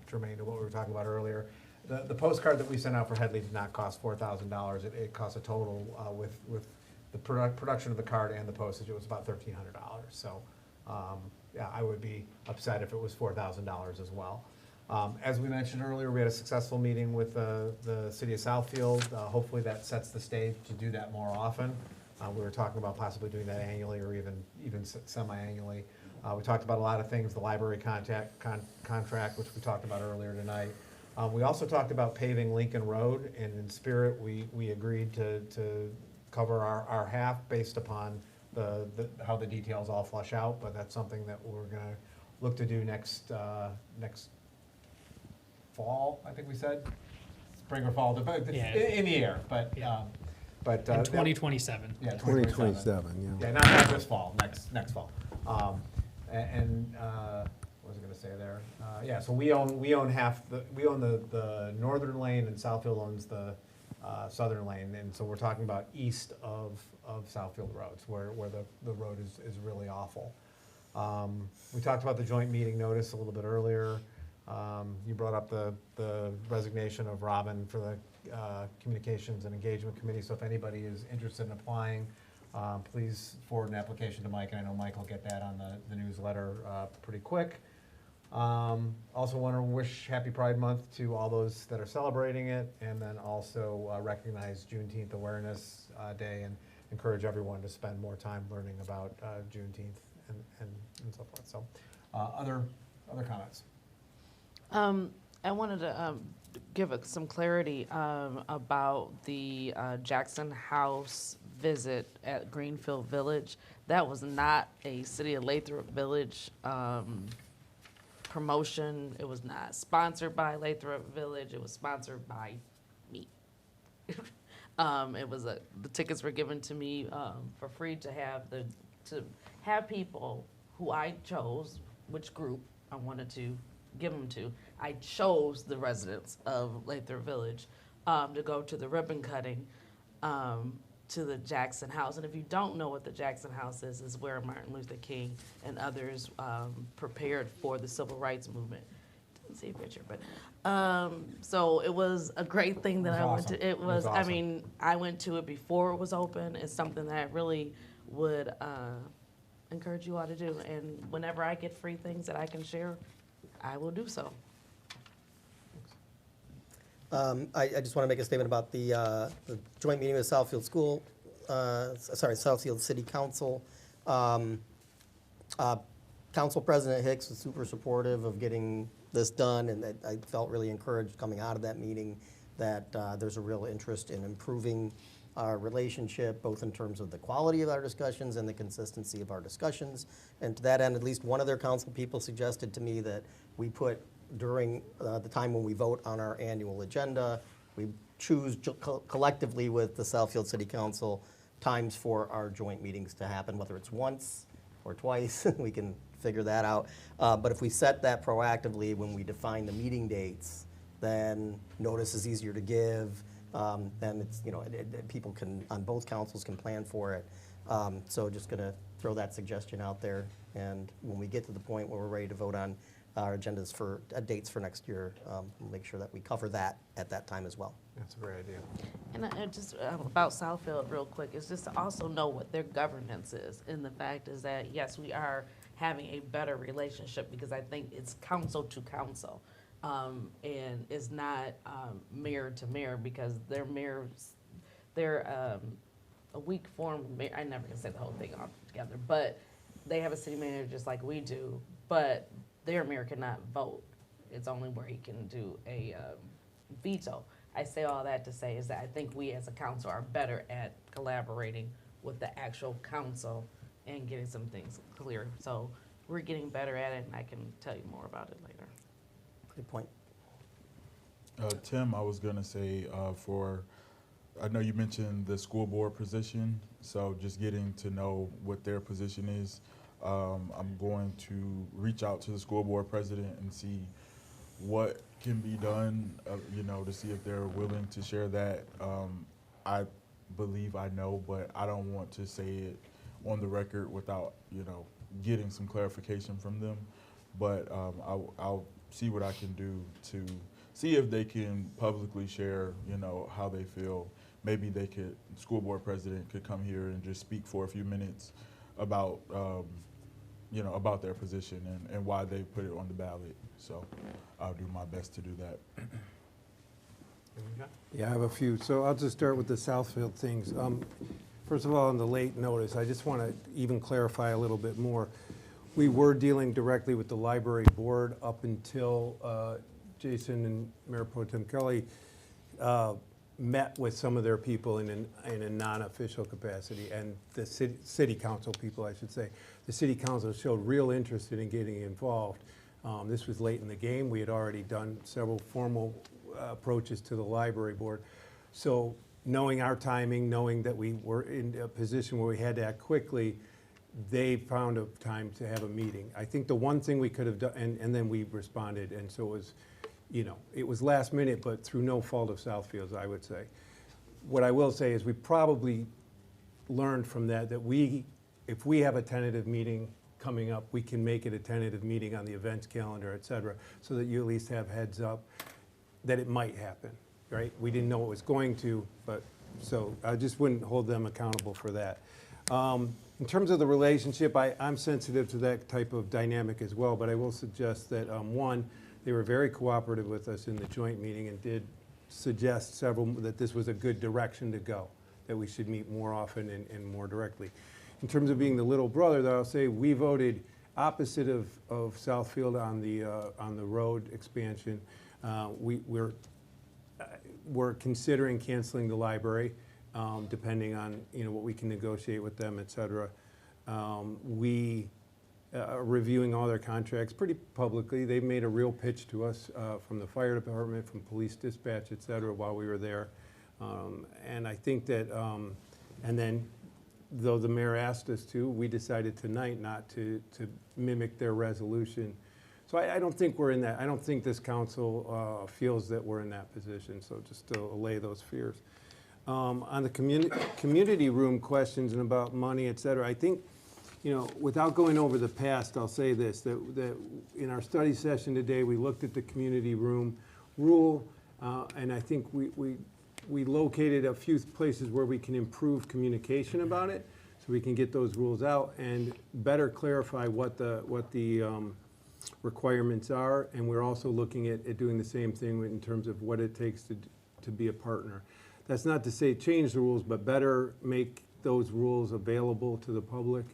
germane to what we were talking about earlier. The postcard that we sent out for Headley did not cost $4,000. It cost a total with the production of the card and the postage. It was about $1,300. So yeah, I would be upset if it was $4,000 as well. As we mentioned earlier, we had a successful meeting with the city of Southfield. Hopefully that sets the stage to do that more often. We were talking about possibly doing that annually or even semi-annually. We talked about a lot of things, the library contract, which we talked about earlier tonight. We also talked about paving Lincoln Road, and in spirit, we agreed to cover our half based upon how the details all flush out, but that's something that we're gonna look to do next fall, I think we said, spring or fall, but Yeah. in the air, but, Yeah. but. In 2027. Yeah, 2027, yeah. Yeah, not this fall, next fall. What was I gonna say there? Yeah, so we own half, we own the northern lane and Southfield owns the southern lane, and so we're talking about east of Southfield roads, where the road is really awful. We talked about the joint meeting notice a little bit earlier. You brought up the resignation of Robin for the Communications and Engagement Committee, so if anybody is interested in applying, please forward an application to Mike, and I know Mike will get that on the newsletter pretty quick. Also want to wish Happy Pride Month to all those that are celebrating it, and then also recognize Juneteenth Awareness Day and encourage everyone to spend more time learning about Juneteenth and so forth. So, other comments? I wanted to give some clarity about the Jackson House visit at Greenfield Village. That was not a City of Lathrop Village promotion. It was not sponsored by Lathrop Village. It was sponsored by me. It was the tickets were given to me for free to have people who I chose, which group I wanted to give them to. I chose the residents of Lathrop Village to go to the ribbon cutting to the Jackson House. And if you don't know what the Jackson House is where Martin Luther King and others prepared for the civil rights movement. Didn't see a picture, but so it was a great thing that I went to. It was awesome. I mean, I went to it before it was open. It's something that I really would encourage you all to do. And whenever I get free things that I can share, I will do so. I just want to make a statement about the joint meeting with Southfield Southfield City Council. Council President Hicks was super supportive of getting this done, and I felt really encouraged coming out of that meeting that there's a real interest in improving our relationship, both in terms of the quality of our discussions and the consistency of our discussions. And to that end, at least one of their council people suggested to me that we put during the time when we vote on our annual agenda, we choose collectively with the Southfield City Council times for our joint meetings to happen, whether it's once or twice, we can figure that out. But if we set that proactively when we define the meeting dates, then notice is easier to give. Then it's, people can, on both councils can plan for it. So just gonna throw that suggestion out there. And when we get to the point where we're ready to vote on our agendas for dates for next year, we'll make sure that we cover that at that time as well. That's a great idea. And just about Southfield real quick, is just to also know what their governance is. And the fact is that, yes, we are having a better relationship because I think it's council to council. And it's not mayor to mayor because their mayors, they're a weak form, I never can say the whole thing all together, but they have a city manager just like we do, but their mayor cannot vote. It's only where he can do a veto. I say all that to say is that I think we as a council are better at collaborating with the actual council and getting some things clear. So we're getting better at it, and I can tell you more about it later. Good point. Tim, I was gonna say I know you mentioned the school board position, so just getting to know what their position is. I'm going to reach out to the school board president and see what can be done, to see if they're willing to share that. I believe I know, but I don't want to say it on the record without, getting some clarification from them. But I'll see what I can do to see if they can publicly share, how they feel. Maybe school board president could come here and just speak for a few minutes about, about their position and why they put it on the ballot. So I'll do my best to do that. Yeah, I have a few. So I'll just start with the Southfield things. First of all, on the late notice, I just want to even clarify a little bit more. We were dealing directly with the library board up until Jason and Mayor Pro Tem Kelly met with some of their people in a non-official capacity, and the city council people, I should say. The city council showed real interest in getting involved. This was late in the game. We had already done several formal approaches to the library board. So knowing our timing, knowing that we were in a position where we had to act quickly, they found a time to have a meeting. I think the one thing we could have done, and then we responded, and so it was, you know, it was last minute, but through no fault of Southfield's, I would say. What I will say is we probably learned from that if we have a tentative meeting coming up, we can make it a tentative meeting on the events calendar, et cetera, so that you at least have heads up that it might happen, right? We didn't know it was going to, but so I just wouldn't hold them accountable for that. In terms of the relationship, I'm sensitive to that type of dynamic as well, but I will suggest that, one, they were very cooperative with us in the joint meeting and did suggest that this was a good direction to go, that we should meet more often and more directly. In terms of being the little brother, though, I'll say we voted opposite of Southfield on the road expansion. We're considering canceling the library, depending on what we can negotiate with them, et cetera. We are reviewing all their contracts pretty publicly. They made a real pitch to us from the fire department, from police dispatch, et cetera, while we were there. And I think that, and then though the mayor asked us to, we decided tonight not to mimic their resolution. So I don't think we're in that. I don't think this council feels that we're in that position. So just to allay those fears. On the community room questions and about money, et cetera, I think, without going over the past, I'll say this, that in our study session today, we looked at the community room rule, and I think we located a few places where we can improve communication about it, so we can get those rules out and better clarify what the requirements are, and we're also looking at doing the same thing in terms of what it takes to be a partner. That's not to say change the rules, but better make those rules available to the public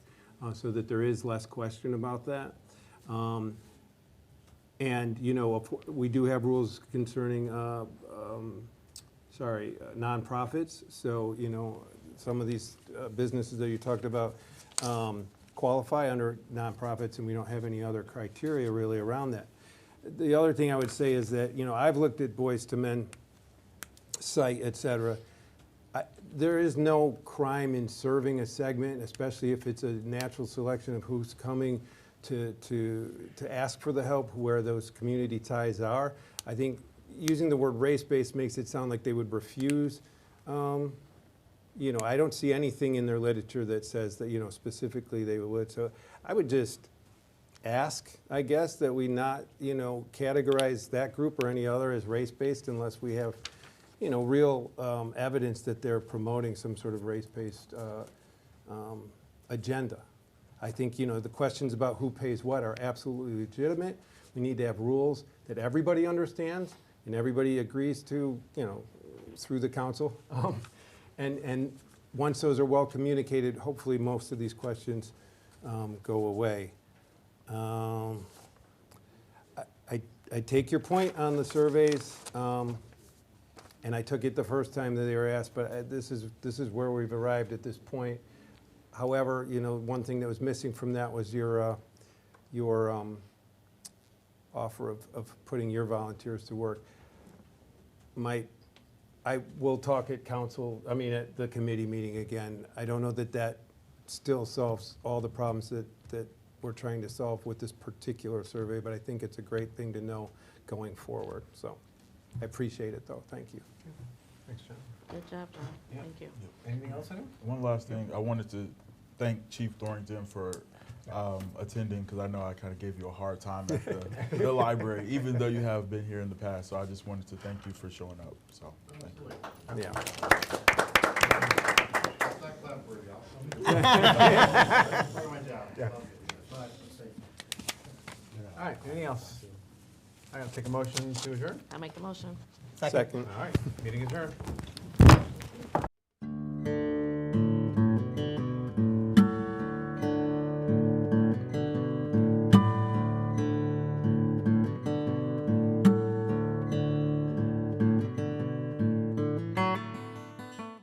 so that there is less question about that. And we do have rules concerning nonprofits. So some of these businesses that you talked about qualify under nonprofits, and we don't have any other criteria really around that. The other thing I would say is that I've looked at Boys to Men site, et cetera. There is no crime in serving a segment, especially if it's a natural selection of who's coming to ask for the help, where those community ties are. I think using the word race-based makes it sound like they would refuse. I don't see anything in their literature that says that, specifically they would. So I would just ask, I guess, that we not, categorize that group or any other as race-based unless we have, real evidence that they're promoting some sort of race-based agenda. I think, the questions about who pays what are absolutely legitimate. We need to have rules that everybody understands and everybody agrees to, through the council. And once those are well communicated, hopefully most of these questions go away. I take your point on the surveys, and I took it the first time that they were asked, but this is where we've arrived at this point. However, one thing that was missing from that was your offer of putting your volunteers to work. I will talk at at the committee meeting again. I don't know that still solves all the problems that we're trying to solve with this particular survey, but I think it's a great thing to know going forward. So I appreciate it, though. Thank you. Thanks, John. Good job, John. Yeah. Thank you. Anything else, anyone? One last thing, I wanted to thank Chief Thorrington for attending, because I know I kind of gave you a hard time at the library, even though you have been here in the past. So I just wanted to thank you for showing up. So thank you. Yeah. All right, anything else? right, I'll take a motion to adjourn. I make the motion. Second. All right, meeting adjourned.